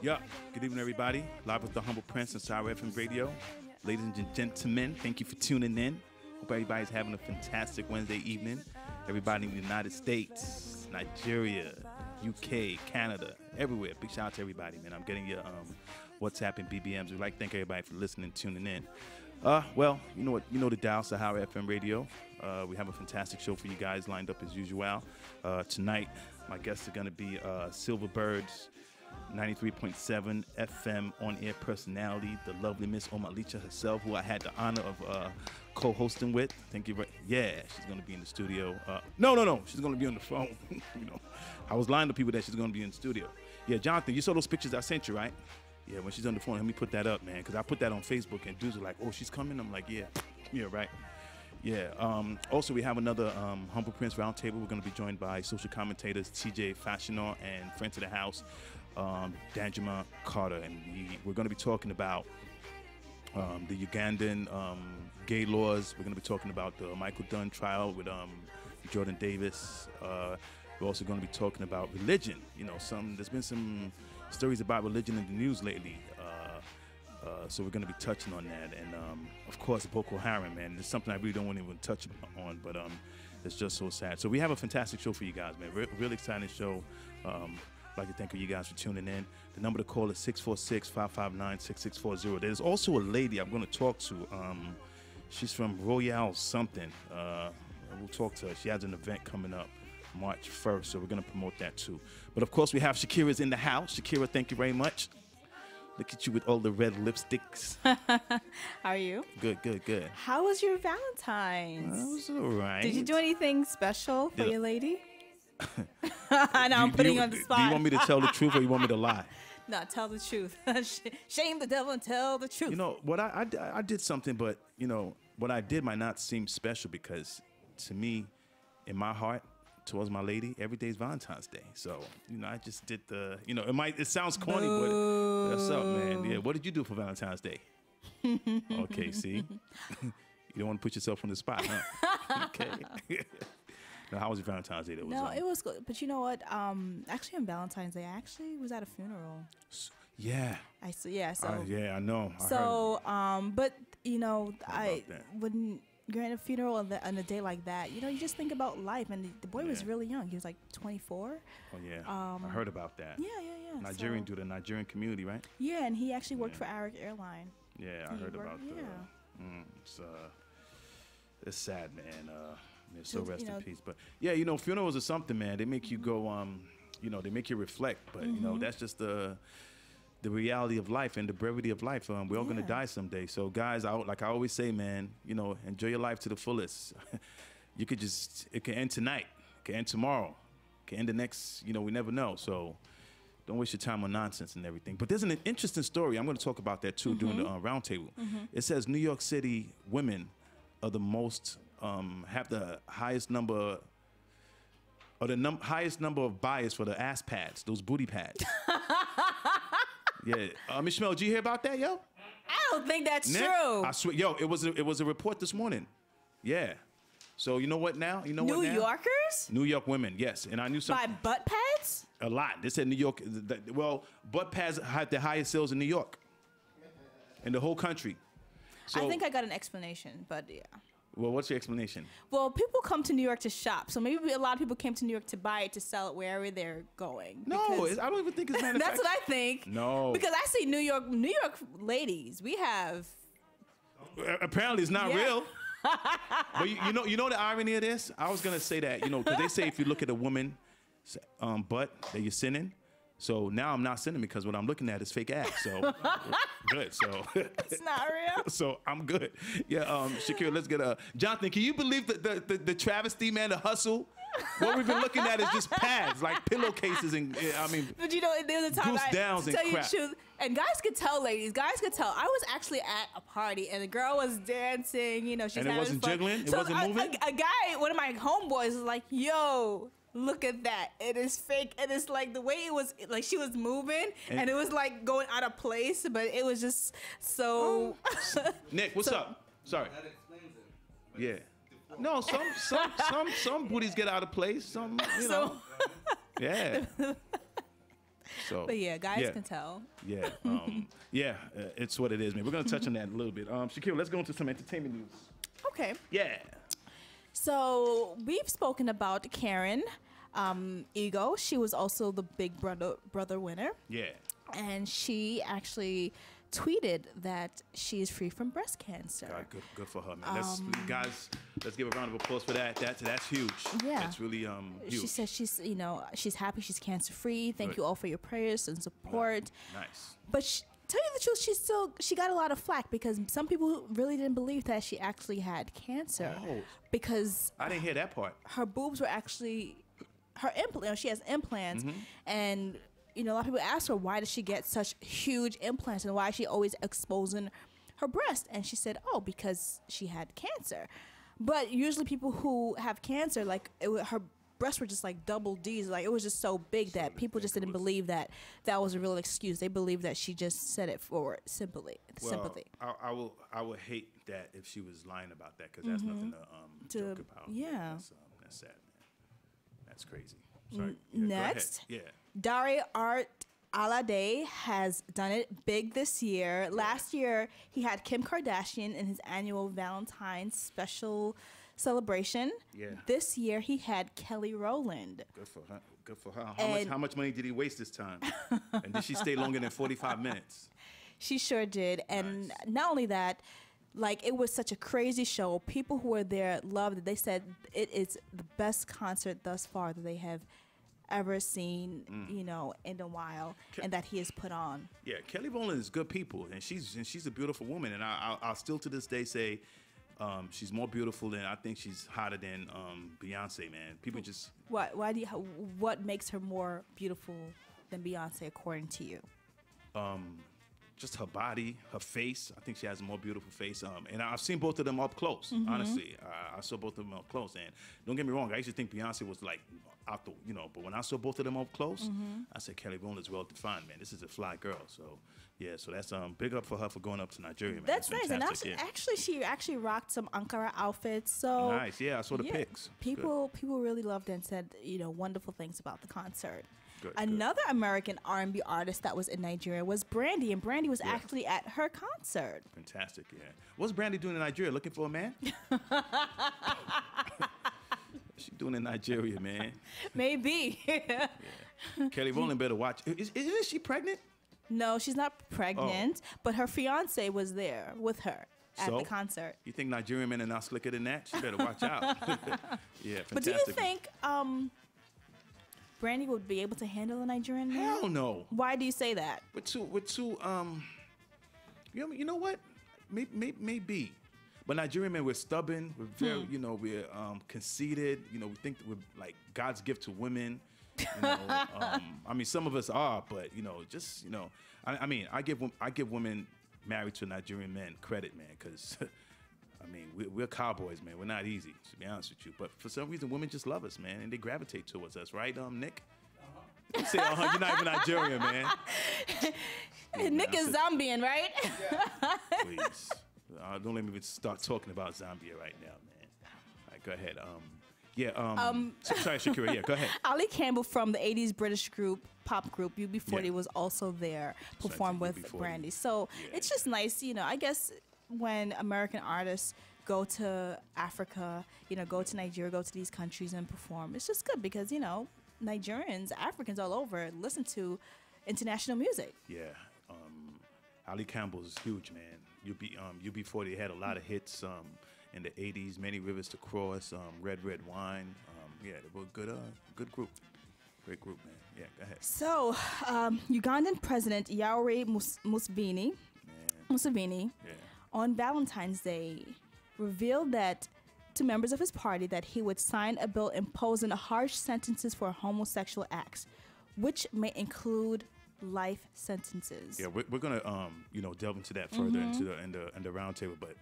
Yeah, good evening, everybody. Live with the Humble Prince and Saharatv Radio. Ladies and gentlemen, thank you for tuning in. Hope everybody's having a fantastic Wednesday evening. Everybody in the United States, Nigeria, UK, Canada, everywhere. Big shout out to everybody, man. I'm getting your WhatsApp and BBMs. We'd like to thank everybody for listening, tuning in. Well, you know what? You know the dial, Saharatv Radio. We have a fantastic show for you guys lined up as usual. Tonight, my guests are going to be Silverbirds, 93.7 FM on-air personality, the lovely Miss Omalicha herself, who I had the honor of co-hosting with. Thank you. Yeah, she's going to be in the studio. No. She's going to be on the phone. I was lying to people that she's going to be in the studio. Yeah, Jonathan, you saw those pictures I sent you, right? Yeah, when she's on the phone, let me put that up, man, because I put that on Facebook, and dudes are like, oh, she's coming? I'm like, yeah, right. Yeah. Also, we have another Humble Prince Roundtable. We're going to be joined by social commentators T.J Fashina and friend to the house, Danjuma Carter, and we're going to be talking about the Ugandan gay laws. We're going to be talking about the Michael Dunn trial with Jordan Davis. We're also going to be talking about religion. There's been some stories about religion in the news lately. So we're going to be touching on that. And, of course, Boko Haram, man. It's something I really don't want to even touch on, but it's just so sad. So we have a fantastic show for you guys, man. Really exciting show. I'd like to thank you guys for tuning in. The number to call is 646-559-6640. There's also a lady I'm going to talk to. She's from Royale something. We'll talk to her. She has an event coming up March 1st, so we're going to promote that too. But, of course, we have Shakira's in the house. Shakira, thank you very much. Look at you with all the red lipsticks. How are you? Good. How was your Valentine's? That was all right. Did you do anything special for your lady? Now I'm putting you on the spot. Do you want me to tell the truth or you want me to lie? No, tell the truth. Shame the devil and tell the truth. What I did something, but, what I did might not seem special because to me, in my heart, towards my lady, every day is Valentine's Day. So, I just did it sounds corny, but what's up, man? Yeah, what did you do for Valentine's Day? Okay, see? You don't want to put yourself on the spot, huh? Okay. Now, how was your Valentine's Day? It was good. But you know what? Actually, on Valentine's Day, I actually was at a funeral. Yeah. I know. But, when you're at a funeral on a day like that, you just think about life. And the boy was really young. He was like 24. Oh, yeah. I heard about that. Yeah. Nigerian dude, the Nigerian community, right? Yeah, and he actually worked for Arik Airline. Yeah, I heard about that. It's sad, man. So rest in peace. But, yeah, funerals are something, man. They make you go, they make you reflect. But, that's just the reality of life and the brevity of life. We're all going to die someday. So, guys, like I always say, man, enjoy your life to the fullest. It can end tonight. It can end tomorrow. It can end the next, we never know. So don't waste your time on nonsense and everything. But there's an interesting story. I'm going to talk about that, too, during the roundtable. It says New York City women are the most, have the highest number, or the highest number of buyers for the ass pads, those booty pads. Yeah, Miss Schmel, did you hear about that, yo? I don't think that's true. I swear, yo, it was a report this morning. Yeah. So you know what now? New Yorkers? New York women, yes. And I knew some. Buy butt pads? A lot. They said New York. Butt pads had the highest sales in New York, in the whole country. So, I think I got an explanation, but yeah. Well, what's your explanation? Well, people come to New York to shop, so maybe a lot of people came to New York to buy it to sell it wherever they're going. No, I don't even think it's manufactured. That's what I think. No, because I see New York ladies. We have. Apparently, it's not real. But you know the irony of this? I was gonna say that because they say if you look at a woman butt that you're sinning. So now I'm not sinning because what I'm looking at is fake ass. So good. So it's not real. So I'm good. Yeah. Shakira, let's get Jonathan. Can you believe the travesty, man? The hustle. What we've been looking at is just pads, like pillowcases, and But there's a time goose downs and tell you crap. the truth, and guys could tell, ladies. Guys could tell. I was actually at a party, and the girl was dancing. She's and it having wasn't fun. jiggling. It so wasn't moving. A guy, one of my homeboys, was like, "Yo, look at that. It is fake." And it's like the way it was, like she was moving, and it was like going out of place, but it was just so. Nick, what's up? Sorry. That explains it. Yeah. No, some booties get out of place. Some, Yeah. So, But yeah, guys can tell. Yeah, it's what it is, man. We're gonna touch on that a little bit. Shakira, let's go into some entertainment news. Okay. Yeah. So we've spoken about Karen Ego. She was also the Big Brother winner. Yeah. And she actually tweeted that she is free from breast cancer. God, good for her, man. Let's give a round of applause for that. That's huge. Yeah. That's really huge. She says she's happy she's cancer free. Thank you all for your prayers and support. Nice. But tell you the truth, she got a lot of flack because some people really didn't believe that she actually had cancer. Oh. Because I didn't hear that part. Her boobs were actually her implant. She has implants, and a lot of people ask her, why does she get such huge implants and why is she always exposing her breast? And she said, because she had cancer. But usually people who have cancer, her breasts were just like double D's. Like, it was just so big that people just didn't believe that was a real excuse. They believed that she just said it for sympathy. I would hate that if she was lying about that, because that's nothing to joke about. Yeah. That's sad, man. That's crazy. Sorry. Next. Yeah. Dari Art Alade has done it big this year. Last year, he had Kim Kardashian in his annual Valentine's special celebration. Yeah. This year, he had Kelly Rowland. Good for her. How much money did he waste this time? And did she stay longer than 45 minutes? She sure did. And not only that, it was such a crazy show. People who were there loved it. They said it is the best concert thus far that they have ever seen, in a while, and that he has put on. Yeah, Kelly Rowland is good people, and she's a beautiful woman, and I'll still to this day say she's more beautiful than, I think she's hotter than Beyonce, man. People just... What makes her more beautiful than Beyonce, according to you? Just her body, her face. I think she has a more beautiful face. And I've seen both of them up close, honestly. I saw both of them up close. And don't get me wrong, I used to think Beyonce was out the, but when I saw both of them up close, I said, Kelly Rowland is well defined, man. This is a fly girl. So, yeah, so that's big up for her for going up to Nigeria, man. That's nice. And she actually rocked some Ankara outfits. So nice. Yeah, I saw the pics. People really loved it and said, wonderful things about the concert. Good, Another American R&B artist that was in Nigeria was Brandy, and Brandy was actually at her concert. Fantastic, yeah. What's Brandy doing in Nigeria? Looking for a man? What's she doing in Nigeria, man? Maybe. Yeah. Kelly Rowland better watch. Isn't she pregnant? No, she's not pregnant, but her fiance was there with her at the concert. You think Nigerian men are not slicker than that? She better watch out. Yeah, fantastic. But do you think... Brandy would be able to handle a Nigerian man? Hell no. Why do you say that? We're too you know what? Maybe. But Nigerian men, we're stubborn. We're very, we're conceited. We think that we're like God's gift to women. Some of us are, but I give women married to Nigerian men credit, man, because we're cowboys, man. We're not easy, to be honest with you. But for some reason, women just love us, man, and they gravitate towards us, right, Nick? You say, you're not even Nigerian, man. Nick is Zambian, right? Yeah. Please. Don't let me even start talking about Zambia right now, man. All right, go ahead. Sorry, Shakira. Yeah, go ahead. Ali Campbell from the 80s British pop group UB40 was also there, performed with Brandy. So it's just nice, I guess... when American artists go to Africa, go to Nigeria, go to these countries and perform, it's just good because, Nigerians, Africans all over listen to international music. Yeah. Ali Campbell is huge, man. UB40 had a lot of hits in the 80s, Many Rivers to Cross, Red Wine. They were a good group. Great group, man. Yeah, go ahead. So, Ugandan President Yoweri Museveni on Valentine's Day, revealed that to members of his party that he would sign a bill imposing harsh sentences for homosexual acts, which may include life sentences. Yeah, we're gonna delve into that further into the roundtable, but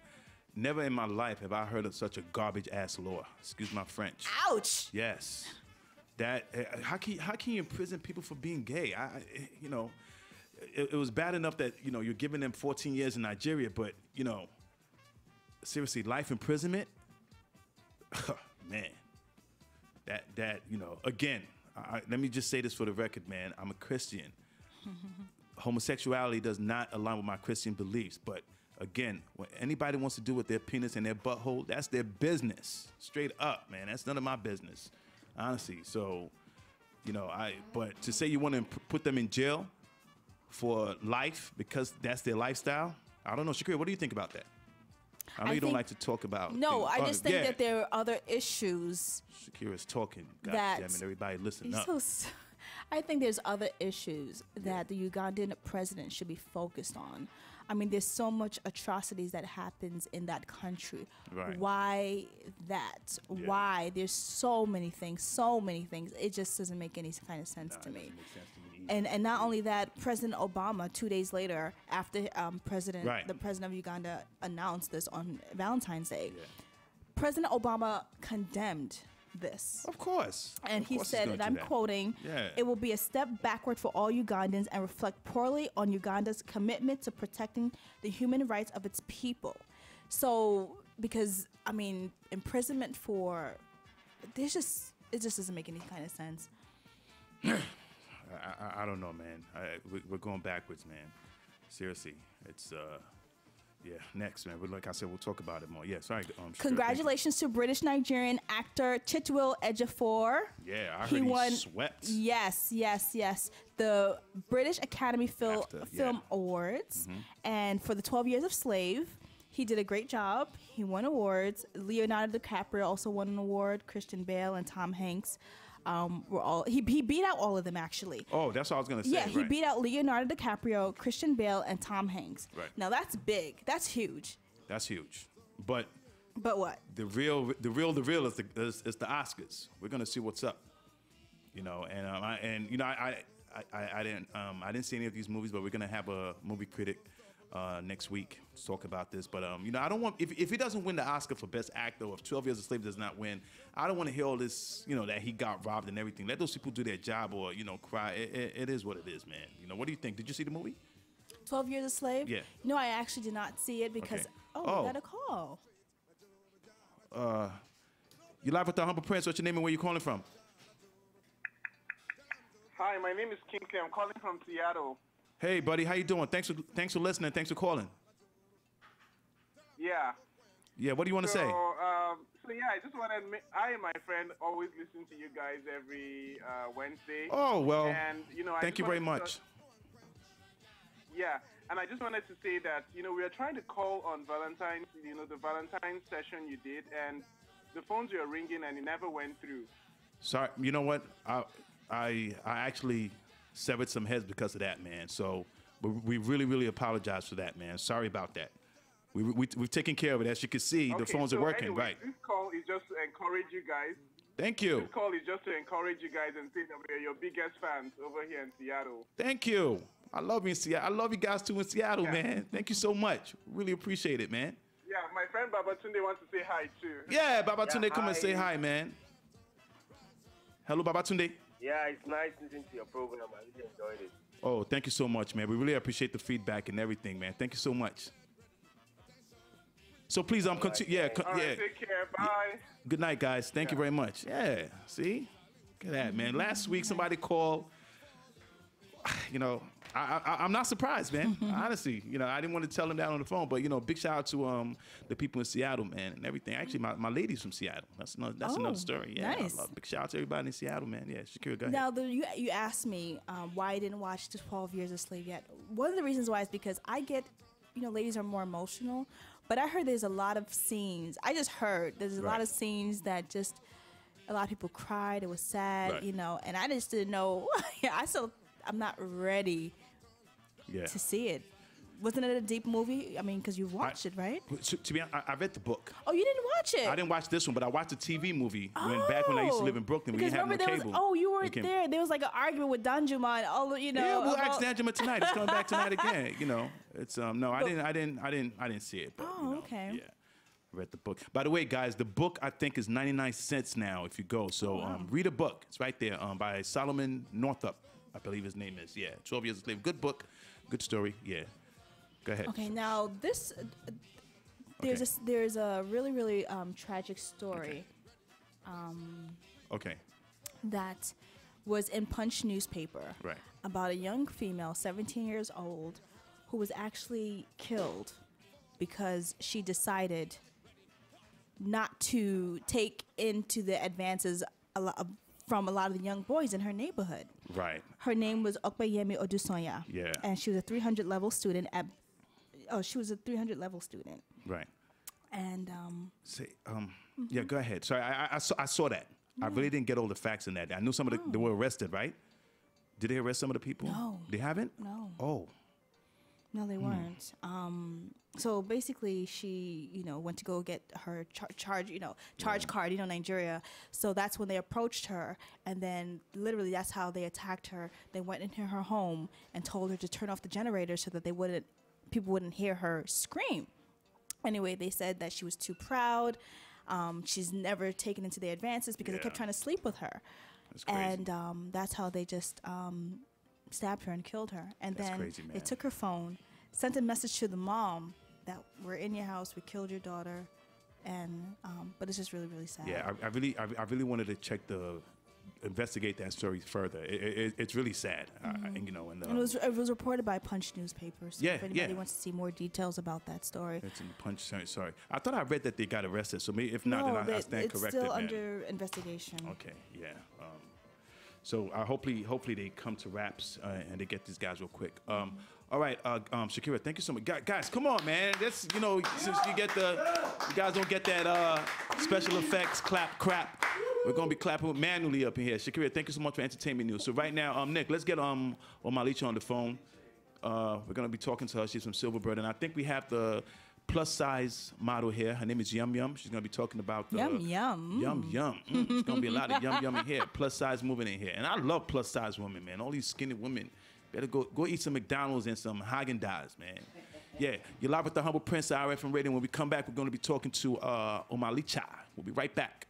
never in my life have I heard of such a garbage ass law. Excuse my French. Ouch. Yes, that how can you imprison people for being gay? It was bad enough that, you're giving them 14 years in Nigeria, but, seriously, life imprisonment? Man, that again, let me just say this for the record, man. I'm a Christian. Homosexuality does not align with my Christian beliefs. But again, when anybody wants to do with their penis and their butthole, that's their business. Straight up, man. That's none of my business, honestly. So, you know, but to say you want to put them in jail for life because that's their lifestyle, I don't know. Shakira, what do you think about that? I know you don't like to talk about. No, I just think that there are other issues. Shakira's talking. God damn it, everybody listen up. I think there's other issues that the Ugandan president should be focused on. I mean, there's so much atrocities that happens in that country. Right. Why that? Yeah. Why? There's so many things. It just doesn't make any kind of sense to me. And not only that, President Obama, 2 days later, after the president of Uganda announced this on Valentine's Day, President Obama condemned this. Of course. And he said, and I'm quoting, it will be a step backward for all Ugandans and reflect poorly on Uganda's commitment to protecting the human rights of its people. So, because, I mean, imprisonment for, it just doesn't make any kind of sense. I don't know, man. We're going backwards, man. Seriously. It's, next, man. Like I said, we'll talk about it more. Yeah, sorry. Congratulations to British-Nigerian actor Chitwell Ejiofor. Yeah, I heard he swept. Yes. The British Academy Film Awards. Mm-hmm. And for the 12 Years a Slave, he did a great job. He won awards. Leonardo DiCaprio also won an award. Christian Bale and Tom Hanks. He beat out all of them, actually. Oh, that's what I was gonna say. Yeah, he beat out Leonardo DiCaprio, Christian Bale, and Tom Hanks. Right. Now that's big. That's huge. That's huge. But what? The real is the Oscars. We're gonna see what's up. You know, I didn't see any of these movies, but we're gonna have a movie critic next week to talk about this. But I don't want if he doesn't win the Oscar for Best Actor, or if 12 Years a Slave does not win, I don't want to hear all this, that he got robbed and everything. Let those people do their job, or cry. It is what it is, man. What do you think? Did you see the movie? 12 Years a Slave? Yeah. No, I actually did not see it because we got a call. You live with the Humble Prince. What's your name and where you calling from? Hi, my name is Kinkley. I'm calling from Seattle. Hey, buddy, how you doing? Thanks for listening. Thanks for calling. Yeah. Yeah, what do you want to say? I just want to admit, I and my friend always listen to you guys every Wednesday. Oh, well, and, thank you very much. Yeah, and I just wanted to say that, we are trying to call on Valentine's, the Valentine's session you did, and the phones were ringing and it never went through. Sorry, you know what? I actually severed some heads because of that, man. So we really, really apologize for that, man. Sorry about that. We've taken care of it. As you can see, the phones are working, anyway, right? This call is just to encourage you guys. Thank you. This call is just to encourage you guys and say that we're your biggest fans over here in Seattle. Thank you. I love you in Seattle. I love you guys too in Seattle, man. Thank you so much. Really appreciate it, man. Yeah, my friend Babatunde wants to say hi too. Yeah, Babatunde, come and say hi, man. Hello, Babatunde. Yeah, it's nice listening to your program. I really enjoyed it. Oh, thank you so much, man. We really appreciate the feedback and everything, man. Thank you so much. So please, continue. Yeah, All right, take care. Bye. Good night, guys. Thank you very much. Yeah, see? Look at that, man. Last week, somebody called. I'm not surprised, man. Honestly, I didn't want to tell them that on the phone, but big shout out to the people in Seattle, man, and everything. Actually, my lady's from Seattle. That's another story. Yeah, nice. I love big shout out to everybody in Seattle, man. Yeah, Shakira, go ahead. Now, you asked me why I didn't watch the 12 Years a Slave yet. One of the reasons why is because I get, ladies are more emotional, but I heard there's a lot of scenes. I just heard there's a lot of scenes that just a lot of people cried. It was sad, and I just didn't know. I'm not ready to see it. Wasn't it a deep movie? I mean, because you've watched it, right? To be honest, I read the book. Oh, you didn't watch it? I didn't watch this one, but I watched the TV movie back when I used to live in Brooklyn. We didn't have no cable. You weren't there. There was like an argument with Danjuma and all, Yeah, we'll ask Danjuma tonight. It's coming back tonight again. It's no, I didn't see it. But, okay. Yeah. I read the book. By the way, guys, the book I think is 99 cents now if you go. So read a book. It's right there by Solomon Northup, I believe his name is. Yeah, 12 Years a Slave. Good book, good story. Yeah. Go ahead. Okay, now there's a really, really tragic story. Okay. That was in Punch newspaper Right. about a young female, 17 years old, who was actually killed because she decided not to take into the advances from a lot of the young boys in her neighborhood. Right. Her name was Okpeyemi Odusonya. Yeah. And she was a 300 level student at. Oh, she was a 300 level student. Right. And yeah, go ahead. Sorry, I saw that. I really didn't get all the facts in that. I knew some of they were arrested, right? Did they arrest some of the people? No. They haven't? No. Oh. No, they weren't. So basically, she, went to go get her charge card, Nigeria. So that's when they approached her, and then literally that's how they attacked her. They went into her home and told her to turn off the generator so that people wouldn't hear her scream. Anyway, they said that she was too proud. She's never taken into the advances because they kept trying to sleep with her. That's crazy. And that's how they just stabbed her and killed her. And That's then crazy, man. they took her phone, sent a message to the mom that we're in your house, we killed your daughter, and but it's just really, really sad. Yeah, I really wanted to investigate that story further. It's really sad, and And it was reported by Punch newspaper. So if anybody wants to see more details about that story, it's in Punch. Sorry, I thought I read that they got arrested. So maybe if not, then I stand corrected. It's still man. under investigation. Okay, yeah. So hopefully they come to wraps and they get these guys real quick. All right, Shakira, thank you so much. Guys, come on, man. This, since you guys don't get that special effects crap. We're gonna be clapping manually up in here. Shakira, thank you so much for entertainment news. So right now, Nick, let's get Omalicha on the phone. We're gonna be talking to her. She's from Silverbird, and I think we have the plus size model here. Her name is Yum Yum. She's gonna be talking about the Yum Yum. Yum Yum. It's gonna be a lot of Yum Yum in here. Plus size moving in here, and I love plus size women, man. All these skinny women. Better go eat some McDonald's and some Haagen-Dazs, man. Yeah, you're live with the Humble Prince, RFM Radio. When we come back, we're gonna be talking to Omalicha. We'll be right back.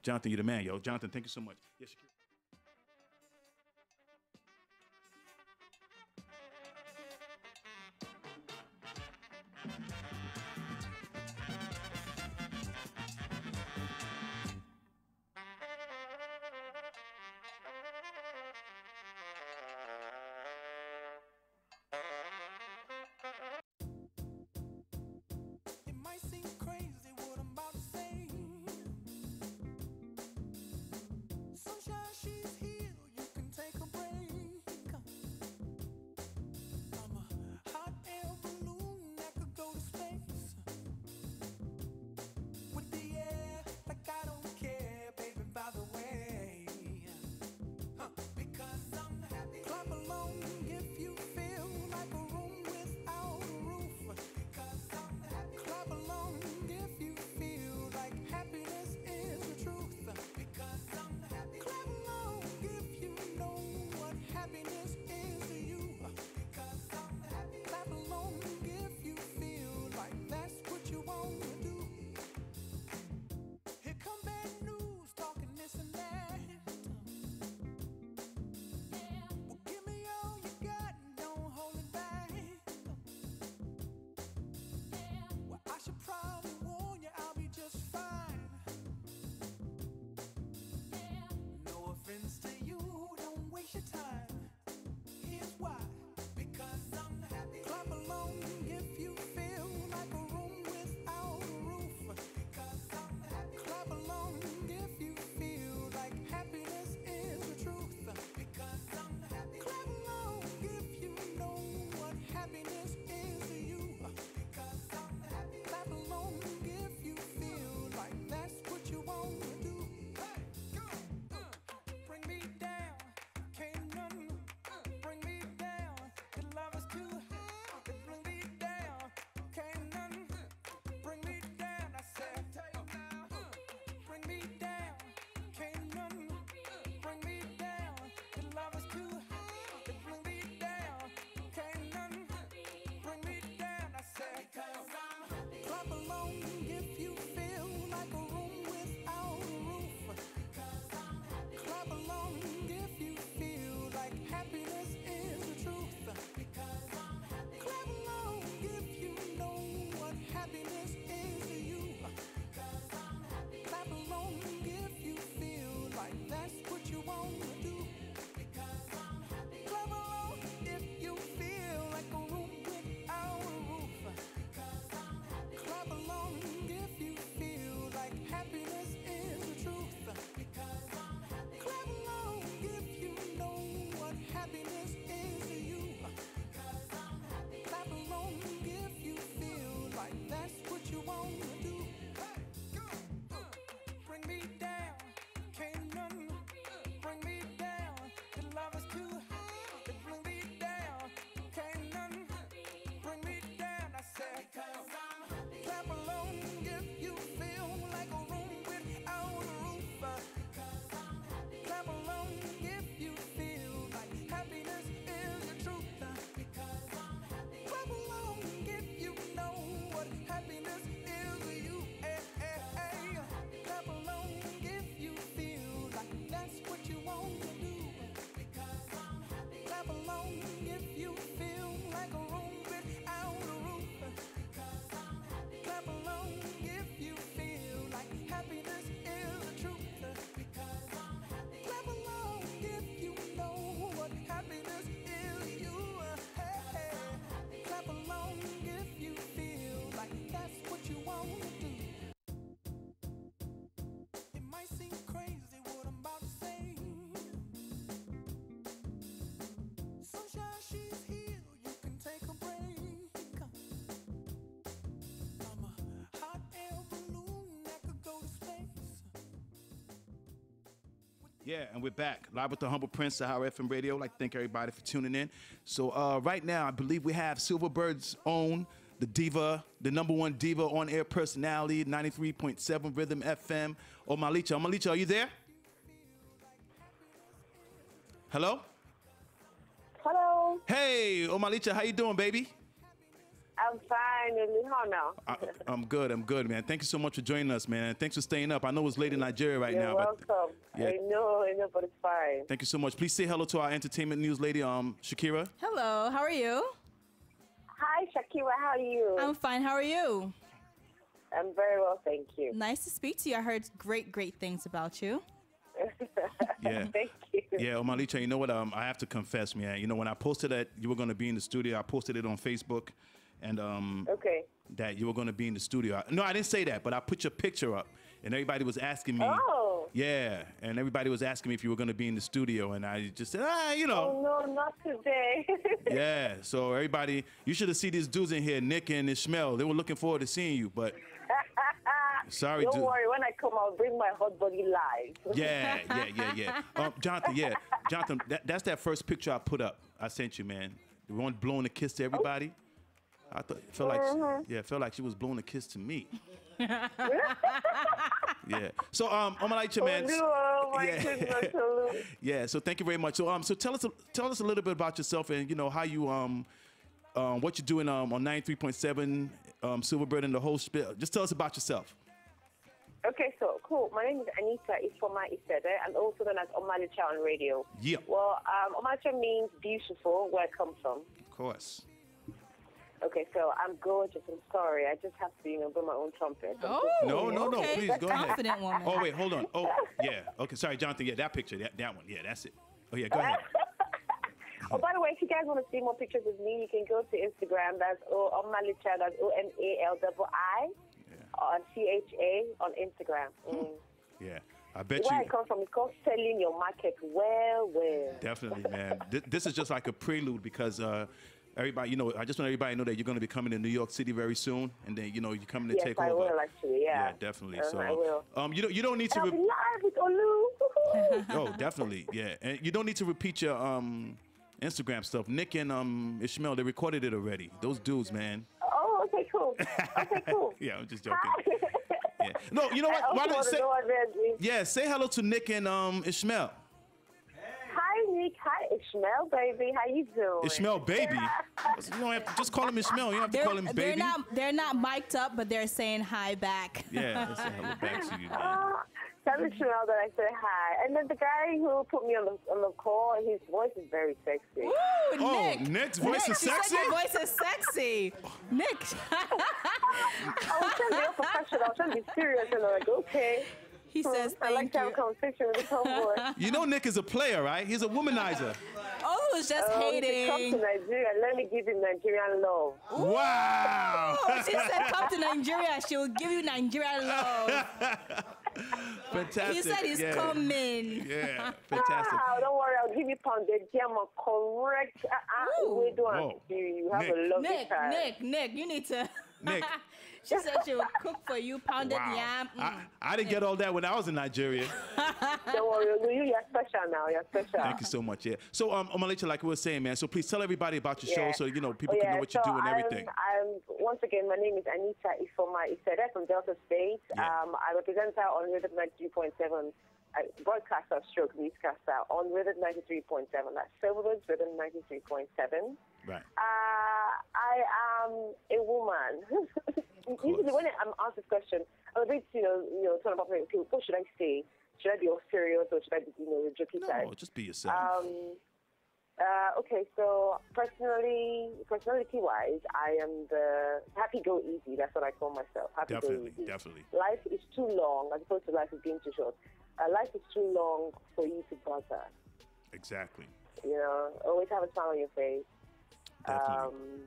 Jonathan, you're the man, yo. Jonathan, thank you so much. Yes, Shakira. Yeah, and we're back live with the Humble Prince, Saharatv Radio. I'd like to thank everybody for tuning in. So right now, I believe we have Silverbird's own, the diva, the #1 diva on-air personality, 93.7 Rhythm FM, Omalicha. Omalicha, are you there? Hello? Hello. Hey, Omalicha, how you doing, baby? I'm fine. And how now? I'm good, man. Thank you so much for joining us, man. Thanks for staying up. I know it's late in Nigeria right You're now. welcome. But, yeah. I know, but it's fine. Thank you so much. Please say hello to our entertainment news lady, Shakira. Hello, how are you? Hi, Shakira. How are you? I'm fine. How are you? I'm very well, thank you. Nice to speak to you. I heard great things about you. Yeah. Thank you. Yeah, Omalicha, you know what? I have to confess, man. You know, when I posted that you were going to be in the studio, I posted it on Facebook, and Okay. that you were going to be in the studio. No, I didn't say that, but I put your picture up, and everybody was asking me. Oh. Yeah, and everybody was asking me if you were going to be in the studio, and I just said, you know. Oh, no, not today. Yeah, so everybody, you should have seen these dudes in here, Nick and Ishmael. They were looking forward to seeing you, but sorry, Don't dude. worry. When I come, I'll bring my hot body live. Yeah. Jonathan, that's that first picture I put up. I sent you, man. The one blowing a kiss to everybody. I thought it felt it felt like she was blowing a kiss to me. Yeah. So Omalicha, man. Oh, my goodness. Yeah. So thank you very much. So tell us a little bit about yourself and how you what you're doing on 93.7 Silverbird and the whole spiel. Just tell us about yourself. Okay, so cool. My name is Anita Ifoma Isede, and also known as Omalicha on radio. Yeah. Well, Omalicha means beautiful, where I come from. Of course. Okay, so I'm gorgeous. I'm sorry. I just have to, blow my own trumpet. Oh, No. okay. Please go ahead. Confident woman. Oh wait, hold on. Oh yeah. Okay, sorry, Jonathan. Yeah, that picture. That one. Yeah, that's it. Oh yeah, go ahead. Oh, by the way, if you guys want to see more pictures of me, you can go to Instagram. That's Omalicha. That's OMALII. CHA on Instagram. Yeah, I bet Where you. I come from, it's called selling your market well. Definitely, man. This is just like a prelude because everybody, I just want everybody to know that you're going to be coming to New York City very soon, and then you're coming to take over. Yes, I will actually. Yeah. Yeah, definitely. So I will. You don't need to. I'll be live with Olu. Oh, definitely. Yeah, and you don't need to repeat your Instagram stuff. Nick and Ishmael, they recorded it already. Those dudes, man. Oh, okay, cool. Okay, cool. Yeah, I'm just joking. Yeah. No, you know what? Why don't you say hello to Nick and Ishmael. Hi, Nick. Hi, Ishmael, baby. How you doing? Ishmael, baby. You don't have to just call him Ishmael. You don't have to call him baby. They're not mic'd up, but they're saying hi back. Yeah, let's say hello back to you, man. Tell Ishmael that I said hi. And then the guy who put me on the call, his voice is very sexy. Ooh, Nick. Nick's voice is sexy? Your voice is sexy. Nick. I was trying to be professional. I was trying to be serious. And I'm like, okay. He says I like thank to have you. a conversation with his homeboy. You know Nick is a player, right? He's a womanizer. Oh, it's just Come hating. to Nigeria. Let me give him Nigerian love. Wow. Oh, she said come to Nigeria. She will give you Nigerian love. Fantastic. He said he's coming. Yeah, fantastic. Don't worry, I'll give you pounded jam, a correct. We don't. You have a lovely time. Nick, you need to. Nick. She said she will cook for you pounded yam. I didn't get all that when I was in Nigeria. Don't worry, you're special now. You're special. Thank you so much. Yeah. So, Omalicha, like we were saying, man. So please tell everybody about your show, so people can know what you do and everything. Once again, my name is Anita Ifoma Isede from Delta State. Yeah. I represent her on Rhythm 93.7. Broadcaster stroke newscaster on Rhythm 93.7. That's Silverwood's Rhythm 93.7. Right. I am a woman. Usually when I'm asked this question, I'm a bit, talking about people, what should I say? Should I be all serious or should I be, the jokey side? No, just be yourself. Okay, so personality-wise, I am the happy-go-easy. That's what I call myself. Happy-go-easy. Definitely. Life is too long, as opposed to life is being too short. Life is too long for you to bother. Exactly. Always have a smile on your face. Definitely.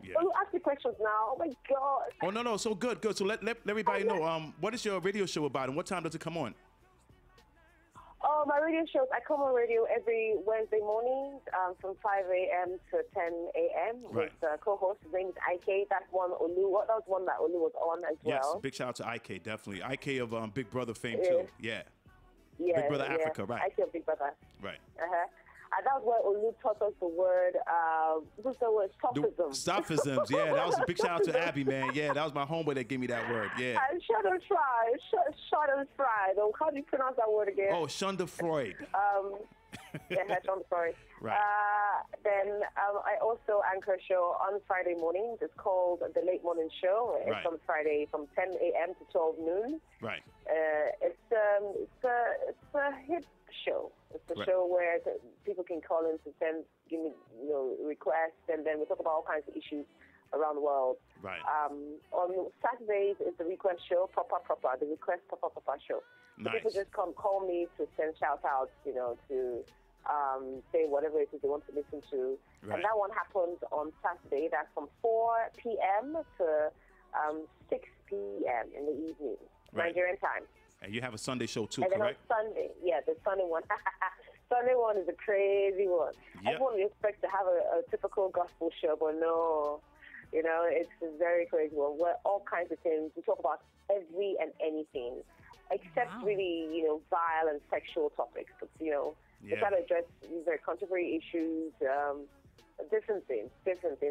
Yeah. Oh, ask the questions now. Oh my God. Oh no, so good. So let everybody know. What is your radio show about, and what time does it come on? Oh, my radio shows. I come on radio every Wednesday morning from 5 a.m. to 10 a.m. Right. with co-host. His name is IK. That's one Olu. That was one that Olu was on as well. Yes, big shout out to IK, definitely. IK of Big Brother fame too. Yeah. Yeah, Big Brother Africa, right? I feel Big Brother. Right. And that's why Olu taught us the word, what's the word? Sophism. Sophisms, yeah. That was a big shout out to Abby, man. Yeah, that was my homeboy that gave me that word. Yeah. And Schadenfreude. How do you pronounce that word again? Oh, Shonda Freud. Schadenfreude. Right. Then I also anchor a show on Friday mornings. It's called The Late Morning Show. It's Right. on Friday from 10 a.m. to 12 noon. Right. It's a hit show. It's a Right. show where people can call in to give me requests, and then we talk about all kinds of issues around the world. Right. On Saturdays it's the request show, the request Papa show. So Nice. people just call me to send shout outs, to say whatever it is they want to listen to. Right. And that one happens on Saturday. That's from 4 p.m. to 6 p.m. in the evening, Right. Nigerian time. And you have a Sunday show too, And then correct? on Sunday, the Sunday one. Sunday one is a crazy one. Yep. Everyone would expect to have a typical gospel show, but no. It's a very crazy one where all kinds of things. We talk about every and anything, except really, vile and sexual topics. But, we try to address these very contemporary issues, different things.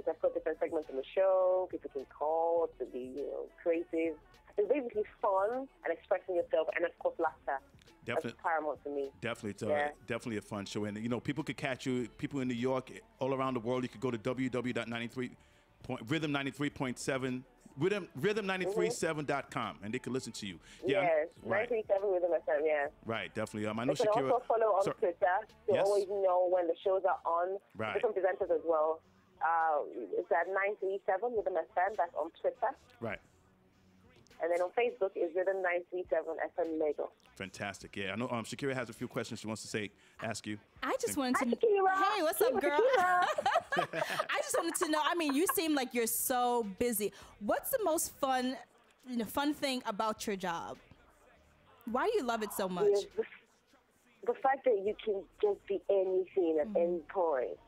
I've got different segments in the show. People can call to be, creative. It's basically fun and expressing yourself, and of course laughter. Definitely. That's paramount to me. Definitely, it's definitely a fun show, and people could catch you. People in New York, all around the world. You could go to rhythm93.7 rhythm937.com, and they can listen to you. Yeah, yes, right. 937 Rhythm FM. Yeah. Right, definitely. I know you can Shakira. also follow on Twitter to Yes. always know when the shows are on. Right. Different presenters as well. It's at 937 Rhythm FM. That's on Twitter. Right. And then on Facebook is Rhythm 937 FM Lagos. Fantastic. Yeah, I know Shakira has a few questions she wants to ask you. I just wanted to. Shakira. Hey, what's up, girl? I just wanted to know. I mean, you seem like you're so busy. What's the most fun thing about your job? Why do you love it so much? The fact that you can just be anything at any point.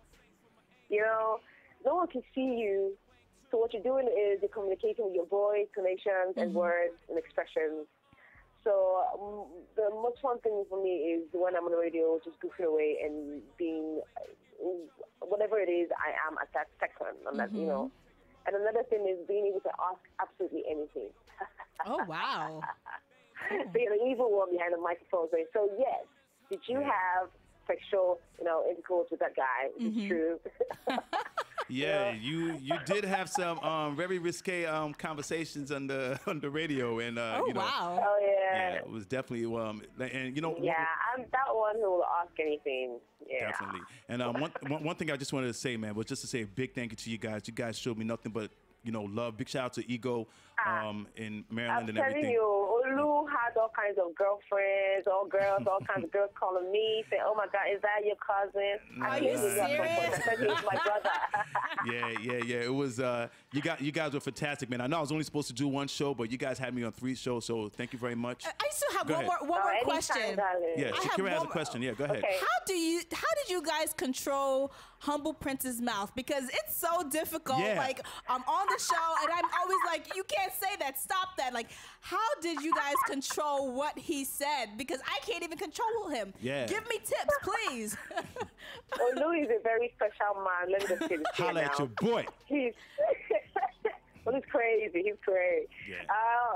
No one can see you. So what you're doing is you're communicating with your voice, tonations, and words and expressions. So the most fun thing for me is when I'm on the radio, just goofing away and being whatever it is I am at that second. And that, And another thing is being able to ask absolutely anything. Oh, wow. Being the evil one behind the microphone saying, so yes, did you have sexual, intercourse with that guy? Is it true? Yeah, you did have some very risque conversations on the radio, and wow. Oh yeah. It was definitely and Yeah, I'm that one who will ask anything. Yeah. Definitely. And one thing I just wanted to say, man, was just to say a big thank you to you guys. You guys showed me nothing but love. Big shout out to Ego in Maryland and everything. I'm telling you, Olu had all kinds of girlfriends, all kinds of girls calling me, saying, "Oh my God, is that your cousin?" Are you serious? I said, "He's my brother." Yeah. It was you guys were fantastic, man. I know I was only supposed to do one show, but you guys had me on 3 shows, so thank you very much. I still have Go one ahead. more question. Darling. Yeah, Shakira has a question. Yeah, go ahead. Okay. How did you guys control Humble Prince's mouth? Because it's so difficult. Yeah. Like, I'm on the show and I'm always like, you can't say that. Stop that. Like, how did you guys control what he said? Because I can't even control him. Yeah. Give me tips, please. Olu is a very special man. Let me just say this here Holla now. at your boy. He's crazy. He's great. Yeah.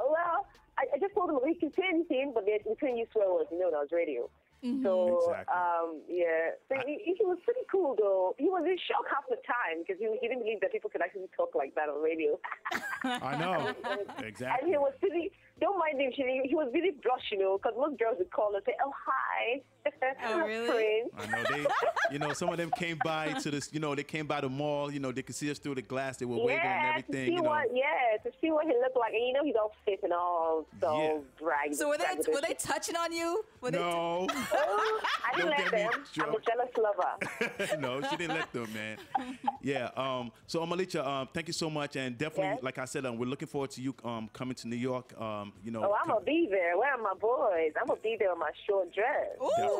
Well, I just told him he can say anything, but we couldn't use swear words. That was radio. So, Exactly. So he was pretty cool, though. He was in shock half the time because he didn't believe that people could actually talk like that on radio. I know. Exactly. And he was pretty, don't mind him, he was really blush, because most girls would call and say, "Oh, hi." Oh, really? Prince. I know some of them came by to this, they came by the mall, they could see us through the glass, they were waving and everything, to see what he looked like. And he's all fit and all so dragged. So were they touching on you? No. I didn't let them. I'm a jealous lover. No, she didn't let them, man. Yeah. So Omalicha, thank you so much, and definitely, like I said, we're looking forward to you coming to New York. I'm gonna be there. Where are my boys? I'm gonna be there with my short dress. Ooh.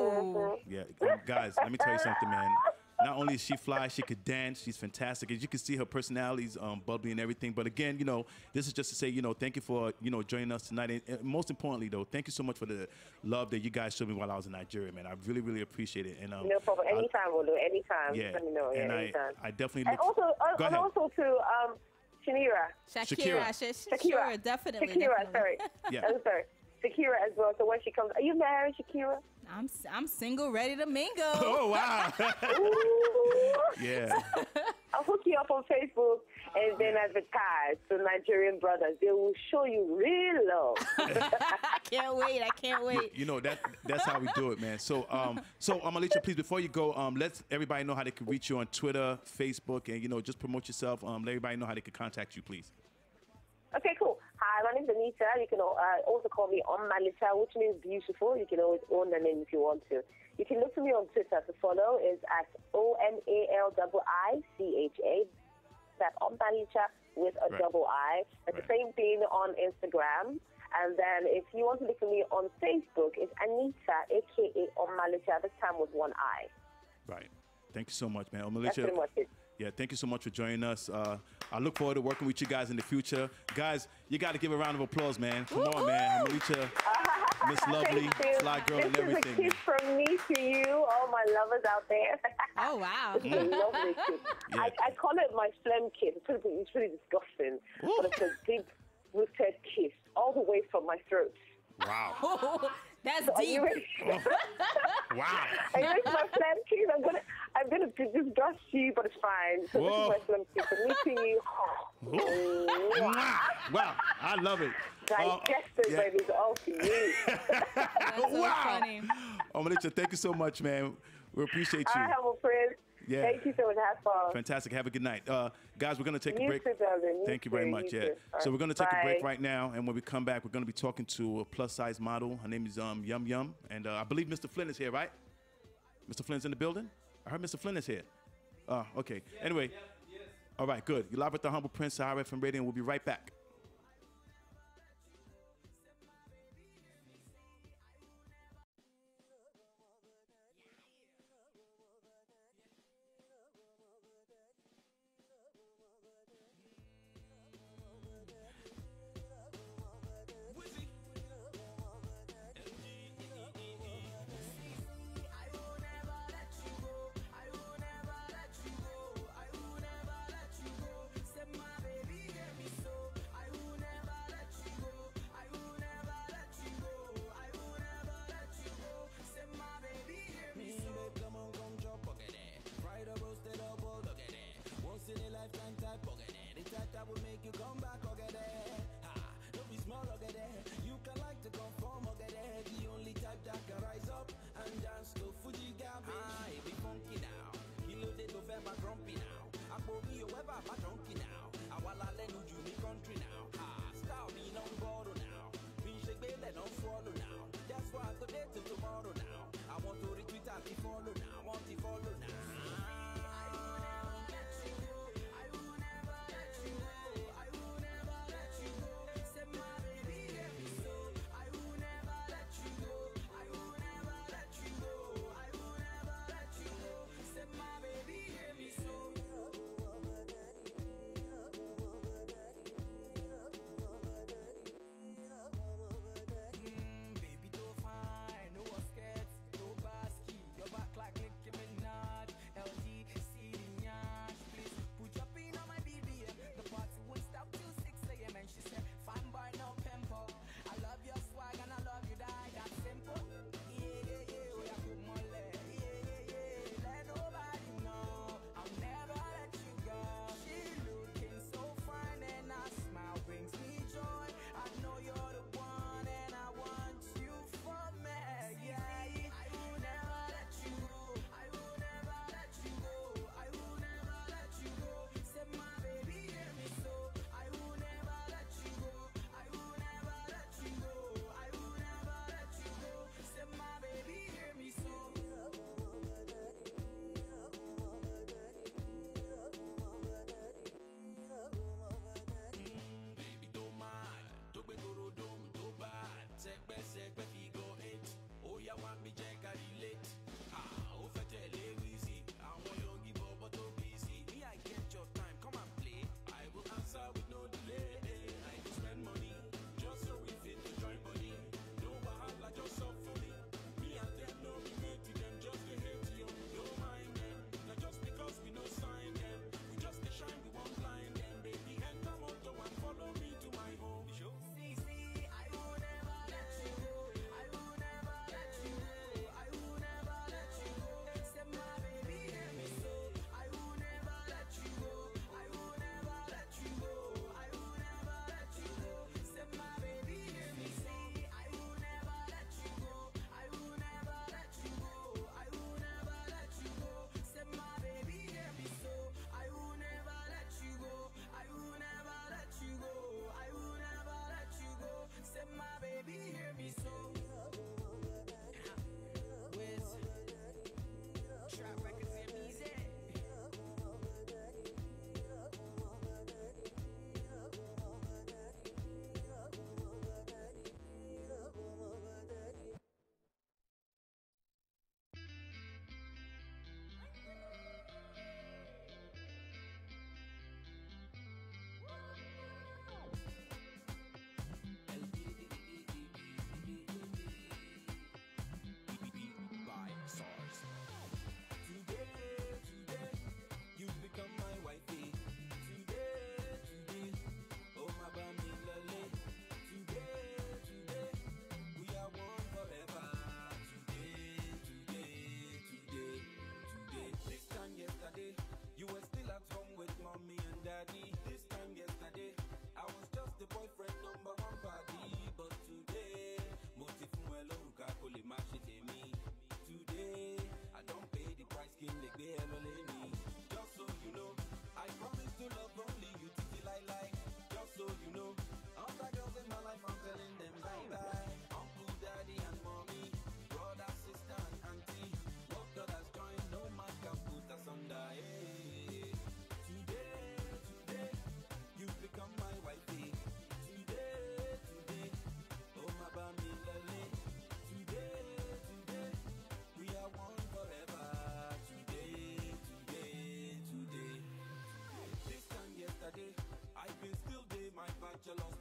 Yeah, guys, let me tell you something, man. not only is she fly, she could dance. She's fantastic. As you can see, her personality's bubbly and everything. But again, this is just to say, thank you for, joining us tonight. And most importantly, though, thank you so much for the love that you guys showed me while I was in Nigeria, man. I really, really appreciate it. And no problem. Anytime, Olu. Anytime. Yeah. Let me know. Yeah, and anytime. I definitely And also to Shakira. Shakira, definitely. Shakira, sorry. Yeah. I'm sorry. Shakira as well. So when she comes, are you married, Shakira? I'm single, ready to mingle. Oh, wow. Yeah. I'll hook you up on Facebook and then advertise to Nigerian brothers. They will show you real love. I can't wait. That's how we do it, man. So Alicia, please, before you go, let everybody know how they can reach you on Twitter, Facebook, and just promote yourself. Let everybody know how they can contact you, please. Okay, cool. Hi, my name is Anita. You can also call me Malita, which means beautiful. You can always own the name if you want to. You can look for me on Twitter to follow. Is at OMALIICHA. That's Malita with a double I. It's the same thing on Instagram. And then if you want to look for me on Facebook, it's Anita, a.k.a. Malita, this time with one I. Right. Thank you so much, man. That's pretty much it. Yeah, thank you so much for joining us. I look forward to working with you guys in the future. Guys, you got to give a round of applause, man. Come on, man. Alicia, Miss Lovely, fly girl, and everything. This is a kiss from me to you, all my lovers out there. Oh, wow. It's a lovely kiss. Yeah. I call it my phlegm kiss. It's pretty disgusting. But it's a deep-rooted kiss all the way from my throat. Wow. That's so deep. Wow. Are you ready for my phlegm kiss? I'm gonna disgust you, but it's fine. So this is my phlegm kiss. So meeting you. Wow. I love it. Digested, baby. It's all for you. That's so funny. Alicia, thank you so much, man. We appreciate you. All right, Humble Prince. Yeah. Thank you so much. Have fun. Fantastic. Have a good night. Guys, we're going to take a break. Too, Thank you very much. Yeah. So we're going to take a break right now. And when we come back, we're going to be talking to a plus-size model. Her name is Yum Yum. And I believe Mr. Flint is here, right? Mr. Flint's in the building? I heard Mr. Flint is here. Okay. Anyway. Yes. All right, good. You're live with the Humble Prince, Saharatv Radio, and we'll be right back.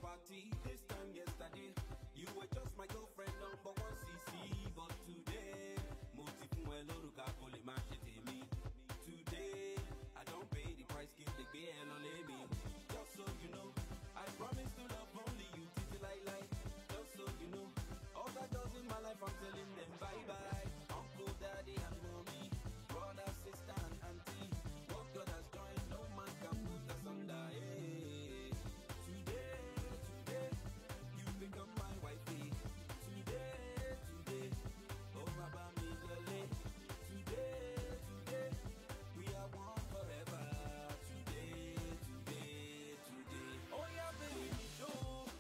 party this time yesterday. You were just my girlfriend number 1 CC, but today, today, I don't pay the price, give the bill on me. Just so you know, I promise to love only you, titty like. Just so you know, all that does in my life, I'm telling them bye-bye. Uncle, daddy, and mommy, brother, sister, and auntie. What God has joined, no man can put us under. Hey. Today, you become my wifey. Today, oh, Baba, me, Lele. Today, we are one forever. Today. Oh, yeah, baby, show.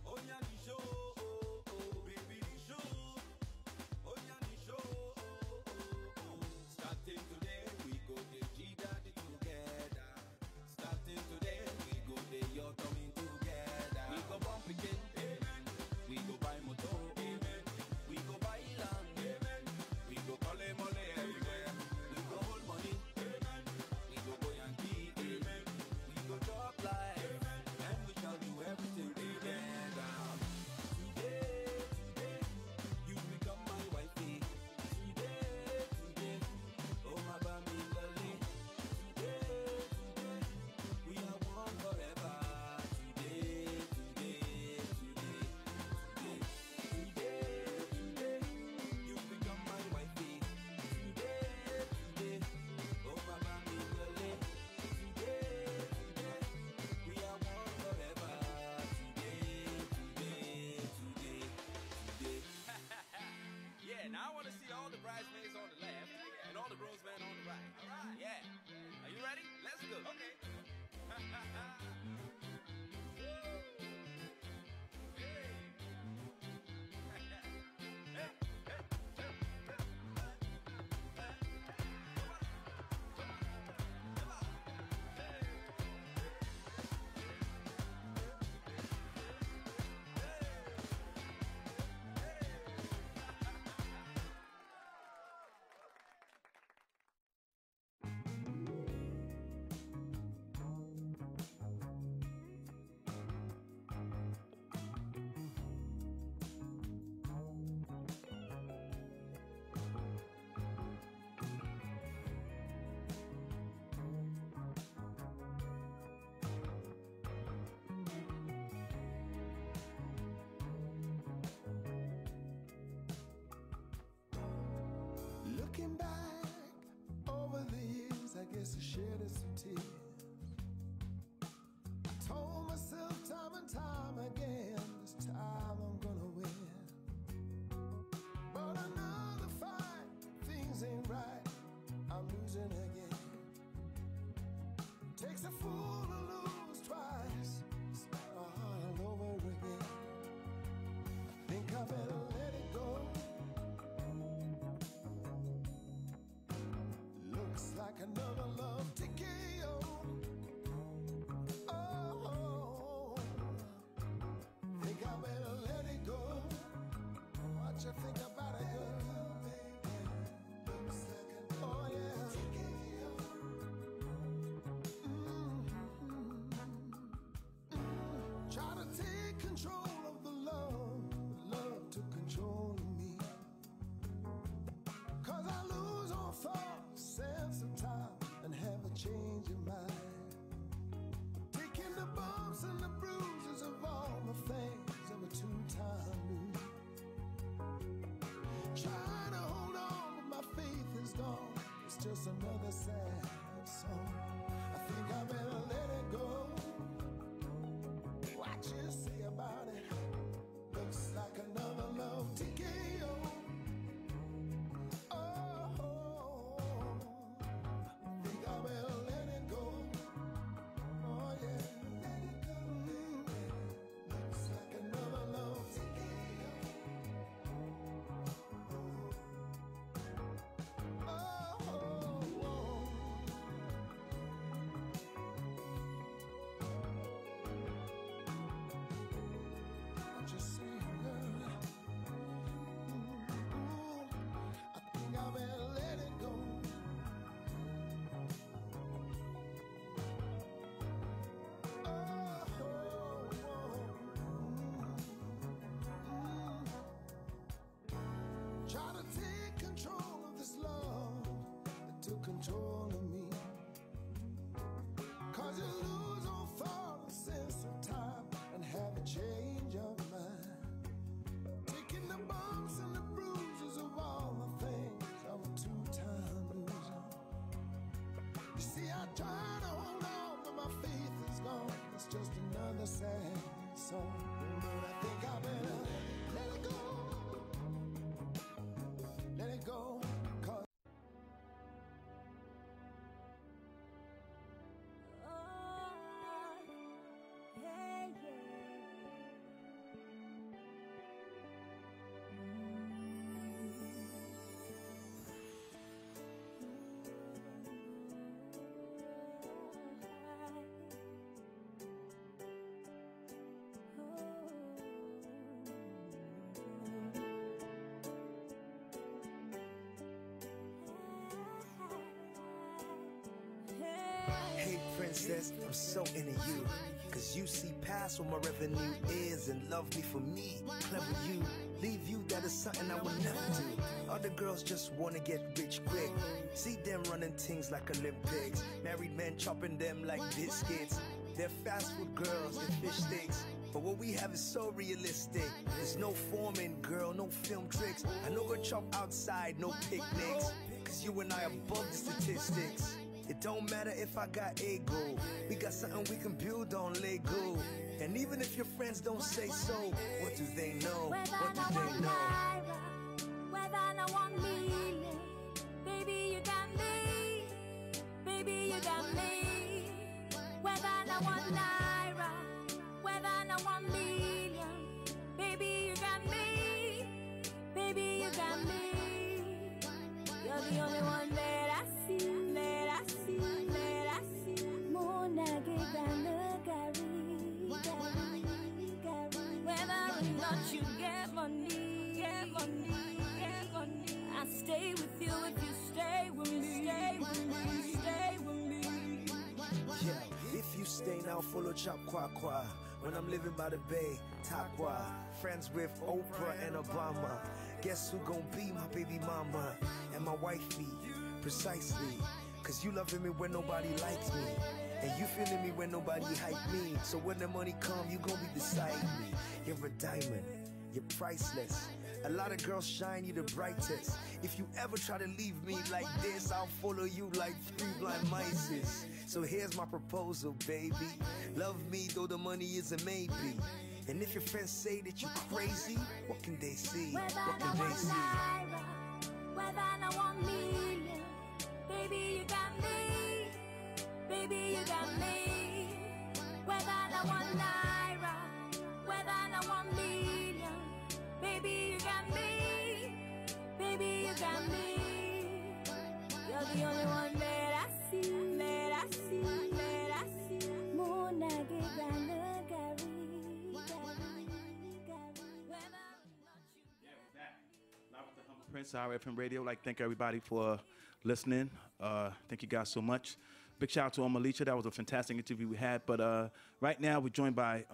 Oh, yeah, the show. Oh, baby, the show. Oh, yeah, the show. Starting today, we go the G-Daddy together. Starting today, we go the You're coming together. We go bump again, amen. We go buy motor, amen. We go buy land, amen. We go mole everywhere. We go hold money, amen. We go Yankee, amen. We go drop life, amen. And we shall do everything together. Today, you become my wifey. Today, oh my baby lolly. Today, we are one forever. Today, you become my wifey. Today, oh my baby lolly. Today, we are one forever. Today. Yeah, now I want to see all the bridesmaids on the left and all the groomsmen on the right. All right. Yeah. Are you ready? Let's go. Okay. Looking back over the years, I guess I shed some tears. I told myself time and time again, this time I'm gonna win. But another fight, things ain't right, I'm losing again. Takes a fool to lose twice, start all over again. I think I better let it go. Like another love TKO. Oh, think I better let it go. What you think about it, girl? Looks like another TKO. Try to take control of the love took control of me. 'Cause I lose all thought, sense of time, and have a change of mind. Taking the bumps and the bruises of all the things of a two-time move. Trying to hold on, but my faith is gone. It's just another sad song. I think I better let it go. What you say about it? Looks like another love TKO. Trying to hold on, but my faith is gone. It's just another sad song. But I think I better let it go. Let it go. 'Cause Hey princess, I'm so into you. Cause you see past what my revenue is and love me for me. Clever you, leave you, that is something I would never do. Other girls just wanna get rich quick. See them running things like Olympics. Married men chopping them like biscuits. They're fast food girls and fish sticks. But what we have is so realistic. There's no forming, girl, no film tricks. I know go chop outside, no picnics. Cause you and I are above the statistics. It don't matter if I got ego. We got something we can build on Lego. And even if your friends don't say so, what do they know? What do they know? Whether I want million, baby you got me, baby you got me. Whether I want naira, whether I want million, baby you got me, baby you got me. You're the only one that I see, that I see, that I see. Whether or not you get money, get money, get money, I stay with you if you stay with me, stay with me, stay with me. Yeah, if you stay now, follow Chop Kwa Kwa. When I'm living by the bay, Takwa. Friends with Oprah and Obama. Guess who gon' be my baby mama? And my wifey, precisely. Cause you loving me when nobody likes me. And you feeling me when nobody hype me. So when the money come, you gon' be beside me. You're a diamond, you're priceless. A lot of girls shine, you the brightest. If you ever try to leave me like this, I'll follow you like 3 blind mice. So here's my proposal, baby. Love me though the money is a maybe. And if your friends say that you're crazy, what can they see? What can they see? Whether I want million, baby you got me, baby you got me. Whether I want naira, whether I want million, baby you got me, baby you got me. You're the only one that I see, that I see, that I see. Mona Gigana Gary, Prince, Saharatv Radio. Like, thank everybody for listening. Thank you guys so much. Big shout out to Malisha. That was a fantastic interview we had. But right now, we're joined by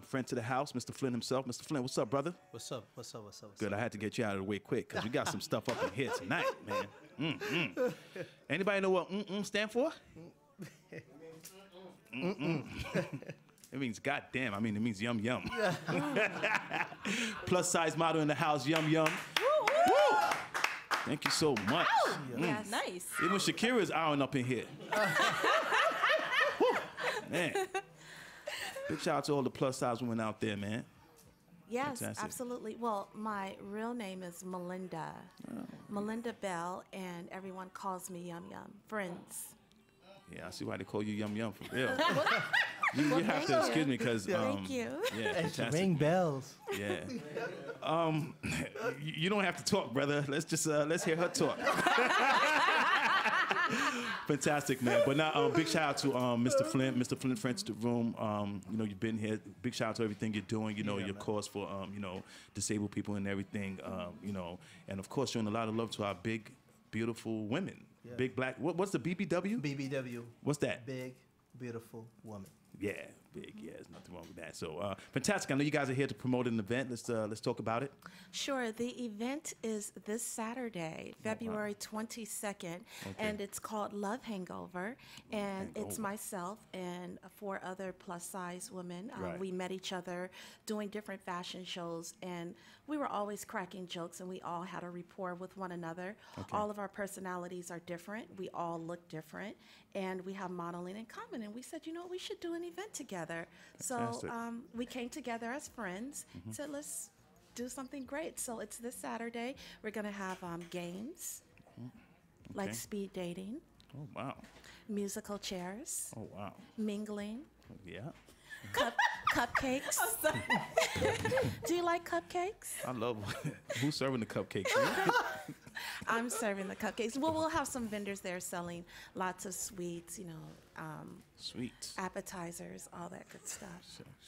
friend to the house, Mr. Flint himself. Mr. Flint, what's up, brother? What's up? What's up? What's up? What's Good. up? I had to get you out of the way quick because we got some stuff up in here tonight, man. Anybody know what stand for? It means goddamn. I mean, it means yum yum. Plus size model in the house, yum yum. Woo! Thank you so much. Yes. Nice. Even Shakira's eyeing up in here. Woo! Man. Big shout out to all the plus size women out there, man. Yes, Fantastic. absolutely. Well, my real name is Melinda. Melinda Bell, and everyone calls me Yum Yum. Friends. Yeah, I see why they call you yum yum for real. You have to excuse me because Thank you. Yeah, fantastic. Ring bells. Yeah. You don't have to talk, brother. Let's just let's hear her talk. Fantastic, man. But now, big shout out to Mr. Flint, Friends to the Room. You know, you've been here. Big shout out to everything you're doing. You know, your cause for you know, disabled people and everything. You know, and of course, showing a lot of love to our big, beautiful women. Yeah. Big black. What's the BBW? BBW. What's that? Big, beautiful woman. Yeah, big. Yeah, there's nothing wrong with that. So fantastic. I know you guys are here to promote an event. Let's talk about it. Sure. The event is this Saturday, February 22nd, and it's called Love Hangover. And it's myself and 4 other plus-size women. We met each other doing different fashion shows, and we were always cracking jokes, and we all had a rapport with one another. All of our personalities are different. We all look different, and we have modeling in common. And we said, you know, we should do an event together. Fantastic. So we came together as friends, said, let's do something great. So it's this Saturday. We're going to have games like speed dating. Oh, wow. Musical chairs. Oh, wow. Mingling. Yeah. Cupcakes. Do you like cupcakes? I love who's serving the cupcakes? I'm serving the cupcakes. Well, we'll have some vendors there selling lots of sweets, you know, sweets, appetizers, all that good stuff.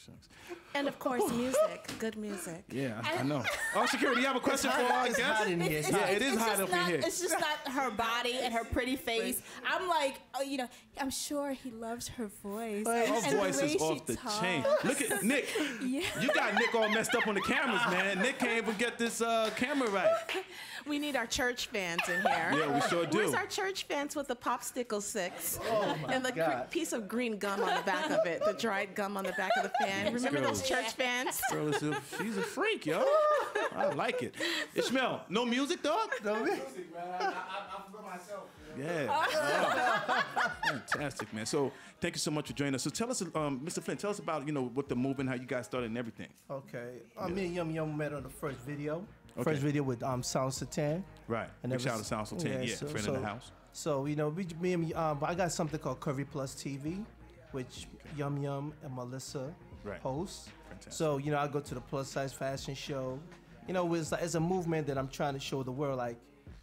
Shucks. And of course, music, good music. Yeah, I know. Oh, Shakira, do you have a question for our guest? Yeah, it is hot up in here. It's just not her body and her pretty face. I'm like, oh, you know, I'm sure he loves her voice. Her voice is off the chain. Look at Nick. You got Nick all messed up on the cameras, man. Nick can't even get this camera right. We need our church fans in here. Yeah, we sure do. Where's our church fans with the popsicle sticks? Oh my and the piece of green gum on the back of it, the dried gum on the back of the fan. Remember those church fans? Girl, she's a freak, yo. I like it. Ishmael, no music, dog? No music, man. I'm for myself. Yeah. Fantastic, man. So thank you so much for joining us. So tell us, Mr. Flint, tell us about, you know, what the movement, how you guys started and everything. Okay. Me and Yum Yum met on the first video. First video with Sound Satan. Right. And big shout out to Sound Satan. Yeah, friend in the house. So, you know, me and I got something called Curvy Plus TV, which Yum Yum and Melissa host. Fantastic. So, you know, I go to the plus size fashion show. You know, it's a movement that I'm trying to show the world, like,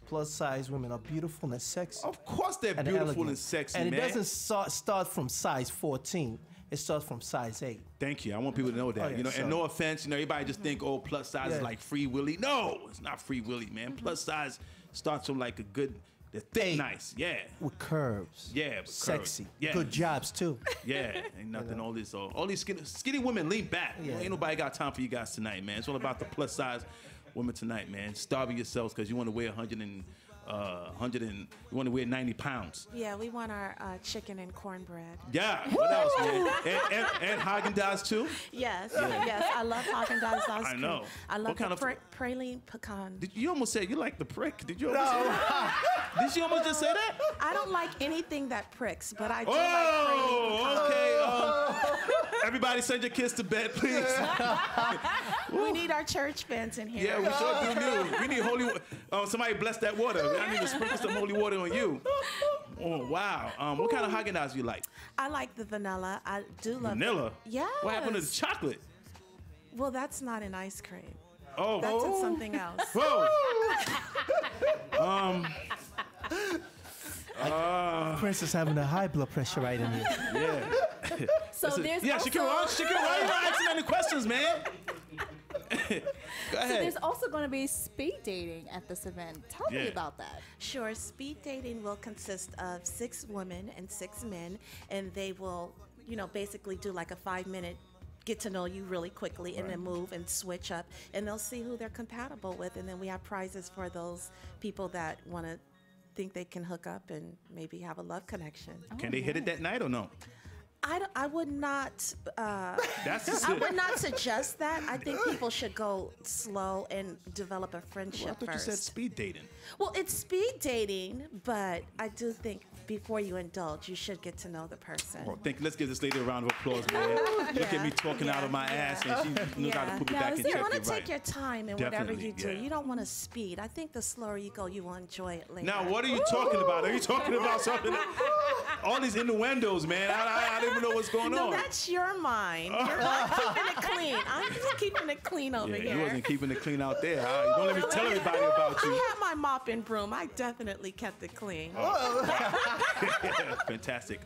plus size women are beautiful and sexy. Of course they're beautiful and sexy, and man. And it doesn't start from size 14. It starts from size 8. Thank you. I want people to know that. Oh, yeah, you know, so. and no offense, you know, everybody just think, oh, plus size is like Free Willy. No, it's not Free Willy, man. Plus size starts from like a good, they're thick, nice. Yeah. With curves. Yeah, with sexy. Curves. Yeah. Good jobs too. Yeah, ain't nothing. All these skinny women lean back. Yeah. Ain't nobody got time for you guys tonight, man. It's all about the plus size women tonight, man. Starving yourselves because you want to wear 100 and you want to wear 90 pounds. Yeah, we want our chicken and cornbread. Yeah, what else, man? And Haagen-Dazs too? Yes, yes. I love Haagen-Dazs ice cream. I know. I love what kind of praline pecan. You almost said you like the prick. Did you almost say that? Did you almost just say that? I don't like anything that pricks, but I do like praline pecan. Okay. Everybody send your kids to bed, please. We need our church fans in here. Yeah, we sure do. We need holy water. Somebody bless that water. I need to sprinkle some holy water on you. Oh, wow. What kind of Haagen-Dazs you like? I like the vanilla. I do love vanilla? Yeah. What happened to the chocolate? Well, that's not in ice cream. Oh. That's in something else. Whoa. Prince is having a high blood pressure right in here. Yeah. So there's Shakira, why are you asking any questions, man? Go ahead. So there's also going to be speed dating at this event. Tell me about that. Sure. Speed dating will consist of 6 women and 6 men, and they will, you know, basically do like a 5-minute get to know you really quickly and then move and switch up, and they'll see who they're compatible with, and then we have prizes for those people that want to think they can hook up and maybe have a love connection. Can they hit it that night or no? I would not. That's I would not suggest that. I think people should go slow and develop a friendship I thought first. you said speed dating. Well, it's speed dating, but I do think before you indulge, you should get to know the person. Well, let's give this lady a round of applause, man. Look at me talking out of my ass, and she knows how to put me back in check. You want to Right. take your time in whatever you do. You don't want to speed. I think the slower you go, you will enjoy it later. Now, what are you talking about? Are you talking about something? All these innuendos, man. I don't even know what's going on. No, that's your mind. You're not keeping it clean. I'm just keeping it clean over here. You wasn't keeping it clean out there. Huh? Don't let me tell everybody about you. I had my mop and broom. I definitely kept it clean. Fantastic.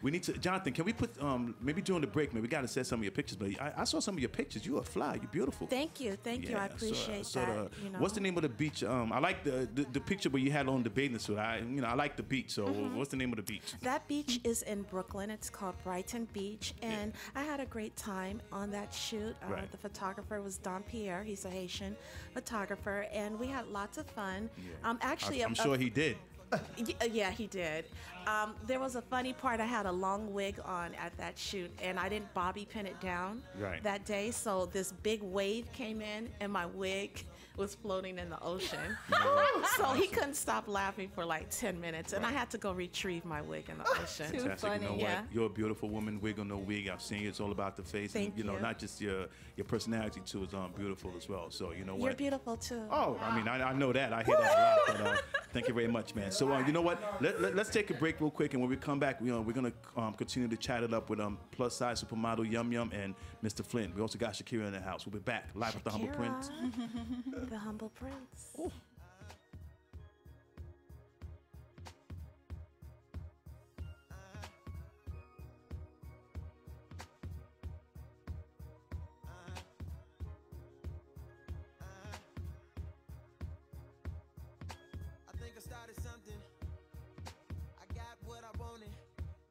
We need to, Jonathan, can we put, maybe during the break, we got to set some of your pictures, but I saw some of your pictures. You are fly. You're beautiful. Thank you. Thank you. I appreciate that. You know. What's the name of the beach? I like the picture where you had on the bathing suit. I like the beach. So what's the name of the beach? That beach is in Brooklyn. Brooklyn. It's called Brighton Beach, and I had a great time on that shoot. The photographer was Don Pierre. He's a Haitian photographer, and we had lots of fun. Actually, I'm sure he did. Yeah, he did. There was a funny part. I had a long wig on at that shoot, and I didn't bobby pin it down that day. So this big wave came in, and my wig was floating in the ocean. So he couldn't stop laughing for like 10 minutes, and I had to go retrieve my wig in the ocean. Too funny. You know what? You're a beautiful woman, wig or no wig. I've seen you. It's all about the face. Thank and, you know, not just your personality too is beautiful as well. So you know what? You're beautiful too. Oh, I mean, I know that. I hear that a lot. But thank you very much, man. So you know what? Let's take a break real quick, and when we come back, we're gonna continue to chat it up with plus size supermodel Yum Yum and Mr. Flint. We also got Shakira in the house. We'll be back live with the Humble Prince. The Humble Prince. Ooh. I think I started something. I got what I wanted.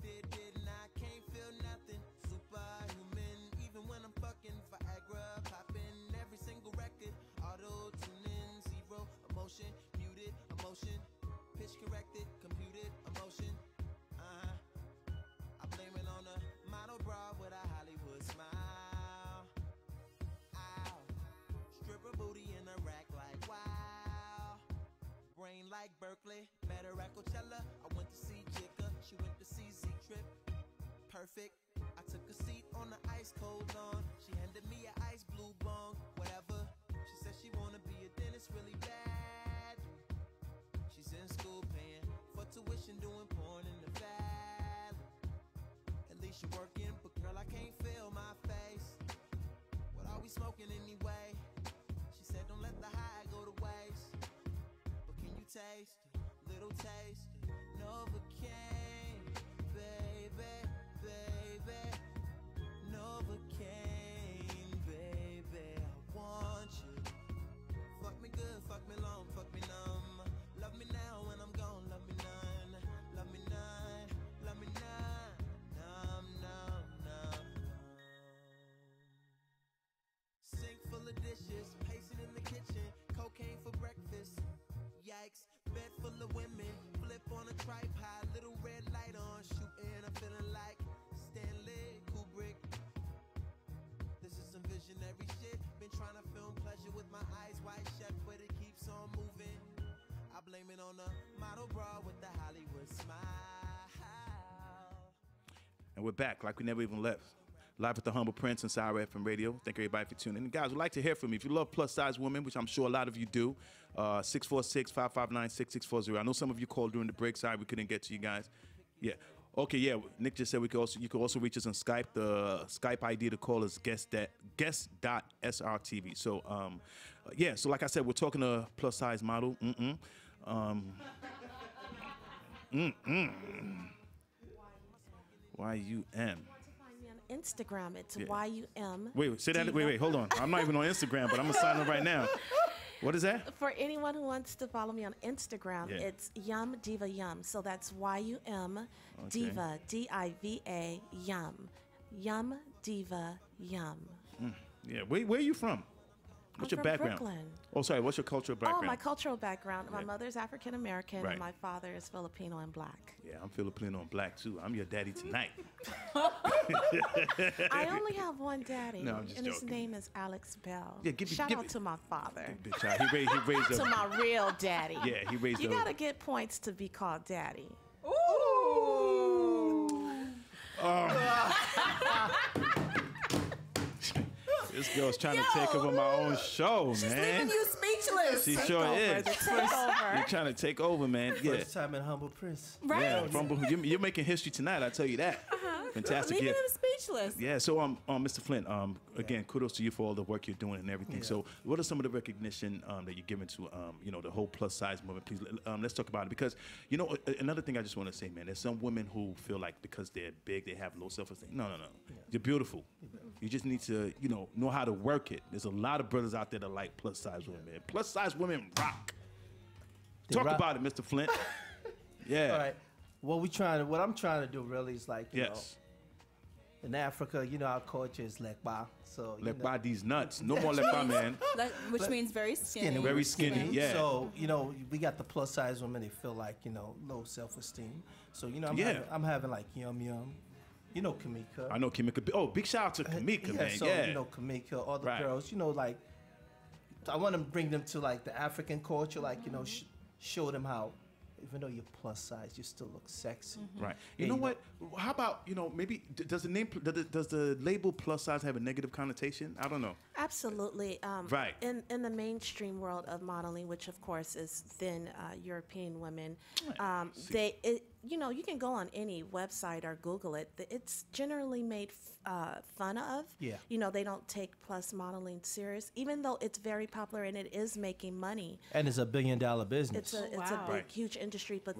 Didn't I? Can't feel nothing. Superhuman, even when I'm fucking Viagra, popping every single record. Auto tuning, zero emotion, muted emotion, pitch corrected, computed emotion. I blame it on a model bra with a Hollywood smile. Ow, stripper booty in a rack like wow. Brain like Berkeley, met her at Coachella. I went to see Jigga, she went to see Z-Trip. Perfect. I took a seat on the ice cold lawn. She handed me an ice blue bong, whatever. She said she wanna be a dentist really bad. She's in school paying for tuition, doing porn in the valley. At least you're working, but girl, I can't feel my face. What are we smoking anyway? She said don't let the high go to waste. But can you taste it? Little taste it? Novocaine, baby, baby. Novocaine, baby, I want you. Fuck me good, fuck me long, fuck me numb. Love me now when I'm gone, love me none. Love me none, love me none. Numb, numb, numb, numb. Sink full of dishes, pacing in the kitchen. Cocaine for breakfast. Yikes, bed full of women. Flip on a tripod, little red light on. Shooting, I'm feeling like Stanley Kubrick. This is some visionary shit. Been trying to film pleasure with my eyes wide shut, but it keeps on moving. I blame it on the model bra with the Hollywood smile. And we're back like we never even left. Live with the Humble Prince and Saharatv Radio. Thank everybody for tuning in. Guys, we'd like to hear from you. If you love plus-size women, which I'm sure a lot of you do, 646-559-6640. I know some of you called during the break. Sorry we couldn't get to you guys. Yeah. Okay, yeah. Nick just said you could also reach us on Skype. The Skype ID to call is guest.srtv. So, yeah. So like I said, we're talking to plus-size model. YUM. Instagram, it's YUM. Wait, say that. Wait, hold on. I'm not even on Instagram, but I'm gonna sign up right now. What is that? For anyone who wants to follow me on Instagram, it's Yum Diva Yum. So that's YUM Diva DIVA Yum. Yum Diva Yum. Yeah. Where are you from? What's your background? Brooklyn. Oh, sorry. What's your cultural background? Oh, my cultural background. My mother's African American, and my father is Filipino and black. Yeah, I'm Filipino and black too. I'm your daddy tonight. I only have one daddy, No, I'm just and joking. his name is Alex Bell. Yeah, Shout out to my father. Big child. He raised To my real daddy. Yeah, he raised You a- gotta get points to be called daddy. This girl's trying to take over my own show, She's man. leaving you speechless. She sure is. Take over. You're trying to take over, man. Yeah. First time in Humble Prince. Right. Yeah, you're making history tonight. I tell you that. Fantastic. Leaving Yeah. him speechless. Yeah. So, Mr. Flint, again, kudos to you for all the work you're doing and everything. So, what are some of the recognition that you're giving to, the whole plus size movement? Please, let's talk about it because, another thing I just want to say, man. There's some women who feel like because they're big, they have low self-esteem. No. You're beautiful. You just need to, know how to work it. There's a lot of brothers out there that like plus size women. Man. Plus size women rock. Talk about it, Mr. Flint. Yeah. All right. what I'm trying to do really is like, you know, in Africa, you know, our culture is lekba. So lekba these nuts. No more lekba, man. Which means very skinny. Very skinny, yeah. So, you know, we got the plus size women, they feel like, you know, low self-esteem. So, you know, I'm having like Yum Yum. You know Kamika. I know Kamika. Oh, big shout out to Kamika, man. So, you know, Kamika, all the girls, you know, like, I want to bring them to like the African culture, like, you know, show them how, even though you're plus size, you still look sexy. Right. You know what? How about, you know, maybe does the label plus size have a negative connotation? I don't know. Absolutely. Right. In the mainstream world of modeling, which of course is thin European women, you know, you can go on any website or Google it. It's generally made fun of. Yeah. You know, they don't take plus modeling serious, even though it's very popular and it is making money. And it's $1 billion business. It's a big, huge industry, but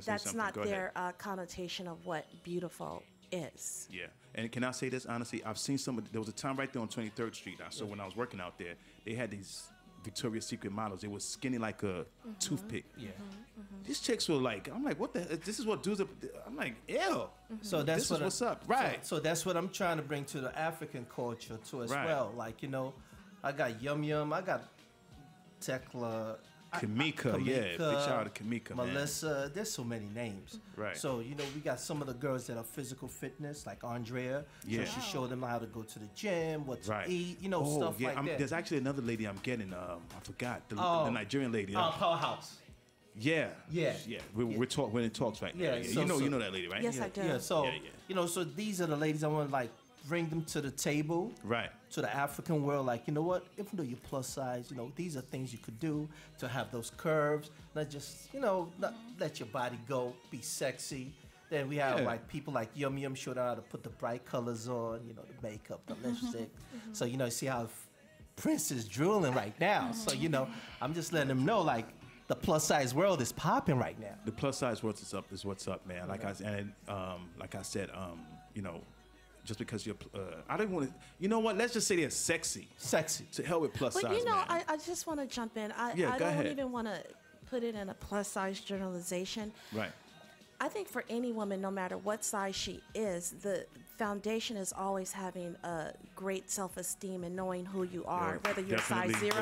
that's not their connotation of what beautiful is. Yeah. And can I say this honestly? I've seen there was a time right there on 23rd Street. I saw when I was working out there, they had these Victoria's Secret models. They were skinny like a toothpick. Yeah. These chicks were like, I'm like, what the? This is what dudes are. I'm like, ew. So that's what's up, right? So that's what I'm trying to bring to the African culture too as well. Like, you know, I got Yum Yum, I got Tekla, Kamika, yeah, big shout out to Kamika, Melissa. Man. There's so many names. Right. So, you know, we got some of the girls that are physical fitness, like Andrea. Yeah. So she showed them how to go to the gym, what to eat, you know, stuff like that. There's actually another lady I'm getting. I forgot the Nigerian lady. Powerhouse. Yeah. Yeah. Yeah. We're in talks right now. Yeah. So, you know that lady, right? Yes, I do. Yeah. So you know, so these are the ladies I want to like bring them to the table. Right. To the African world, like, you know what? Even though you're plus size, you know, these are things you could do to have those curves. Not just, you know, not let your body go, be sexy. Then we have like people like Yum Yum showed how to put the bright colors on, you know, the makeup, the lipstick. So, you know, see how Prince is drooling right now. So, you know, I'm just letting them know, like, the plus size world is popping right now. The plus size world is what's up, man. Like I said, you know, just because you're, I don't want to, you know what? Let's just say they're sexy. Sexy. To hell with plus size, But you know, man. I just want to jump in. I go don't ahead. even want to put it in a plus size generalization. Right. I think for any woman, no matter what size she is, the foundation is always having a great self-esteem and knowing who you are, whether you're size 0,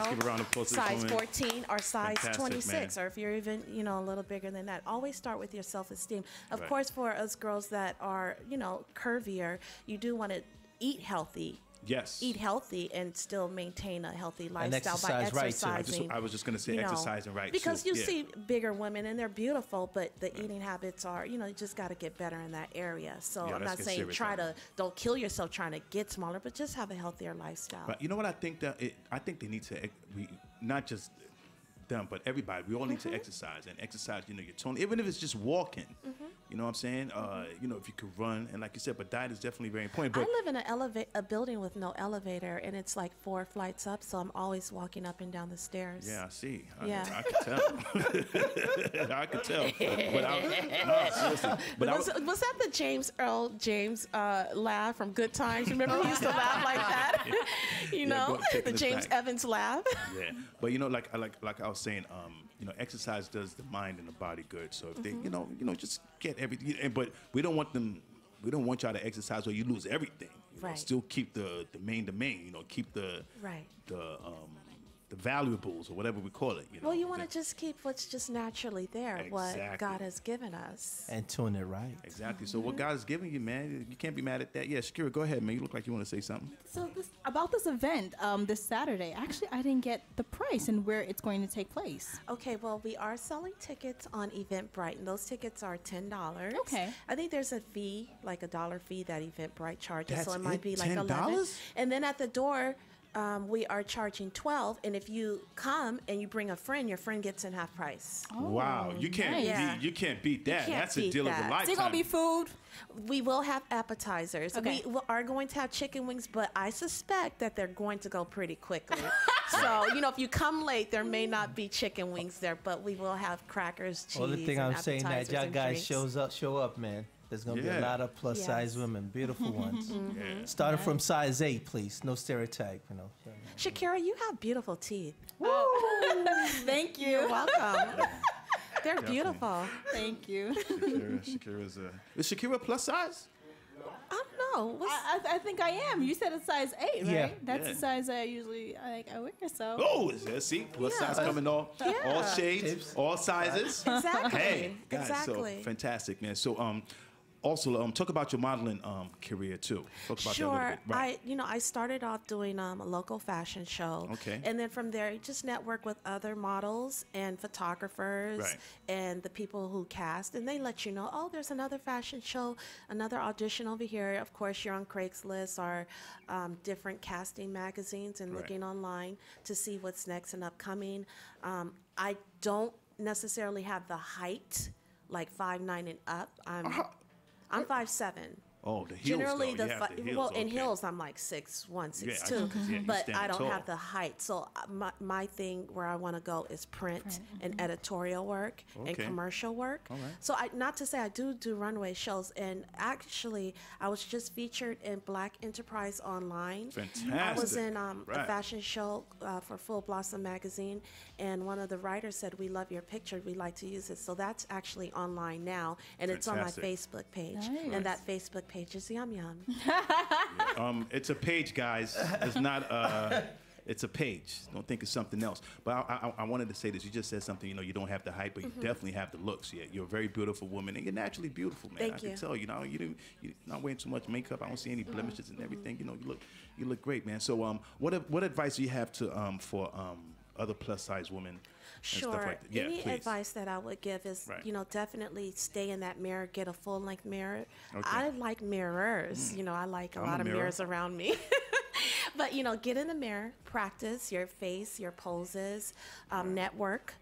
size 14, or size 26, or if you're even, you know, a little bigger than that. Always start with your self-esteem. Of course, for us girls that are, you know, curvier, you do want to eat healthy. Yes. Eat healthy and still maintain a healthy lifestyle by exercising. I was just going to say exercising right. Because you see bigger women and they're beautiful, but the eating habits are, you know, you just got to get better in that area. So I'm not saying don't kill yourself trying to get smaller, but just have a healthier lifestyle. But you know what I think I think they need to, not just them, but everybody, we all need to exercise and exercise, you know, your tone, even if it's just walking, you know what I'm saying? You know, if you could run, and like you said, but diet is definitely very important. But I live in a building with no elevator, and it's like 4 flights up, so I'm always walking up and down the stairs. Yeah, I see. Yeah. I could tell. I could tell. But seriously. But was that the James Earl James laugh from Good Times? Remember he used to laugh like that? You know, the James Evans laugh. Yeah, but you know, like I was saying, you know, exercise does the mind and the body good. So if they, you know, just get everything. But we don't want y'all to exercise where you lose everything. You know, still keep the main. You know, keep the valuables or whatever we call it. You know? Well, you want to just keep what's just naturally there, what God has given us, and tune it right. Exactly. So what God has given you, man, you can't be mad at that. Yeah, Shakira, go ahead, man. You look like you want to say something. So about this event, this Saturday. Actually, I didn't get the price and where it's going to take place. Okay, well, we are selling tickets on Eventbrite, and those tickets are $10. Okay. I think there's a fee, like a $1 fee that Eventbrite charges, That's so it might be like $10? $11. And then at the door, we are charging $12, and if you come and you bring a friend, your friend gets in half price. Oh, wow, you can't beat that. That's a deal of a lifetime. Is it gonna be food? We will have appetizers. Okay. We are going to have chicken wings, but I suspect that they're going to go pretty quickly. So, you know, if you come late, there may not be chicken wings there, but we will have crackers, cheese, Well, the thing and I'm saying that y'all guys show up, man. There's going to be a lot of plus size women, beautiful ones. Starting from size 8, please. No stereotype, you know. Shakira, you have beautiful teeth. Thank you. You're welcome. They're beautiful. Thank you. Shakira's is Shakira plus size? I don't know. I think I am. You said a size 8, right? Yeah. That's the size I usually I wear. So. Oh, is there? See, plus size coming all shades, all sizes. Exactly. Hey, guys, exactly. so fantastic, man. So, also, talk about your modeling career too. Talk about that a little bit. Right. I started off doing a local fashion show. Okay. And then from there, you just network with other models and photographers and the people who cast, and they let you know, oh, there's another fashion show, another audition over here. Of course, you're on Craigslist or different casting magazines and looking online to see what's next and upcoming. I don't necessarily have the height, like 5'9" and up. I'm 5'7". Oh, the heels. Generally, though. well, in heels, I'm like 6'1", 6'2", but I don't have the height. So my thing where I want to go is print and editorial work and commercial work. All right. So not to say I do runway shows, and actually I was just featured in Black Enterprise Online. Fantastic. I was in a fashion show for Full Blossom magazine, and one of the writers said, "We love your picture. We'd like to use it." So that's actually online now, and it's on my Facebook page, and that Facebook page is Yum Yum. It's a page, guys. It's not. It's a page. Don't think it's something else. But I wanted to say this. You just said something. You don't have the height, but you definitely have the looks. Yeah, you're a very beautiful woman, and you're naturally beautiful, man. Thank I can tell. You're not wearing too much makeup. I don't see any blemishes and everything. You look great, man. So, what advice do you have to for other plus size women? Sure. Stuff like that. Yeah, Any please. advice that I would give is, definitely stay in that mirror, get a full length mirror. Okay. I like mirrors. I like a lot of mirrors around me. But, get in the mirror, practice your face, your poses, network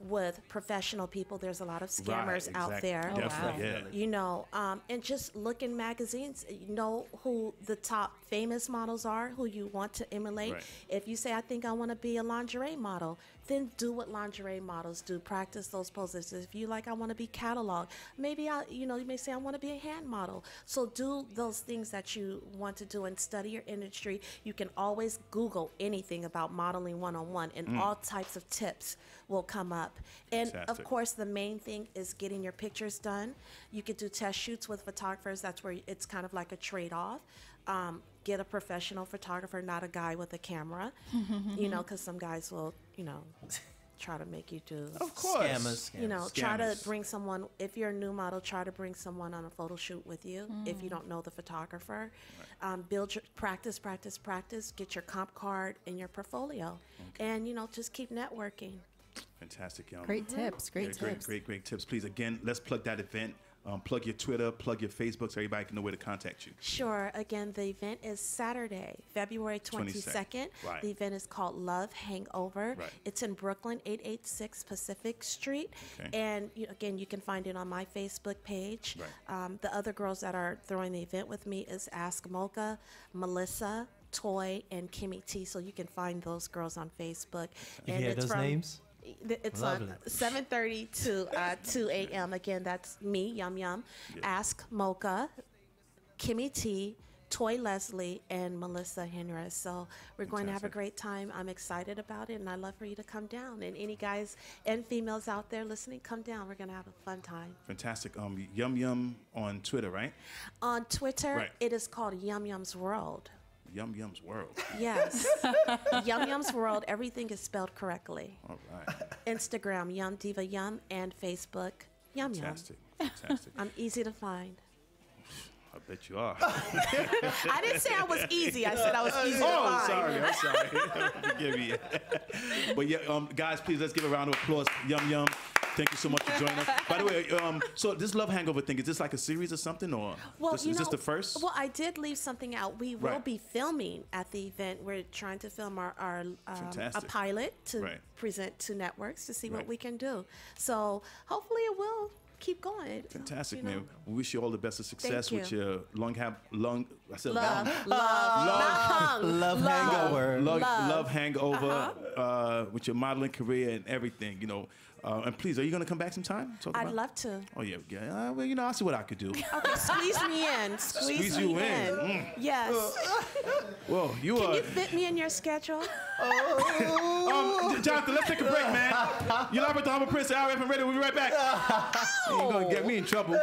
with professional people. There's a lot of scammers out there. And just look in magazines, know who the top famous models are, who you want to emulate. Right. If you say, I think I want to be a lingerie model, then do what lingerie models do. Practice those poses. If you like, I want to be catalog. Maybe you may say I want to be a hand model. So do those things that you want to do and study your industry. You can always Google anything about modeling one-on-one, and all types of tips will come up. And of course, the main thing is getting your pictures done. You could do test shoots with photographers. That's where it's kind of like a trade-off. Get a professional photographer, not a guy with a camera, because some guys will, try to make you do. Of course. Scammers. Try to bring someone, if you're a new model, try to bring someone on a photo shoot with you if you don't know the photographer. Build your practice, get your comp card and your portfolio. And, just keep networking. Fantastic, Yum. Great tips. Great tips. Great tips. Please, again, let's plug that event. Plug your Twitter, plug your Facebook, so everybody can know where to contact you. Sure. Again, the event is Saturday, February 22nd. Right. The event is called Love Hangover. Right. It's in Brooklyn, 886 Pacific Street. Okay. And again, you can find it on my Facebook page. Right. The other girls that are throwing the event with me is Ask Mocha, Melissa, Toy, and Kimmy T. So you can find those girls on Facebook. You and hear it's those names? It's Lovely. on 7:30 to 2 a.m. Again, that's me, Yum Yum, Ask Mocha, Kimmy T, Toy Leslie, and Melissa Henry. So we're going to have a great time. I'm excited about it, and I'd love for you to come down. And any guys and females out there listening, come down. We're going to have a fun time. Fantastic. Yum Yum on Twitter, right? On Twitter, it is called Yum Yum's World. Yum Yum's World. Yes. Yum Yum's World. Everything is spelled correctly. All right. Instagram, Yum Diva Yum, and Facebook, Yum Yum. Fantastic. I'm easy to find. I bet you are. I didn't say I was easy. I said I was easy to find. I'm sorry. Forgive me. But yeah, guys, please let's give a round of applause. Yum Yum. Thank you so much for joining us. By the way, so this Love Hangover thing, is this like a series or something, or is this the first? Well, I did leave something out. We will be filming at the event. We're trying to film our a pilot to present to networks to see what we can do. So hopefully it will keep going. Fantastic, man. We wish you all the best of success with your I said Love. Love hangover. Love hangover with your modeling career and everything, you know. And please, are you going to come back sometime? I'd love to. Oh, yeah. Well, you know, I'll see what I could do. Okay, squeeze me in. Squeeze you me in. Yes. Well, you Can are. you fit me in your schedule? Jonathan, let's take a break, man. You're live with the Humble Prince and Saharatv Radio. We'll be right back. You ain't going to get me in trouble.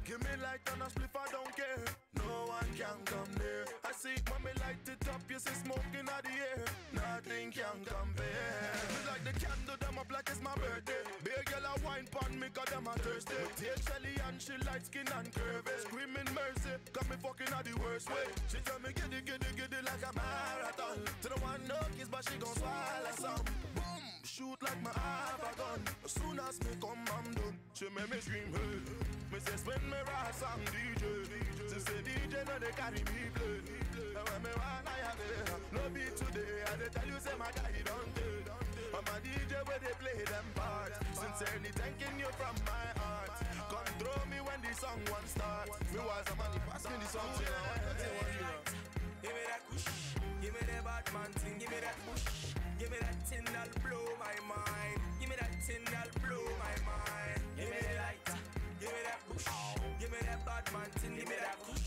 Give me light on a spliff, I don't care. No one can come near. I see mommy light it up, you see smoking out the air. Nothing can compare. Me like the candle, them up like it's my birthday. Big girl a wine pon me, cause them a thirsty. Me take Shelly and she light skin and curvy. Screaming mercy, got me fucking out the worst way. She tell me giddy, giddy, giddy like a marathon. To the one no kiss, but she gon' swallow some. Boom, shoot like my have a gun. As soon as me come, I'm done. She make me scream, hey. Me say spin me right song DJ. She say DJ no they carry me play. And when me want I have it. No beat today. I they tell you say my guy don't do. I'm a DJ where they play them parts. Sincerely thanking you from my heart. Control me when the song one start. Me was a man, pass me the song. Give me that kush, give me that bad man thing, give me that push, give me that thing that'll blow my mind, give me that thing that'll blow my mind, give me the light, give me that push, give me that bad man thing, give me that push,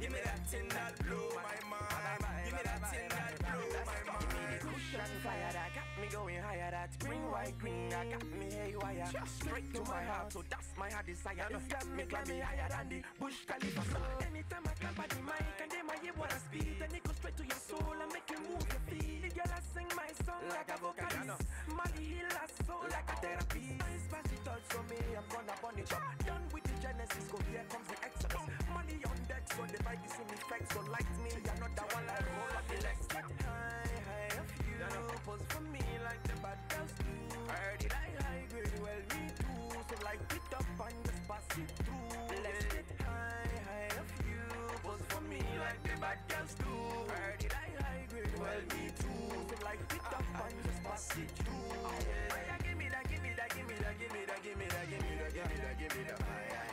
give me that thing that'll blow my mind, give me that thing that'll blow my mind. Give me the cushion fire that got me going higher, that green, white, green, that got me haywire, straight to my heart, so that's my heart desire. This got me higher than the Bush Khalifa. Anytime I clap at the mic and they might hear what I speak, then it goes straight to your soul and make you move your feet. The girl I sing my song like a vocalist. Molly Hill a soul like a therapist. Nice pass it out so me, I'm gonna burn it up. Done with the Genesis, go here comes the Exodus. Money on deck, so the vibe is in effect. So like me, you're not the one like roll up the legs. Get high of you. Pose for me like the bad girls do. I heard it high grade, well me too. So like it up and just pass it through. Let's get high of you. Pose for me like the bad girls do. I heard it high grade, well me too. So like it up and just pass it through. Yeah, give me that, give me that, give me that, give me that, give me that, give me that, give me that, give me that fire.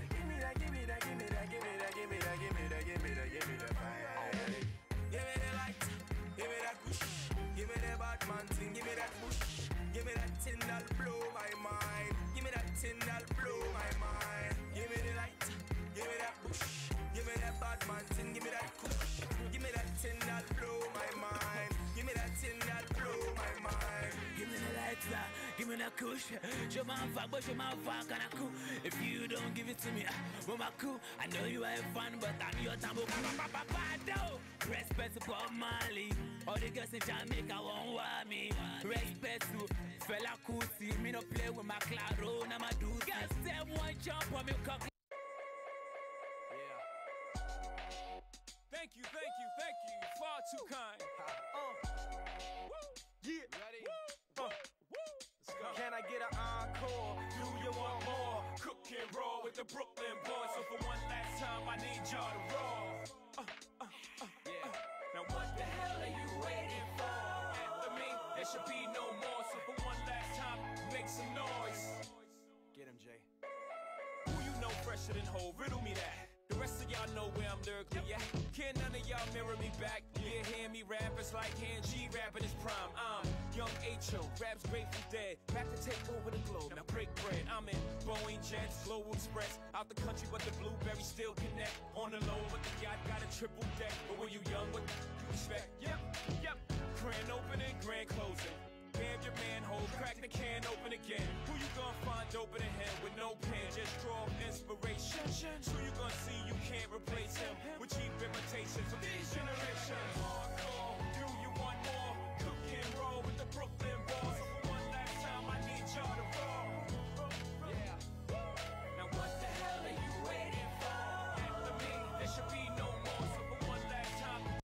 Give me that, give me that, give me that, give me that, give me that, give me that, give me that, give me that fire. Give me the light, give me that push, give me the bad man thing, give me that push, give me that thing that'll blow my mind, give me that thing that'll blow my mind. Give me the light, give me that push, give me that bad man thing, give me that push, give me that thing that'll blow my mind, give me that thing that'll blow my mind. Give me the light, give me that kush. Je m'en vais, but je m'en vais quand I cool. If you don't give it to me, well, my cool. I know you have fun, but I'm your tambo. Respect to Bob Marley. All the girls in Jamaica won't want me. Respect to fella Kuti. Me no play with my claro, now my dudes. Girls, them one jump on me cock. Thank you, thank you, thank you. Far too kind. Yeah. Ready? Let's go. Can I get an encore? Do you want more? Cook and roll with the Brooklyn boys. So for one last time, I need y'all to roll. Now what the hell are you waiting for? After me, there should be no more. So for one last time, make some noise. Get him, Jay. Who you know fresher than Ho? Riddle me that. The rest of y'all know where I'm lyrically at. Can none of y'all mirror me back? Yeah, hear me rap, it's like hand G rapping his prime. I'm young H.O., raps Grateful Dead. Back to take over the globe, now break bread. I'm in Boeing Jets, Global Express. Out the country, but the blueberries still connect. On the low, but the yacht got a triple deck. But when you young, what you expect? Yep. Grand opening, grand closing. Bam your manhole, crack the can open again. Who you gonna find open a hand with no pen? Just draw inspiration. Who you gonna see you can't replace him with cheap imitations from these generations? Hardcore, do you want more? Cook and roll with the Brooklyn boys. So for one last time, I need y'all to roll. Yeah. Now what the hell are you waiting for? After me, there should be no more. So for one last time.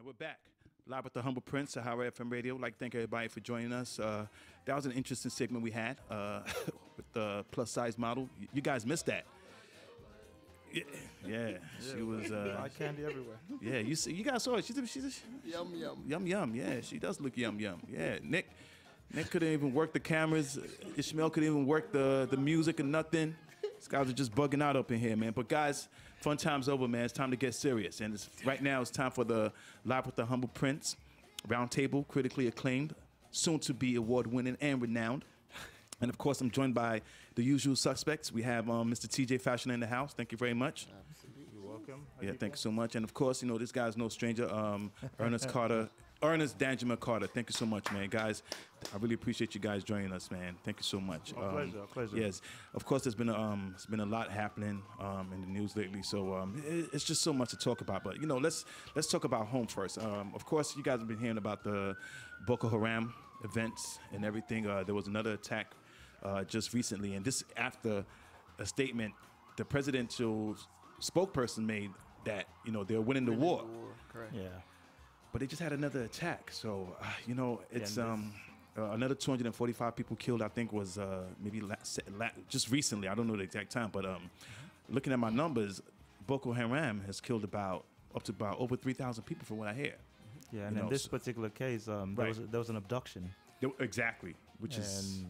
We're back live with the Humble Prince, Saharatv Radio. I'd like to thank everybody for joining us. That was an interesting segment we had with the plus size model. You guys missed that. Yeah. She was. Eye candy everywhere. Yeah, you guys saw it. She's yum yum. Yum yum. Yeah, she does look yum yum. Yeah, Nick couldn't even work the cameras. Ishmael couldn't even work the music or nothing. These guys are just bugging out up in here, man. But guys, fun time's over, man. It's time to get serious. And right now it's time for the Live with the Humble Prince Roundtable, critically acclaimed, soon to be award-winning and renowned. And of course, I'm joined by the usual suspects. We have Mr. T.J Fashina in the house. Thank you very much. Absolutely. You're welcome. Yeah, thank you so much. And of course, this guy's no stranger. Ernest Danjuma Carter. Thank you so much, man. Guys, I really appreciate you guys joining us, man. Thank you so much. Our pleasure. Yes, of course, there's been a lot happening in the news lately, so it's just so much to talk about. But let's talk about home first. Of course, you guys have been hearing about the Boko Haram events and everything. There was another attack just recently, and this after a statement the presidential spokesperson made that they're winning the war. Correct. Yeah. But they just had another attack. So, it's another 245 people killed, I think, was maybe just recently. I don't know the exact time. But looking at my numbers, Boko Haram has killed up to over 3,000 people from what I hear. Yeah, and in this particular case, there was an abduction. Exactly, which is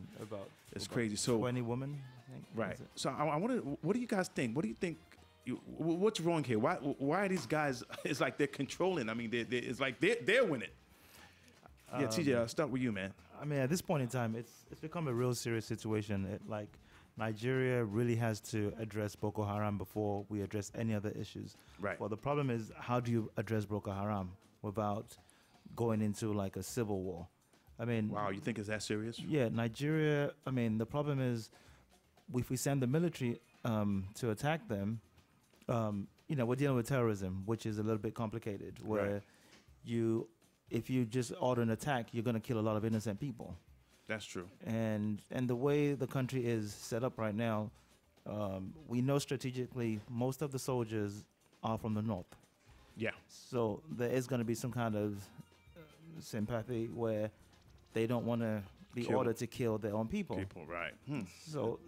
it's crazy. So 20 women. I think, right. So I wonder, what do you guys think? What do you think? What's wrong here? Why are these guys? It's like they're controlling. I mean, it's like they're winning. Yeah, TJ, I'll start with you, man. I mean, at this point in time, it's become a real serious situation. Nigeria really has to address Boko Haram before we address any other issues. Right. Well, the problem is, how do you address Boko Haram without going into like a civil war? I mean, wow, you think it's that serious? Yeah, Nigeria. I mean, the problem is, if we send the military to attack them, we're dealing with terrorism, which is a little bit complicated. Where if you just order an attack, you're going to kill a lot of innocent people. That's true. And the way the country is set up right now, we know strategically most of the soldiers are from the north. Yeah. So there is going to be some kind of sympathy where they don't want to be ordered to kill their own people. Right. So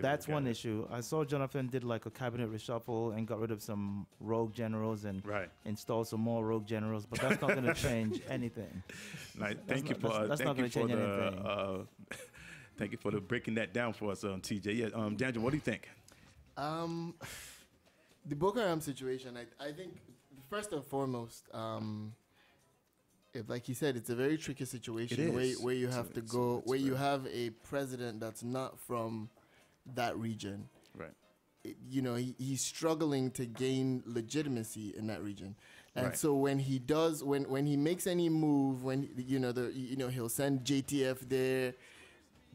that's one issue. I saw Jonathan did like a cabinet reshuffle and got rid of some rogue generals and installed some more rogue generals, but that's not going to change anything. Thank you for breaking that down for us, TJ. Yeah, Daniel, what do you think? The Boko Haram situation, I think first and foremost, like you said, it's a very tricky situation where you have to go, where you have a president that's not from that region. Right. He's struggling to gain legitimacy in that region. And so when he does, when he makes any move, when, he'll send JTF there,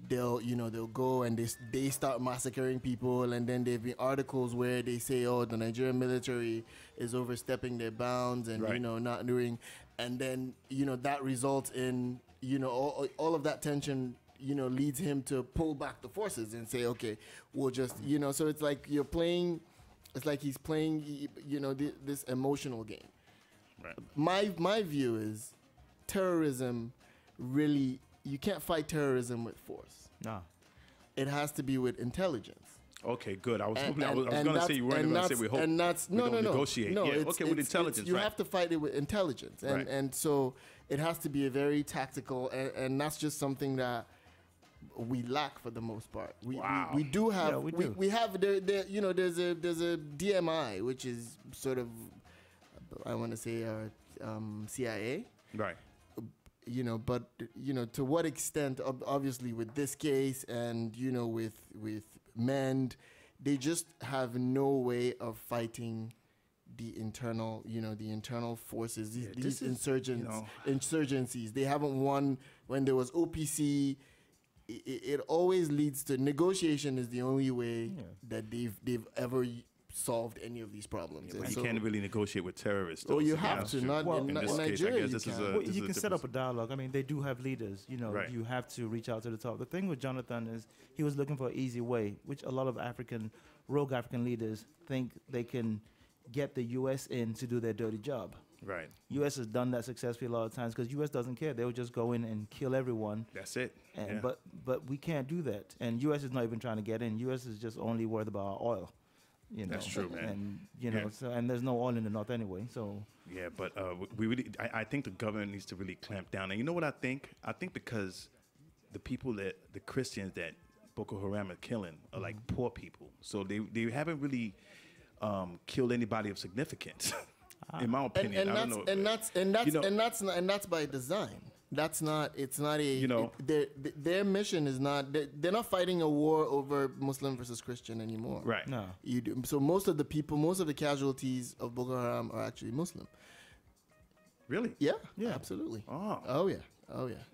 they'll go and they start massacring people, and then there've been articles where they say, the Nigerian military is overstepping their bounds and not doing, and then that results in all of that tension leads him to pull back the forces and say, okay, we'll just so it's like he's playing this emotional game. Right. My view is terrorism really. You can't fight terrorism with force. No. It has to be with intelligence. Okay, good. I was going to say you weren't going to say we hope. And that's negotiate. No, yeah, with intelligence. You have to fight it with intelligence, and so it has to be a very tactical, and that's just something that we lack for the most part. We do have we have there's a DMI, which is sort of, I want to say CIA. Right. But to what extent? Obviously, with this case, and with MEND, they just have no way of fighting the internal forces. These insurgencies. They haven't won. When there was OPC, it always leads to negotiation. Is the only way that they've ever solved any of these problems. Yeah, you can't really negotiate with terrorists. You have to. Not in Nigeria. You can set up a dialogue. I mean, they do have leaders. You have to reach out to the top. The thing with Jonathan is he was looking for an easy way, which a lot of rogue African leaders think they can get the U.S. in to do their dirty job. Right. U.S. has done that successfully a lot of times because U.S. doesn't care. They'll just go in and kill everyone. That's it. And but we can't do that. And U.S. is not even trying to get in. U.S. is just only worried about our oil. You know? That's true, man. And so and there's no oil in the north anyway. So yeah, but we really, I think the government needs to really clamp down. And you know what I think? I think because the people the Christians that Boko Haram are killing are like poor people, so they haven't really killed anybody of significance, in my opinion. And that's by design. That's not. It's not a. Their mission is not. They're not fighting a war over Muslim versus Christian anymore. Right. No. So most of the casualties of Boko Haram are actually Muslim. Really? Yeah. Absolutely. Oh yeah.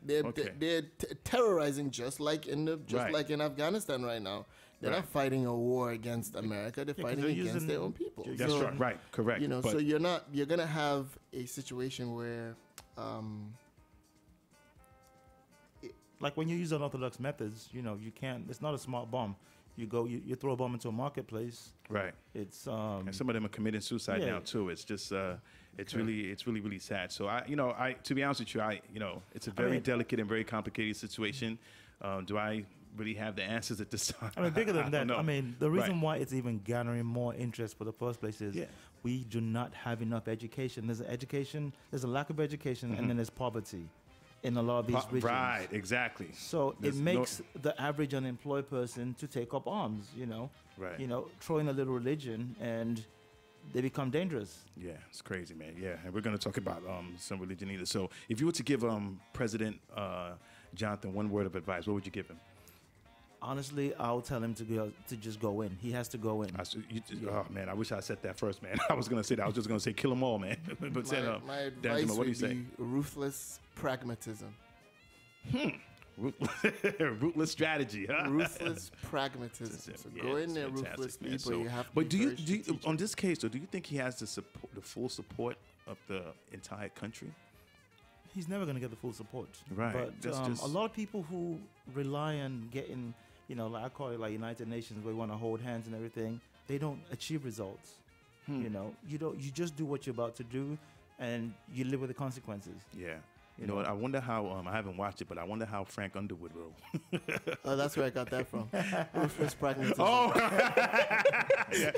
They're terrorizing just like in Afghanistan right now. They're not fighting a war against America. They're fighting against their own people. That's right. Right. Correct. So you're gonna have a situation where. Like when you use unorthodox methods, you can't. It's not a smart bomb. You throw a bomb into a marketplace. Right. It's and some of them are committing suicide now too. It's just it's really sad. So I to be honest with you, it's a very delicate and very complicated situation. Do I really have the answers at this time? I mean, bigger than that. No. I mean, the reason why it's even garnering more interest for the first place is we do not have enough education. There's a lack of education, and then there's poverty in a lot of these regions. Right, exactly. So it makes the average unemployed person to take up arms, Right. Throw in a little religion and they become dangerous. Yeah, it's crazy, man. Yeah, and we're going to talk about some religion either. So if you were to give President Jonathan one word of advice, what would you give him? Honestly, I'll tell him to just go in. He has to go in. Oh, man, I wish I said that first, man. I was going to say that. I was just going to say kill them all, man. But my advice would be ruthless pragmatism. Ruthless strategy, huh? Ruthless pragmatism. So go in there ruthlessly, but you have to But do you on this case, though, do you think he has the full support of the entire country? He's never going to get the full support. Right. But a lot of people who rely on getting, like I call it like United Nations, where you want to hold hands and everything, they don't achieve results. You just do what you're about to do, and you live with the consequences. Yeah. You know what? I wonder how. I haven't watched it, but I wonder how Frank Underwood will. Oh, that's where I got that from. Ruthless pragmatism. Oh, yeah.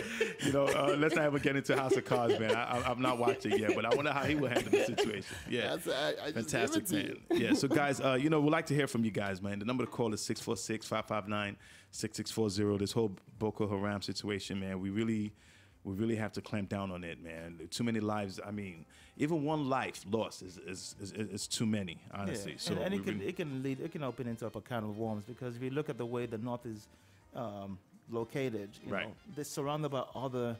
Let's not ever get into House of Cards, man. I've not watched it yet, but I wonder how he will handle the situation. Yeah, I fantastic, man. Yeah. So, guys, we'd like to hear from you guys, man. The number to call is 646-559-6640. This whole Boko Haram situation, man. We really have to clamp down on it, man. Too many lives. I mean, even one life lost is too many, honestly. Yeah. So and it can open into a can of worms, because if you look at the way the North is located, they're surrounded by other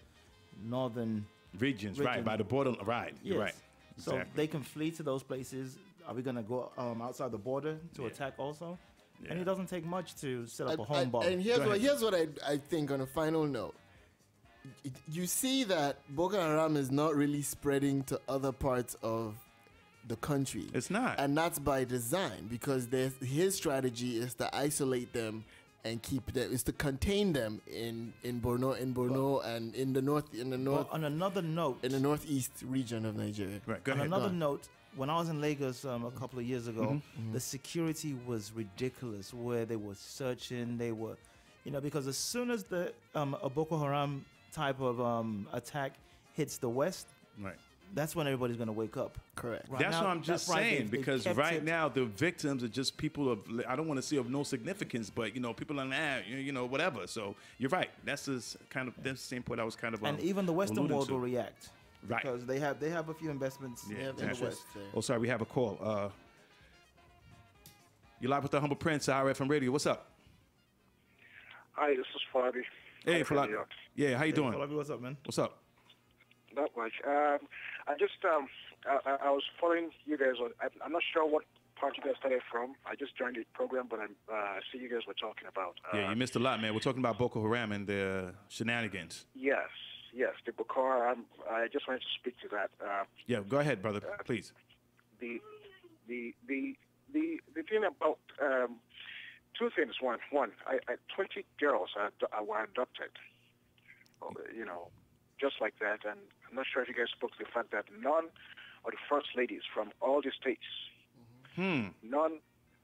northern regions, right, by the border, right. Yes. You're right. So they can flee to those places. Are we going to go outside the border to attack also? Yeah. And it doesn't take much to set up a home bomb. And here's what I think on a final note. You see that Boko Haram is not really spreading to other parts of the country. It's not. And that's by design, because his strategy is to isolate them and keep them, is to contain them in Borno and in the north. Well, on another note, in the northeast region of Nigeria. Right. Go on ahead. another note, when I was in Lagos a couple of years ago, the security was ridiculous. Where they were searching, they were, because as soon as a Boko Haram type of attack hits the West, right, that's when everybody's going to wake up. Correct. Right. That's what I'm just saying, because right now the victims are just people of, I don't want to say of no significance, but people are whatever. So you're right. That's the same point I was kind of. And even the Western world will react, right? Because they have a few investments in the West. Oh, sorry, we have a call. You're live with the Humble Prince, Saharatv Radio. What's up? Hi, this is Fabi. Hey, Fabi. Yeah, how you doing? Fabi, what's up, man? What's up? Not much. I just I was following you guys. I'm not sure what part you guys started from. I just joined the program, but I see you guys were talking about. Yeah, you missed a lot, man. We're talking about Boko Haram and the shenanigans. Yes, the Boko Haram. I just wanted to speak to that. Yeah, go ahead, brother, please. The thing about two things. One, 20 girls were abducted. Just like that, and I'm not sure if you guys spoke to the fact that none or the first ladies from all the states. Not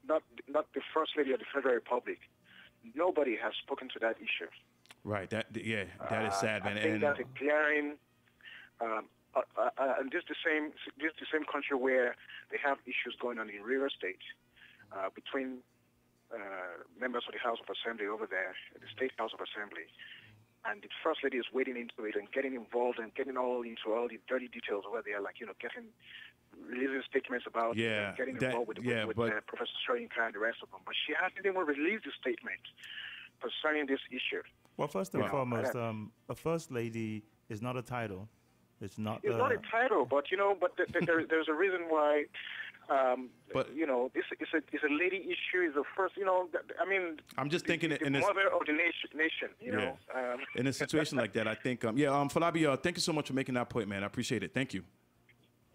the first lady of the Federal Republic. Nobody has spoken to that issue. Right. That is sad, man. I think that's a glaring. And this is the same country where they have issues going on in real estate between members of the House of Assembly over there, the State House of Assembly, and the First Lady is wading into it and getting involved and getting into all the dirty details over there, like releasing statements about getting involved with Professor Soyinka and the rest of them. But she hasn't even released a statement concerning this issue. Well, first and foremost, a First Lady is not a title. It's not. It's not a title, but there's a reason why. It's a lady issue. It's a first. I'm just thinking the mother of the nation. You know. In a situation like that, I think. Falabi, thank you so much for making that point, man. I appreciate it. Thank you.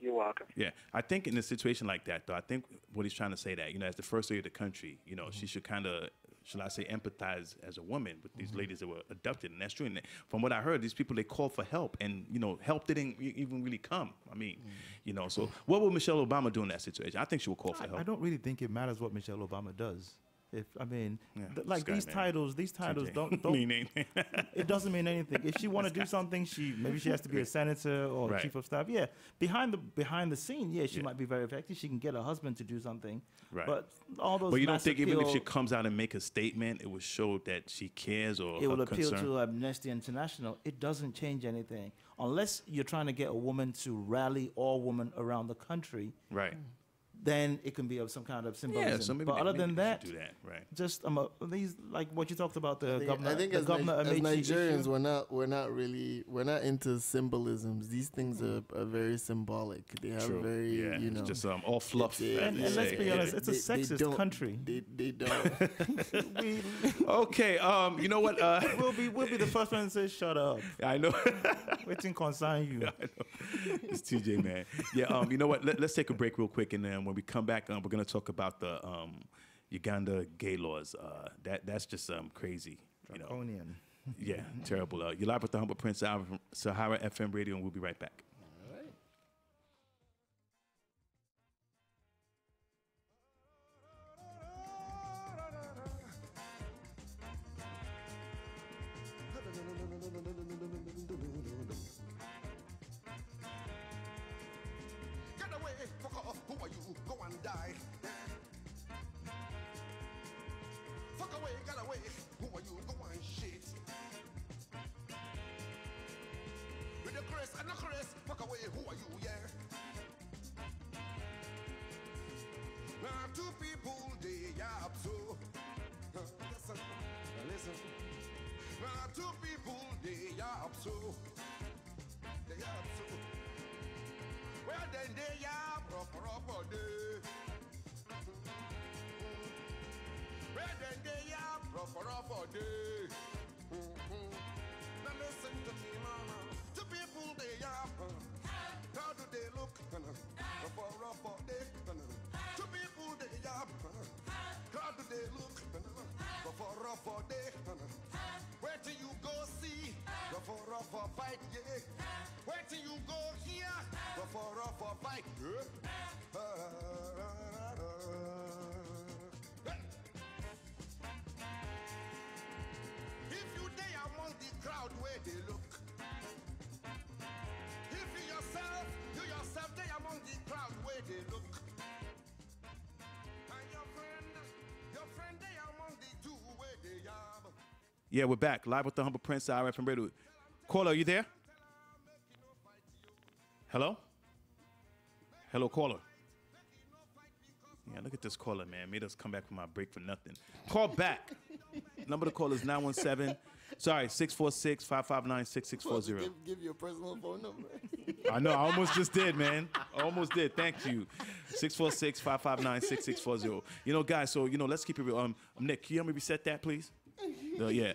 You're welcome. Yeah, I think in a situation like that, though, I think what he's trying to say that, as the first lady of the country, she should kind of, should I say, empathize as a woman with these ladies that were abducted, and that's true. And from what I heard, these people, they called for help, and help didn't even really come. I mean, so what would Michelle Obama do in that situation? I think she would call for help. I don't really think it matters what Michelle Obama does. These titles don't mean anything. It doesn't mean anything. If she want to do something, maybe she has to be a senator or chief of staff. Yeah, behind the scene, she might be very effective. She can get her husband to do something. Right. But all those. But you don't think even if she comes out and make a statement, it will show that she cares or it will appeal to Amnesty International? It doesn't change anything unless you're trying to get a woman to rally all women around the country. Right. Then it can be of some kind of symbolism. Yeah, so maybe, but other than that, do that, right? Just these, like what you talked about, the governor. I think as Nigerians, we're not into symbolisms. These things are very symbolic. They have very, it's just all fluff. And let's be honest, it's a sexist country. They don't. Okay, you know what? We'll be the first one to say, "Shut up." I know. Waiting concern you. I know. It's TJ, man. Yeah. You know what? Let's take a break real quick, and then when we come back, we're going to talk about the Uganda gay laws. That's just crazy. Draconian. Yeah, terrible. You're live with the Humble Prince from Saharatv FM Radio, and we'll be right back. All right. Two people, they are so. Listen. Two people, they are so. They are so. Well, then they are proper day. Well, then they are proper day. Now listen to me, mama. Two people, they are. How do they look? Proper day. Two people they are. How do they look? For day. Where till you go see? For fight, yeah. Where till you go here? For fight, yeah. If you day among the crowd where they look. If you yourself day among the crowd where they look. Yeah, we're back live with the Humble Prince, Saharatv FM Radio. Caller, are you there? Hello? Hello, caller. Yeah, look at this caller, man. Made us come back from our break for nothing. Call back. Number to call is 917. Sorry, 646-559-6640. Give your personal phone number. I know, I almost just did, man. I almost did. Thank you. 646-559-6640. Guys, so, let's keep it real. Nick, can you help me reset that, please? Yeah.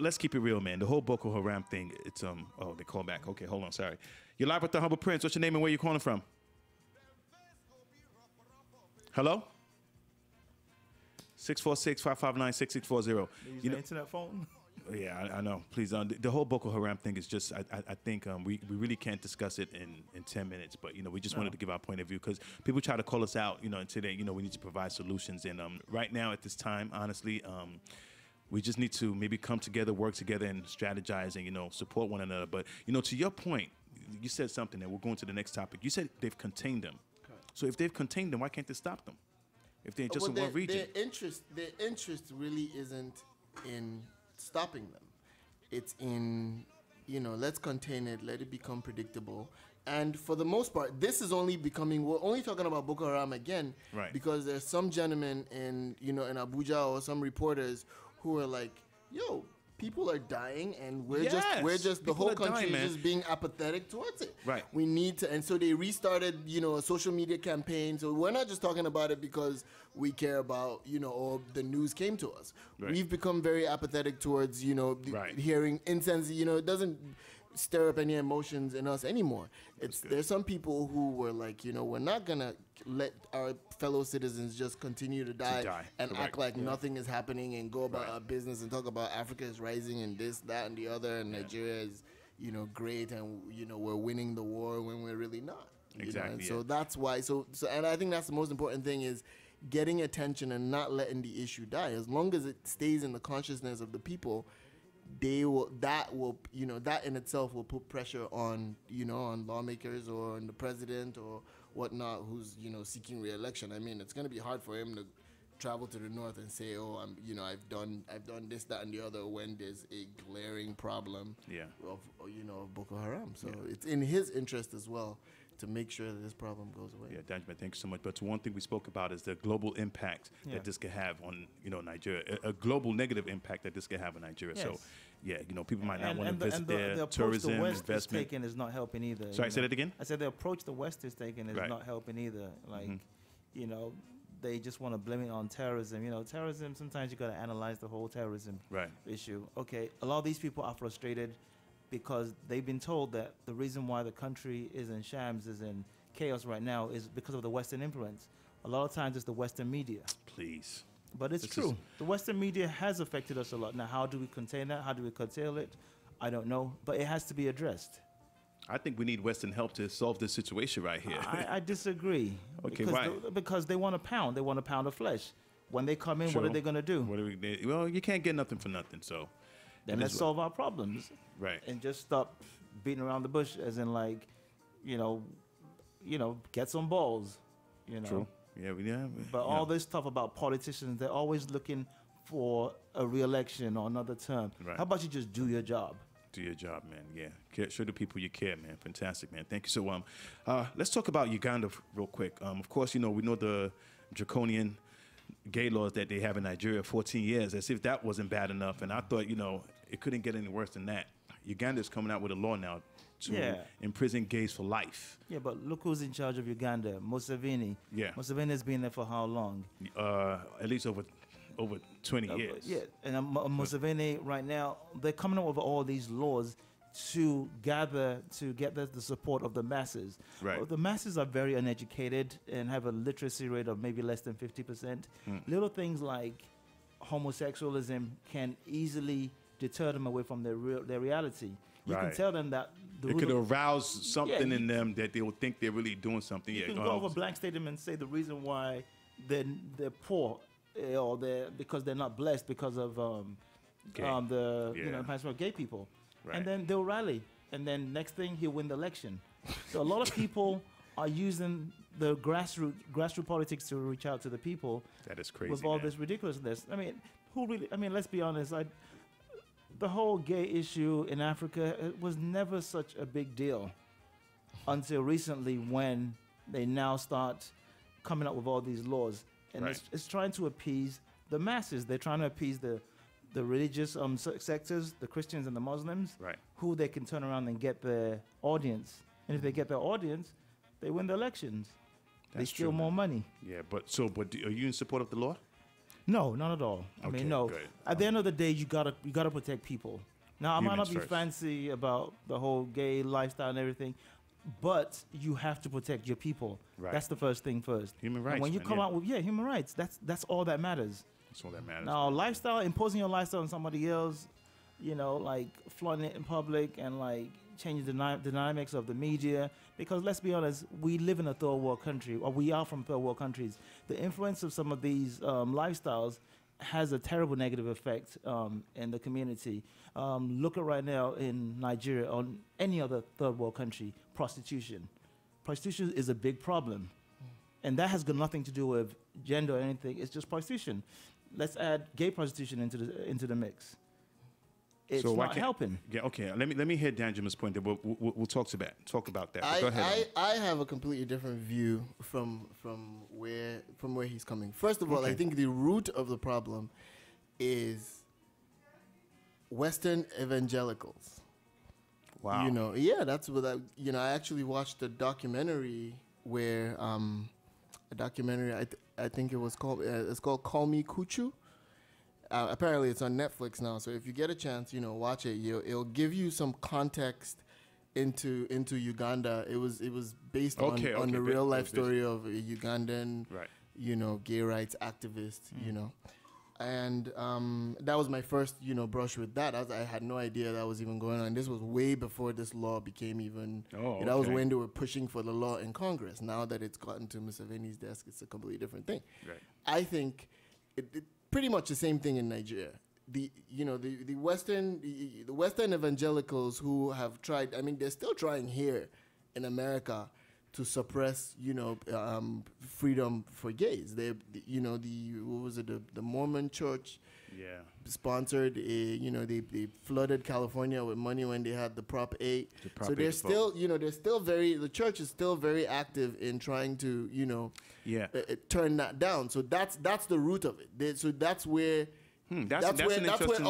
Let's keep it real, man. The whole Boko Haram thing, it's, they call back. Okay, hold on, sorry. You're live with the Humble Prince. What's your name and where you calling from? Hello? 646-559-6640. Use the internet phone? Yeah, I know. Please, the whole Boko Haram thing is just, I think we really can't discuss it in 10 minutes, but, we just wanted to give our point of view because people try to call us out, and say that, we need to provide solutions. And right now at this time, honestly, we just need to maybe come together, work together, and strategize and, support one another. But, to your point, you said something, and we'll go into the next topic. You said they've contained them. Okay. So if they've contained them, why can't they stop them? If they're just in one region. Their interest really isn't in stopping them. It's in, let's contain it, let it become predictable. And for the most part, this is only we're only talking about Boko Haram again, right? Because there's some gentlemen in Abuja or some reporters who are like, yo, people are dying and we're just the whole country is just being apathetic towards it. Right. We need to, and so they restarted, a social media campaign. So we're not just talking about it because we care about, or the news came to us. Right. We've become very apathetic towards, hearing incense, it doesn't stir up any emotions in us anymore. There's some people who were like, we're not gonna let our fellow citizens just continue to die. And act like nothing is happening and go about our business and talk about Africa is rising and this, that, and the other, and Nigeria is, great, and we're winning the war when we're really not. Exactly. So that's why. So and I think that's the most important thing is getting attention and not letting the issue die. As long as it stays in the consciousness of the people, that in itself will put pressure on on lawmakers or on the president or whatnot who's seeking re-election. I mean, it's going to be hard for him to travel to the north and say, oh, I've done this, that, and the other when there's a glaring problem of Boko Haram. So it's in his interest as well to make sure that this problem goes away. Yeah, Danjuma, thank you so much. But one thing we spoke about is the global impact that this could have on, Nigeria, a global negative impact that this could have on Nigeria. Yes. So, people might not want to visit there. Tourism, the West investment. Is taking is not helping either. Sorry, say that again? I said the approach the West is taking is not helping either. Like, they just want to blame it on terrorism. Terrorism, sometimes you got to analyze the whole terrorism issue. Okay, a lot of these people are frustrated because they've been told that the reason why the country is in shams, is in chaos right now, is because of the Western influence. A lot of times it's the Western media. Please. But it's true. The Western media has affected us a lot. Now, how do we contain that? How do we curtail it? I don't know. But it has to be addressed. I think we need Western help to solve this situation right here. I disagree. Okay, why? Because they want a pound. They want a pound of flesh. When they come in, what are they going to do? Well, you can't get nothing for nothing, so... Then let's solve our problems. Right. And just stop beating around the bush as in like, get some balls, True. Yeah. But all this stuff about politicians, they're always looking for a re-election or another term. Right. How about you just do your job? Do your job, man. Yeah. Show the people you care, man. Fantastic, man. Thank you. So, let's talk about Uganda real quick. Of course, we know the draconian gay laws that they have in Nigeria, 14 years, as if that wasn't bad enough. And I thought, it couldn't get any worse than that. Uganda is coming out with a law now to imprison gays for life. Yeah, but look who's in charge of Uganda, Museveni. Yeah. Museveni has been there for how long? At least over 20 years. Yeah, and Museveni right now, they're coming up with all these laws to get the support of the masses. Right. Well, the masses are very uneducated and have a literacy rate of maybe less than 50%. Little things like homosexualism can easily deter them away from their reality. You can tell them that it could arouse something in them that they will think they're really doing something. You can go over a blank statement and say the reason why they're poor, or because they're not blessed because of gay people. Right. And then they'll rally, and then next thing he'll win the election. So a lot of people are using the grassroots politics to reach out to the people. That is crazy. With all this ridiculousness. I mean, let's be honest. The whole gay issue in Africa, it was never such a big deal until recently, when they now start coming up with all these laws, and it's trying to appease the masses. They're trying to appease the religious sectors, the Christians and the Muslims, who they can turn around and get their audience. And if they get their audience, they win the elections. They steal more money. Yeah, but are you in support of the law? No, not at all. I mean, no. Good. At the end of the day, you gotta protect people. Now, I might not be fancy about the whole gay lifestyle and everything, but you have to protect your people. Right. That's the first thing first. Human rights. And when you come out with human rights, that's all that matters. That's all that matters. Now, lifestyle, imposing your lifestyle on somebody else, like flaunting it in public and like changing the dynamics of the media. Because let's be honest, we live in a third world country, or we are from third world countries. The influence of some of these lifestyles has a terrible negative effect in the community. Look at right now in Nigeria or any other third world country, prostitution. Prostitution is a big problem. And that has got nothing to do with gender or anything. It's just prostitution. Let's add gay prostitution into the mix. It's not helping. Yeah, okay. Let me hear Danjum's point. Then we'll talk about that. Go ahead. I have a completely different view from where he's coming. First of all, I think the root of the problem is Western evangelicals. Wow. That's what I actually watched a documentary where I think it was called it's called Call Me Kuchu. Apparently it's on Netflix now, so if you get a chance, watch it. It'll give you some context into Uganda. It was based on the real life story of a Ugandan, gay rights activist, and that was my first, brush with that. I had no idea that was even going on. This was way before this law became even. That was when they were pushing for the law in Congress. Now that it's gotten to Museveni's desk, it's a completely different thing. Right. I think it pretty much the same thing in Nigeria. The Western evangelicals who have tried. I mean, they're still trying here in America to suppress, freedom for gays. The Mormon Church, sponsored they flooded California with money when they had the Prop 8. So they're still, the church is still very active in trying to, turn that down. So that's the root of it. So that's where. That's where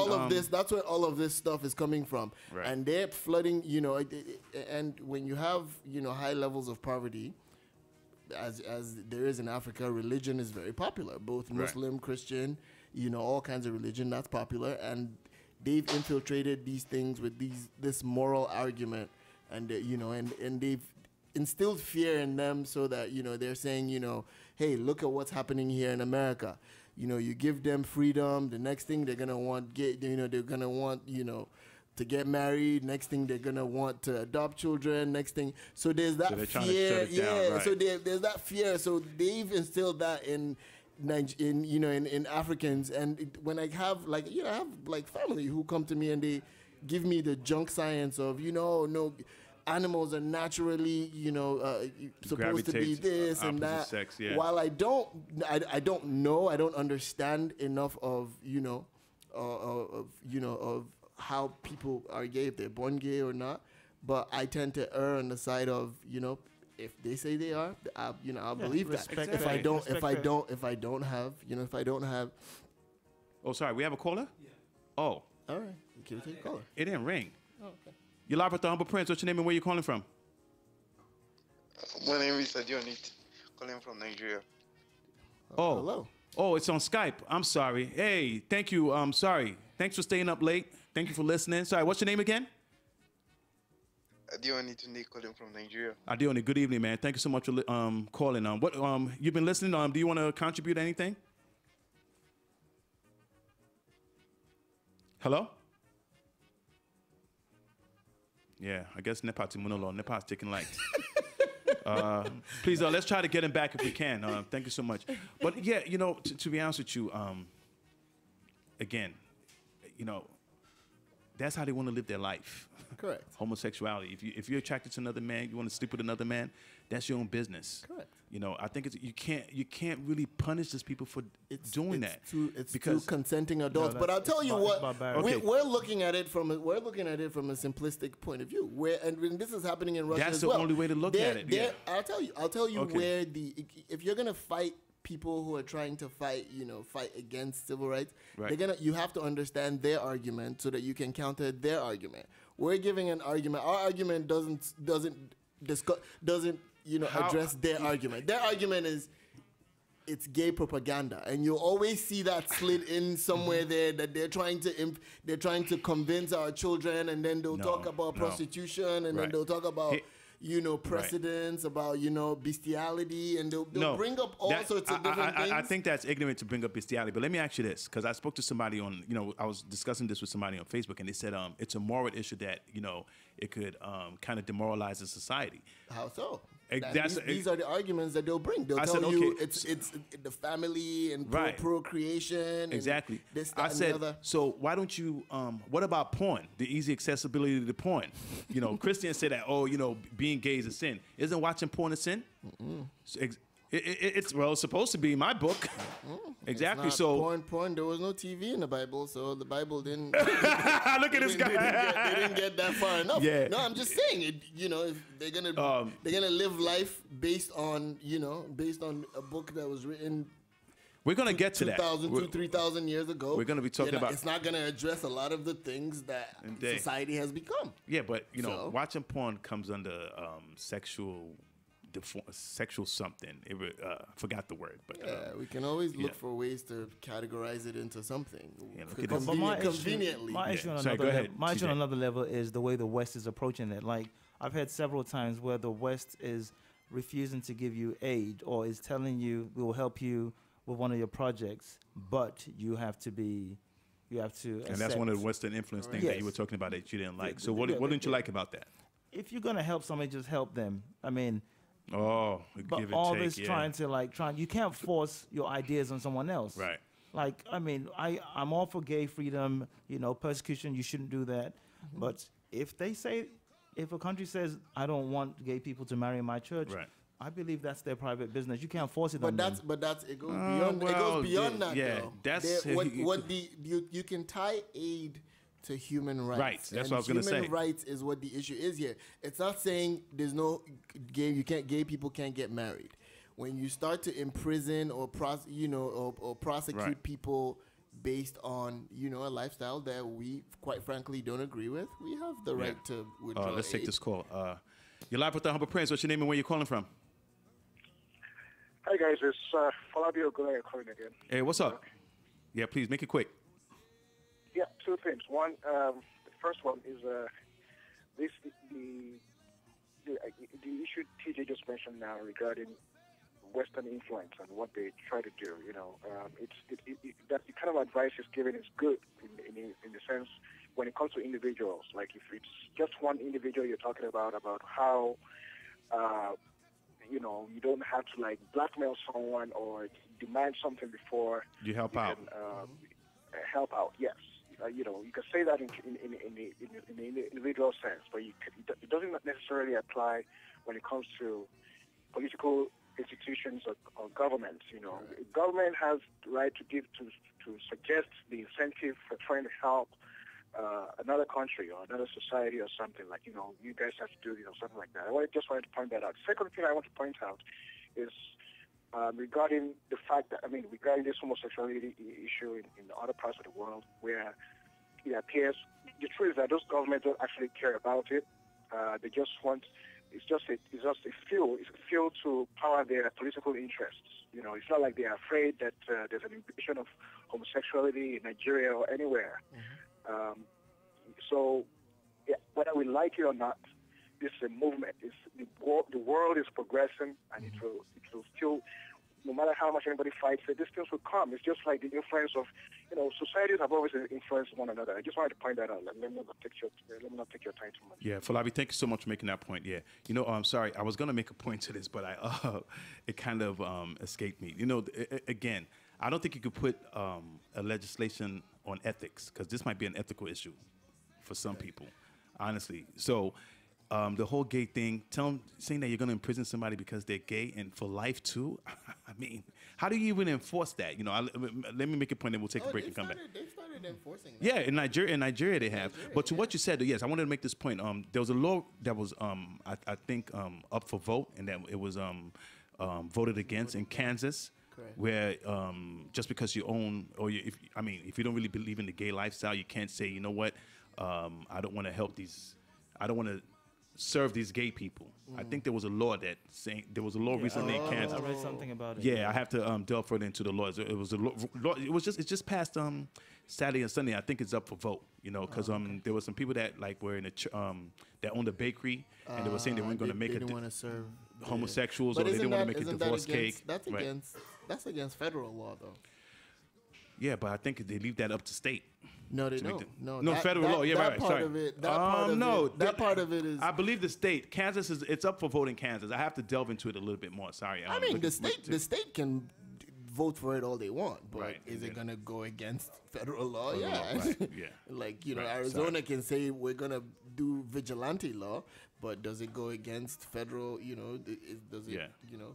all of this stuff is coming from, and they're flooding. And when you have high levels of poverty, as there is in Africa, religion is very popular. Both Muslim, Christian, all kinds of religion that's popular, and they've infiltrated these things with this moral argument, and and they've instilled fear in them so that they're saying hey, look at what's happening here in America. You give them freedom. The next thing they're gonna want, they're gonna want, to get married. Next thing they're gonna want to adopt children. Next thing, so there's that fear. So there's that fear. So they've instilled that in Africans. And when I have I have family who come to me and they give me the junk science of no. Animals are naturally, supposed to be this and that. Sex, While I don't know, I don't understand enough of how people are gay, if they're born gay or not. But I tend to err on the side of, if they say they are, I'll believe that. Exactly. If I don't have. Oh, sorry, we have a caller? Yeah. Oh. All right. Can you take a caller? It didn't ring. Oh, okay. You're live with the Humble Prince. What's your name and where you calling from? My name is Adionit, calling from Nigeria. Oh, hello. Oh, it's on Skype. I'm sorry. Hey, thank you. Sorry. Thanks for staying up late. Thank you for listening. Sorry, what's your name again? Adionit Tunde, calling from Nigeria. Adionit, good evening, man. Thank you so much for calling. What you've been listening? Do you want to contribute anything? Hello? Yeah, I guess Nepal Nepal's taking lights. Please, let's try to get him back if we can. Thank you so much. But yeah, to be honest with you, again, that's how they want to live their life. Correct. Homosexuality. If you're attracted to another man, you want to sleep with another man, that's your own business. Correct. I think you can't really punish these people for doing that. It's two consenting adults. But I'll tell you what, we're looking at it from a simplistic point of view. And this is happening in Russia that's as well. That's the only way to look at it. Yeah. I'll tell you where if you're gonna fight people who are trying to fight against civil rights, you have to understand their argument so that you can counter their argument. We're giving an argument. Our argument doesn't address their argument. Their argument is it's gay propaganda, and you'll always see that slid in somewhere there that they're trying to convince our children, and then they'll talk about prostitution, and then they'll talk about precedents about, bestiality, and they'll bring up all sorts of different things. I think that's ignorant to bring up bestiality. But let me ask you this, because I spoke to somebody on, I was discussing this with somebody on Facebook, and they said it's a moral issue that, it could kind of demoralize the society. How so? These are the arguments that they'll bring. They'll tell you it's the family and procreation. Exactly. And this, that, I and said, the other. so why don't you, what about porn? The easy accessibility to porn. Christians say that, being gay is a sin. Isn't watching porn a sin? It's supposed to be in my book. Exactly. So porn. There was no TV in the Bible, so the Bible didn't. Look at this guy. They didn't get that far enough. Yeah. No, I'm just saying. If they're gonna live life based on a book that was written. We're gonna get to that. 3,000 years ago. We're gonna be talking about. It's not gonna address a lot of the things that society has become. Yeah, but watching porn comes under sexual something. Forgot the word, but we can always look for ways to categorize it into something. But my issue on another level is the way the West is approaching it. Like, I've had several times where the West is refusing to give you aid, or is telling you we will help you with one of your projects, but you have to accept. And that's one of the Western influence things that you were talking about that you didn't like. So what didn't you like about that? If you're gonna help somebody, just help them. I mean. But give and all take, this trying you can't force your ideas on someone else. Right. Like, I mean, I'm all for gay freedom, persecution, you shouldn't do that. Mm-hmm. But if a country says, I don't want gay people to marry in my church, I believe that's their private business. You can't force it on them. It goes beyond it goes beyond that, though. That's you can tie aid to human rights. Right, that's what I was going to say. Human rights is what the issue is here. It's not saying there's no gay people can't get married. When you start to imprison or prosecute people based on a lifestyle that we quite frankly don't agree with, we have the right to withdraw. Let's take this call. You're live with the Humble Prince. What's your name and where you calling from? Hi guys, it's Fabio Goulet calling again. Hey, what's up? Yeah, please make it quick. Yeah, two things. One, the first one is the issue TJ just mentioned now regarding Western influence and what they try to do. That the kind of advice he's giving is good in the sense when it comes to individuals. Like if it's just one individual you're talking about how you don't have to blackmail someone or demand something before you help out. Help out, yes. You can say that in the individual sense, but it doesn't necessarily apply when it comes to political institutions or governments. Government has the right to suggest the incentive for trying to help another country or another society or something you guys have to do something like that. I just wanted to point that out. Second thing I want to point out is regarding the fact that, regarding this homosexuality issue in other parts of the world where it appears, the truth is that those governments don't actually care about it. They just want, it's just a fuel to power their political interests. It's not like they're afraid that there's an invasion of homosexuality in Nigeria or anywhere. Mm-hmm. So whether we like it or not, this is a movement. The world is progressing, and it will still, no matter how much anybody fights it, these things will come. It's just like the influence of, societies have always influenced one another. I just wanted to point that out. Let me not take your time too much. Yeah, Falabi, thank you so much for making that point. Yeah, I'm sorry, I was gonna make a point to this, but it kind of escaped me. Again, I don't think you could put a legislation on ethics because this might be an ethical issue for some people, honestly. So. The whole gay thing, saying that you're going to imprison somebody because they're gay and for life too. I mean, how do you even enforce that? Let me make a point and we'll take a break and come back. They started enforcing that. Yeah, in Nigeria they have. But to what you said, yes, I wanted to make this point. There was a law that was, I think, up for vote, and that it was voted against in Kansas. Correct. Where just because you own, or if you don't really believe in the gay lifestyle, you can't say, you know what, I don't want to help these. I don't want to serve these gay people. I think there was a law recently in Kansas. I read something about it. Yeah, I have to delve further into the laws. It was a law. It's just passed Saturday and Sunday, I think it's up for vote. You know, because there were some people that like were in that owned a bakery, and they were saying they weren't going to make they didn't want to serve homosexuals, or they didn't want to make a divorce cake. That's against federal law, though. Yeah, but I think they leave that up to state. No, they don't. No, federal law. Yeah, right. Sorry. That part of it is. I believe the state, Kansas it's up for vote in Kansas. I have to delve into it a little bit more. Sorry. I mean, the state can vote for it all they want, but is it gonna go against federal law? Right. Yeah. Like Arizona can say we're gonna do vigilante law, but does it go against federal? Does it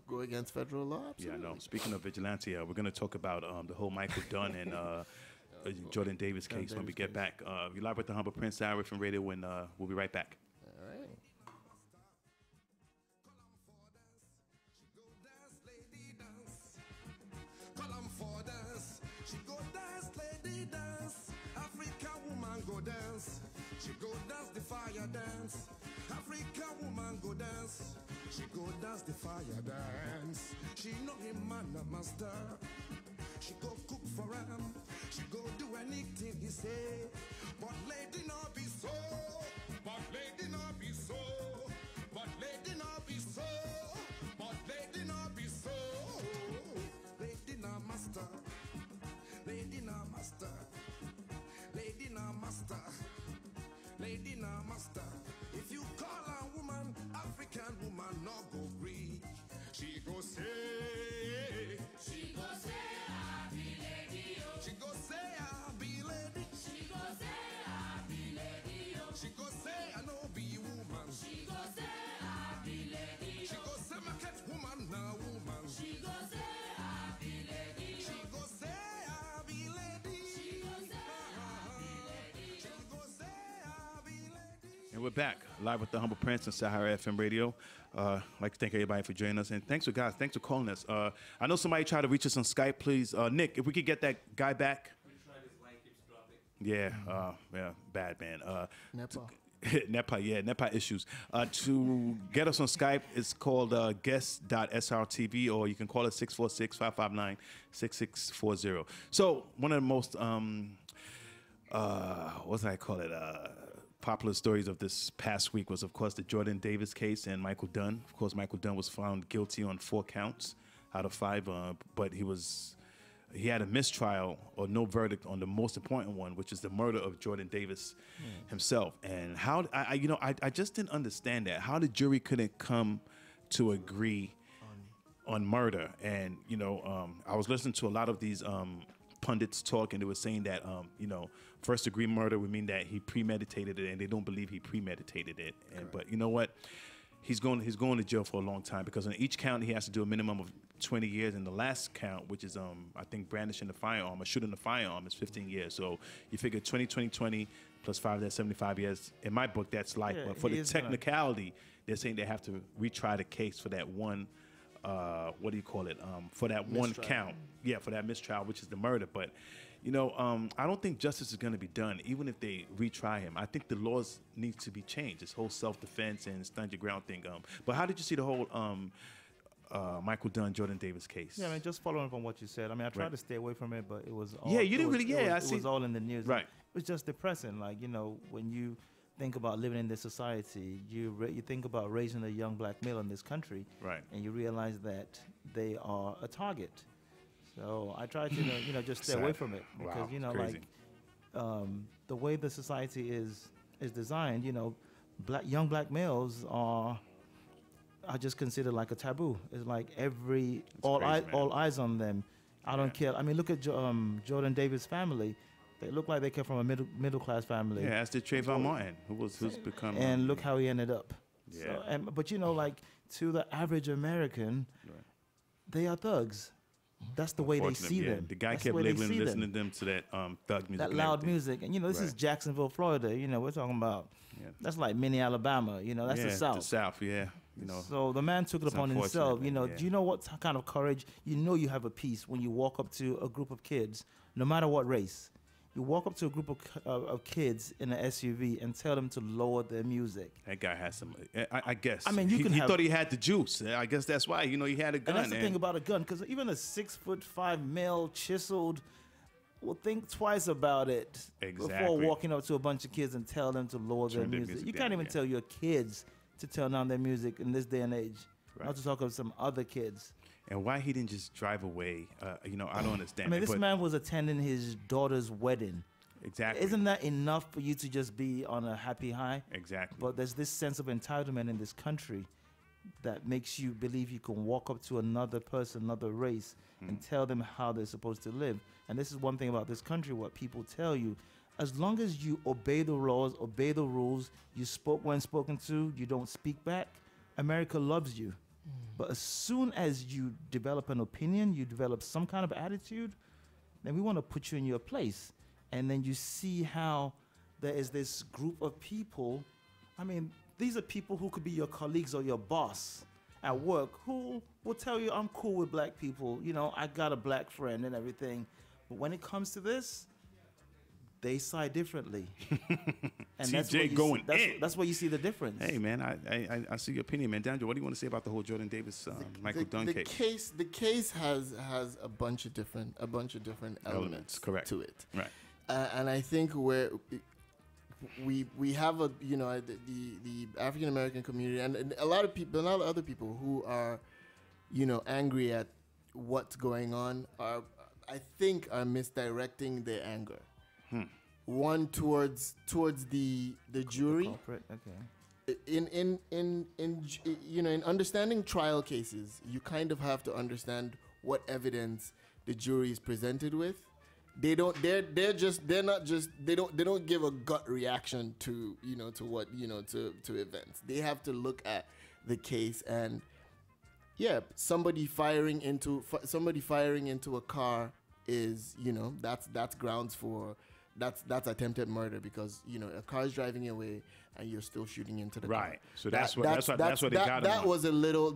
go against federal law? Absolutely. Yeah, no. Speaking of vigilante, we're gonna talk about the whole Michael Dunn and Jordan Davis case when we get back. You're live with the Humble Prince, Saharatv Radio, and we'll be right back. All right. She go dance the fire dance. Africa woman go dance. She go dance the fire dance. She know him man a master. She go cook for him. She go do anything he say. But lady not be so. But lady not be so. But lady not be so. But lady not be so. Lady not master. Lady not master. Lady not master. Lady now master. If you call a woman African woman, no go agree. She go say, I be lady. She go say, I be lady. She go say, I be lady. She go say, I know be woman. She go say, I be lady. She go say, market woman now woman. She go say, I be lady. She go say, I be lady. She go say, I be lady. She go say. And we're back live with the Humble Prince and Saharatv Radio. I'd like to thank everybody for joining us, and thanks for calling us. I know somebody tried to reach us on Skype. Please, Nick, if we could get that guy back. Yeah, bad man. NEPA issues. To get us on Skype, it's called guest.srtv, or you can call us 646-559-6640. So one of the most popular stories of this past week was, of course, the Jordan Davis case and Michael Dunn. Of course, Michael Dunn was found guilty on 4 counts out of 5, but he had a mistrial or no verdict on the most important one, which is the murder of Jordan Davis himself. And how I just didn't understand that. How the jury couldn't come to agree on murder. And I was listening to a lot of these pundits talk, and they were saying that first degree murder would mean that he premeditated it, and they don't believe he premeditated it. But you know what? He's going to jail for a long time, because on each count he has to do a minimum of 20 years, and the last count, which is I think brandishing the firearm or shooting the firearm, is 15 years. So you figure 20 plus 5, that's 75 years. In my book, that's life. Yeah, but for the technicality, they're saying they have to retry the case for that one. For that one count. Yeah, for that mistrial, which is the murder. But I don't think justice is going to be done, even if they retry him. I think the laws need to be changed. This whole self-defense and stand your ground thing. But how did you see the whole Michael Dunn, Jordan Davis case? Yeah, I mean, just following from what you said. I mean, I tried to stay away from it, but it was all. Yeah, you didn't really. Yeah, it was all in the news. Right. It was just depressing. Like, when you think about living in this society, you think about raising a young black male in this country, right? And you realize that they are a target. So I try to, just stay away from it, because the way the society is designed, young black males are just considered like a taboo. It's like all eyes on them. I don't care. I mean, look at Jordan Davis' family. They look like they came from a middle class family. Yeah, as did Trayvon Martin, who's become. And look how he ended up. Yeah. So, but to the average American, they are thugs. That's the way they see them. The guy kept listening to that thug music. That loud music. And, this is Jacksonville, Florida. We're talking about, that's like mini Alabama. That's the South. The South, yeah. So the man took it upon himself. Do you know what kind of courage? You have a peace when you walk up to a group of kids, no matter what race. You walk up to a group of kids in an SUV and tell them to lower their music. That guy has some, I guess. I mean, he thought he had the juice. I guess that's why, he had a gun. And that's the thing about a gun, because even a 6'5" male, chiseled, will think twice about it before Exactly. walking up to a bunch of kids and tell them to lower their Turn their music. music You down, can't even yeah. tell your kids to turn down their music in this day and age. Right. Not to talk of some other kids. And why he didn't just drive away? I don't understand. I mean, it, this but- man was attending his daughter's wedding. Exactly. Isn't that enough for you to just be on a happy high? Exactly. But there's this sense of entitlement in this country that makes you believe you can walk up to another person, another race, and tell them how they're supposed to live. And this is one thing about this country, what people tell you. As long as you obey the laws, obey the rules, you spoke when spoken to, you don't speak back, America loves you. But as soon as you develop an opinion, you develop some kind of attitude, then we want to put you in your place. And then you see how there is this group of people. I mean, these are people who could be your colleagues or your boss at work who will tell you, I'm cool with black people. You know, I got a black friend and everything. But when it comes to this, they side differently. And TJ going in. That's where you see the difference. Hey, man, I see your opinion, man. Daniel, what do you want to say about the whole Jordan Davis, Michael Dunn case? The case has a bunch of different elements correct. to it. Right. And I think where we have the African American community and a lot of other people who are, angry at what's going on are misdirecting their anger. One towards the jury. Culprit, okay. In understanding trial cases, you kind of have to understand what evidence the jury is presented with. They don't give a gut reaction to events. They have to look at the case and somebody firing into a car is, that's grounds for that's attempted murder because a car is driving away and you're still shooting into the car. Right. So that's what they got. That was a little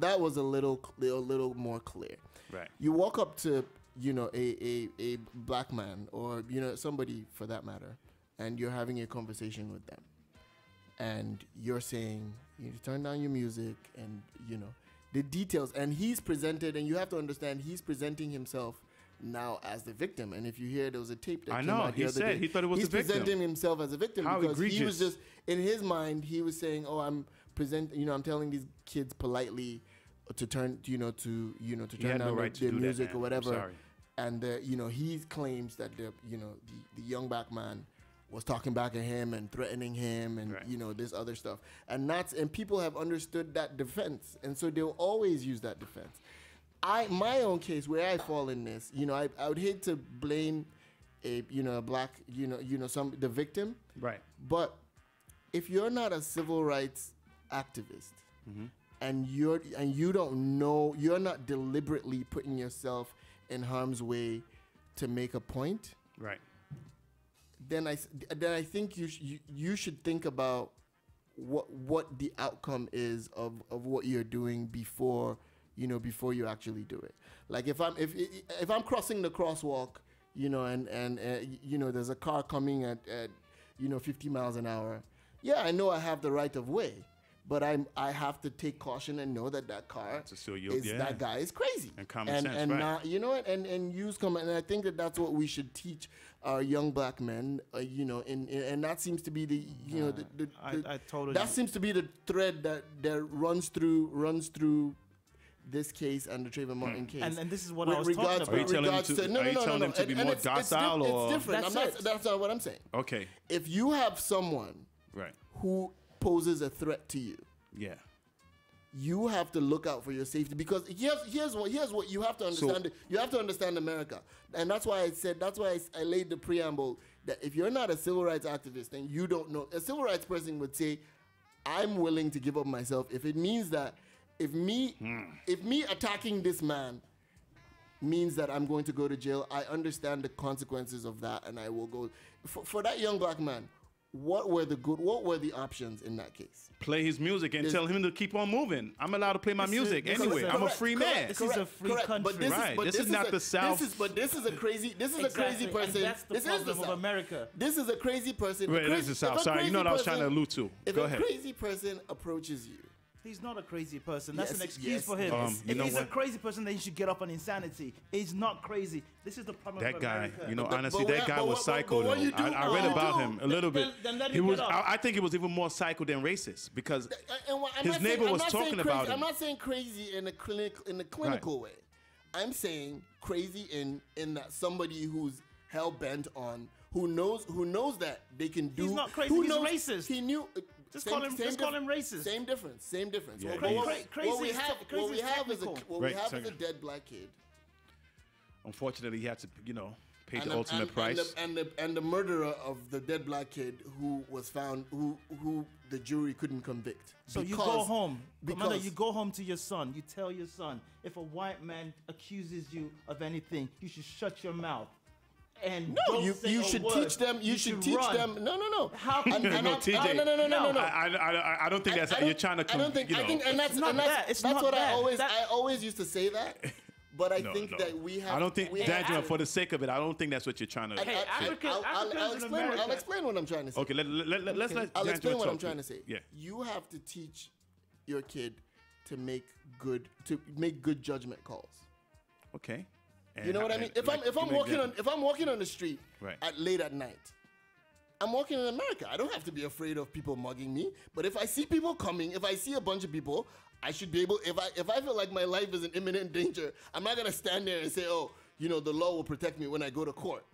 more clear. Right. You walk up to a black man or somebody for that matter, and you're having a conversation with them, and you're saying you need to turn down your music and the details, and he's presented, and you have to understand he's presenting himself now as the victim. And if you hear, there was a tape that I came know out he the other said day. he thought it was he's the victim. presenting himself as a victim How because egregious. he was just in his mind he was saying, oh, I'm telling these kids politely to turn to turn down their music or whatever. Sorry. And he claims that the young black man was talking back at him and threatening him and this other stuff, and people have understood that defense, and so they'll always use that defense. My own case where I fall in this, I would hate to blame a black the victim, right? But if you're not a civil rights activist and you don't know, you're not deliberately putting yourself in harm's way to make a point, right? Then I think you should think about what the outcome is of what you're doing before you actually do it. Like if I'm crossing the crosswalk, and there's a car coming at 50 miles an hour. Yeah, I know I have the right of way, but I have to take caution and know that car that guy is crazy and common sense, right? Not, and use common. And I think that's what we should teach our young black men. And that seems to be I totally. That seems to be the thread that runs through this case and the Trayvon Martin case. And this is what I was talking about. Are you telling them to be more docile or? It's different. That's not what I'm saying. Okay. If you have someone who poses a threat to you, you have to look out for your safety, because here's what you have to understand. You have to understand America, and that's why I laid the preamble that if you're not a civil rights activist, then you don't know. A civil rights person would say, "I'm willing to give up myself if it means that if me attacking this man means that I'm going to go to jail. I understand the consequences of that, and I will go." For that young black man, what were the options in that case? Play his music and tell him to keep on moving. I'm allowed to play my music anyway. I'm a free man. This is a free country. This is not the South. This is a crazy person. That's the problem of America. This is a crazy person. This is the South. Sorry, you know what I was trying to allude to. If Go a ahead. crazy person approaches you He's not a crazy person. That's Yes, an excuse yes, for him. you If know he's a what? crazy person, then he should get up on insanity. He's not crazy. This is the problem. That with guy, America. you know, But- honestly, but that what- guy but was what- psycho. but what though. you do- I what read you about do- him a little bit. Then let He him was. get up. I think he was even more psycho than racist because I'm his not neighbor saying- was I'm not talking saying about crazy. him. I'm not saying crazy in a clinical way. I'm saying crazy in that somebody who's hell bent on who knows that they can do. He's not crazy. Who He's knows, racist. He knew. Just call him racist. Same difference. Same difference. Yeah, Well, he what, is. what we Crazy have, is what we have is a technical. what we Right, have is a second. dead black kid. Unfortunately, he had to, pay And the ultimate price. And the murderer of the dead black kid who was found, who the jury couldn't convict. So you go home. Commander, you go home to your son. You tell your son, if a white man accuses you of anything, you should shut your mouth. And No, don't you say you a should word. teach them. You should teach run. them. No. How And- and No, I'm- TJ. No. I don't think that's I you're trying to. I don't think. I think, and that's not and that's, that. It's that's not what that. I always used to say that. But I No, think no. that we have. I don't think, we have Daniel, to- for the sake of it, I don't think that's what you're trying to. I'll explain what I'm trying to say. Okay, let's let I'll D'Angelo explain what talk I'm trying to say. Yeah. You have to teach your kid to make good judgment calls. Okay. You know what I mean? If I'm walking on the street Right. late at night, I'm walking in America. I don't have to be afraid of people mugging me. But if I see people coming, if I see a bunch of people, I should be able. If I feel like my life is in imminent danger, I'm not gonna stand there and say, "Oh, the law will protect me when I go to court."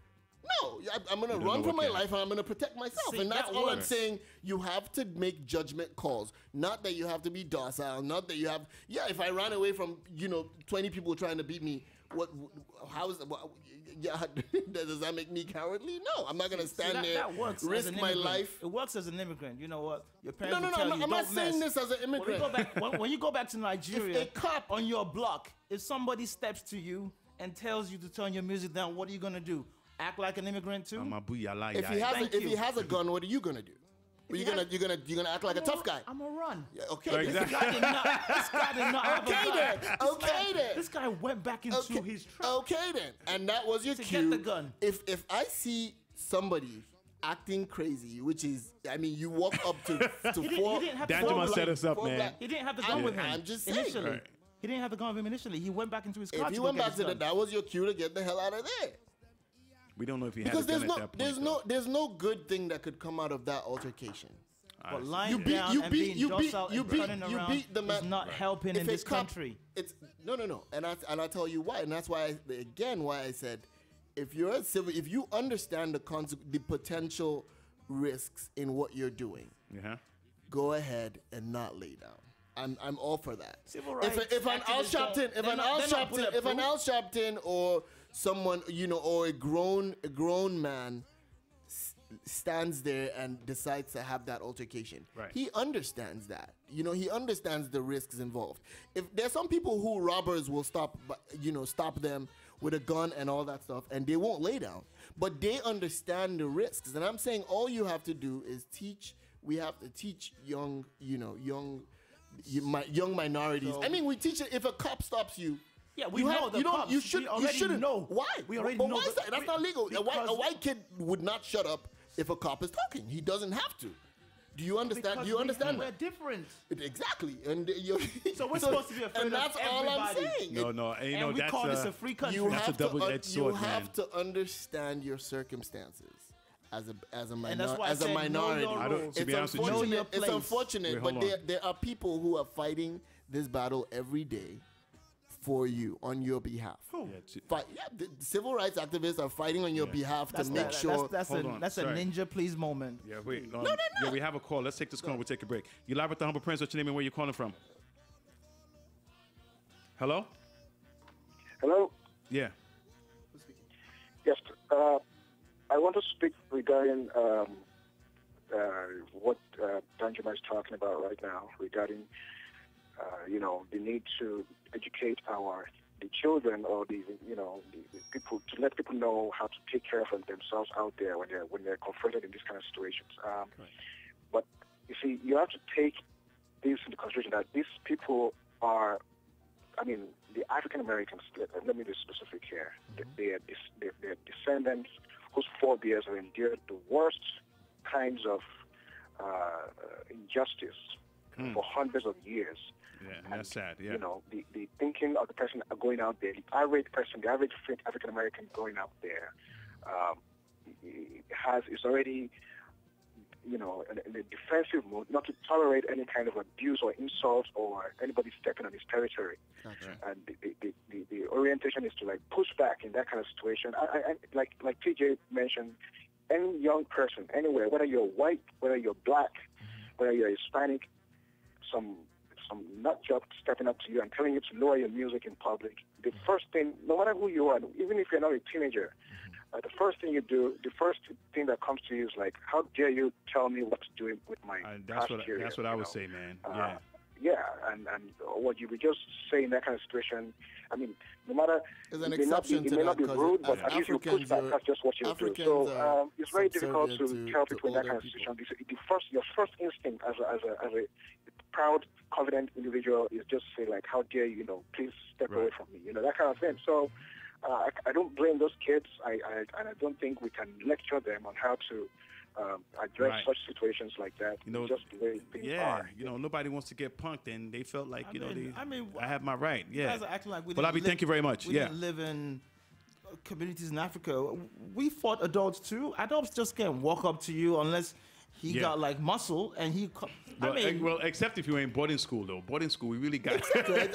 No, I'm gonna run for my life and I'm gonna protect myself. See, and that's that all I'm works. saying. You have to make judgment calls. Not that you have to be docile. Not that you have. Yeah, if I ran away from 20 people trying to beat me, how is does that make me cowardly? No, I'm not gonna stand there, that works as risk an my immigrant. life. It works as an immigrant. You know what? Your parents No, will tell you, I'm not don't saying mess. this as an immigrant. When you go back to Nigeria, If a cop on your block, if somebody steps to you and tells you to turn your music down, what are you gonna do? Act like an immigrant too? If he has a gun, what are you gonna do? You're gonna act like a tough guy. I'm gonna run. Yeah, okay. This guy did not have a Okay gun. then. Okay then. This guy went back into his truck. Okay then. And that was your To cue. get the gun. If I see somebody acting crazy, which is, you walk up to He four. didn't have the Daniel gun with set him. us up, man. He didn't have the gun I'm- with him. I'm just saying. initially. Right. He didn't have the gun with him initially. He went back into his car. If you went back to that was your cue to get the hell out of there. We don't know if he had Because a gun at that point. there's no good thing that could come out of that altercation. But lying You beat- down you and beat- being you beat- docile you and beat- turning you around beat the man- is not helping in If this a cop- country. It's no, and I'll tell you why, and that's why I said, if you're a civil, if you understand the potential risks in what you're doing, go ahead and not lay down. I'm all for that. Civil rights If an Al activists don't- Sharpton, they're not bulletproof. or someone, or a grown man stands there and decides to have that altercation. Right. He understands that. He understands the risks involved. If there's some people who robbers will stop them with a gun and all that stuff, and they won't lay down. But they understand the risks. And I'm saying all you have to do is teach. We have to teach young minorities. So- we teach it. If a cop stops you, Yeah, we you know have- the you don't. cops. You We should. You already shouldn't. know. Why? We already but know why is the- that? That's not legal. A because- white kid would not shut up if a cop is talking. He doesn't have to. Do you understand? Because Do you understand we're that? different. Exactly. And So we're supposed to be afraid and of that's all I'm everybody. saying. No, And we that's call this a free country. You That's have a double-edged to, sword, you have man. to understand your circumstances as a that's why I as a said know minority. your I don't- to It's be honest with you- Know your unfortunate. It's place. unfortunate, Wait, but hold on. there are people who are fighting this battle every day for you on your behalf. The civil rights activists are fighting on your behalf to make sure. That's Hold a on, that's a sorry. ninja please moment. Yeah, wait. Yeah, we have a call. Let's take this call. We'll take a break. You live with the Humble Prince. What's your name and where you calling from? Hello? Hello? Yeah. Yes. I want to speak regarding what Benjamin is talking about right now regarding, the need to educate the children or the people, to let people know how to take care of themselves out there when they're confronted in these kind of situations. But you see, you have to take this into consideration that these people are, the African Americans. Let me be specific here. They're descendants whose forebears have endured the worst kinds of injustice for hundreds of years. Yeah, and that's sad. Yeah. You know, the thinking of the person going out there, the average person, the average African American going out there, is already, you know, in a defensive mode, not to tolerate any kind of abuse or insult or anybody stepping on his territory. Gotcha. And the orientation is to like push back in that kind of situation. I like TJ mentioned, any young person anywhere, whether you're white, whether you're black, whether you're Hispanic, some nut job stepping up to you and telling you to lower your music in public. The first thing, no matter who you are, even if you're not a teenager, the first thing you do, the first thing that comes to you is like, how dare you tell me what to do with my That's what I would say, man. And what you would just say in that kind of situation, I mean, no matter, there's an exception to that. It may not be rude, but at least you push back. That's just what you do. So it's very difficult to tell people in that kind of situation. Your first instinct as a proud, confident individual is just say like, how dare you, please step away from me, that kind of thing. So I don't blame those kids. And I don't think we can lecture them on how to address such situations like that. Just the way things are. Nobody wants to get punked, and they felt like, I have my right. Yeah. You guys are acting like we Well, thank you very much. We didn't live in communities in Africa. We fought adults too. Adults just can't walk up to you unless he got like muscle and he. Well, except if you were in boarding school, though. Boarding school, we really got. Exactly. I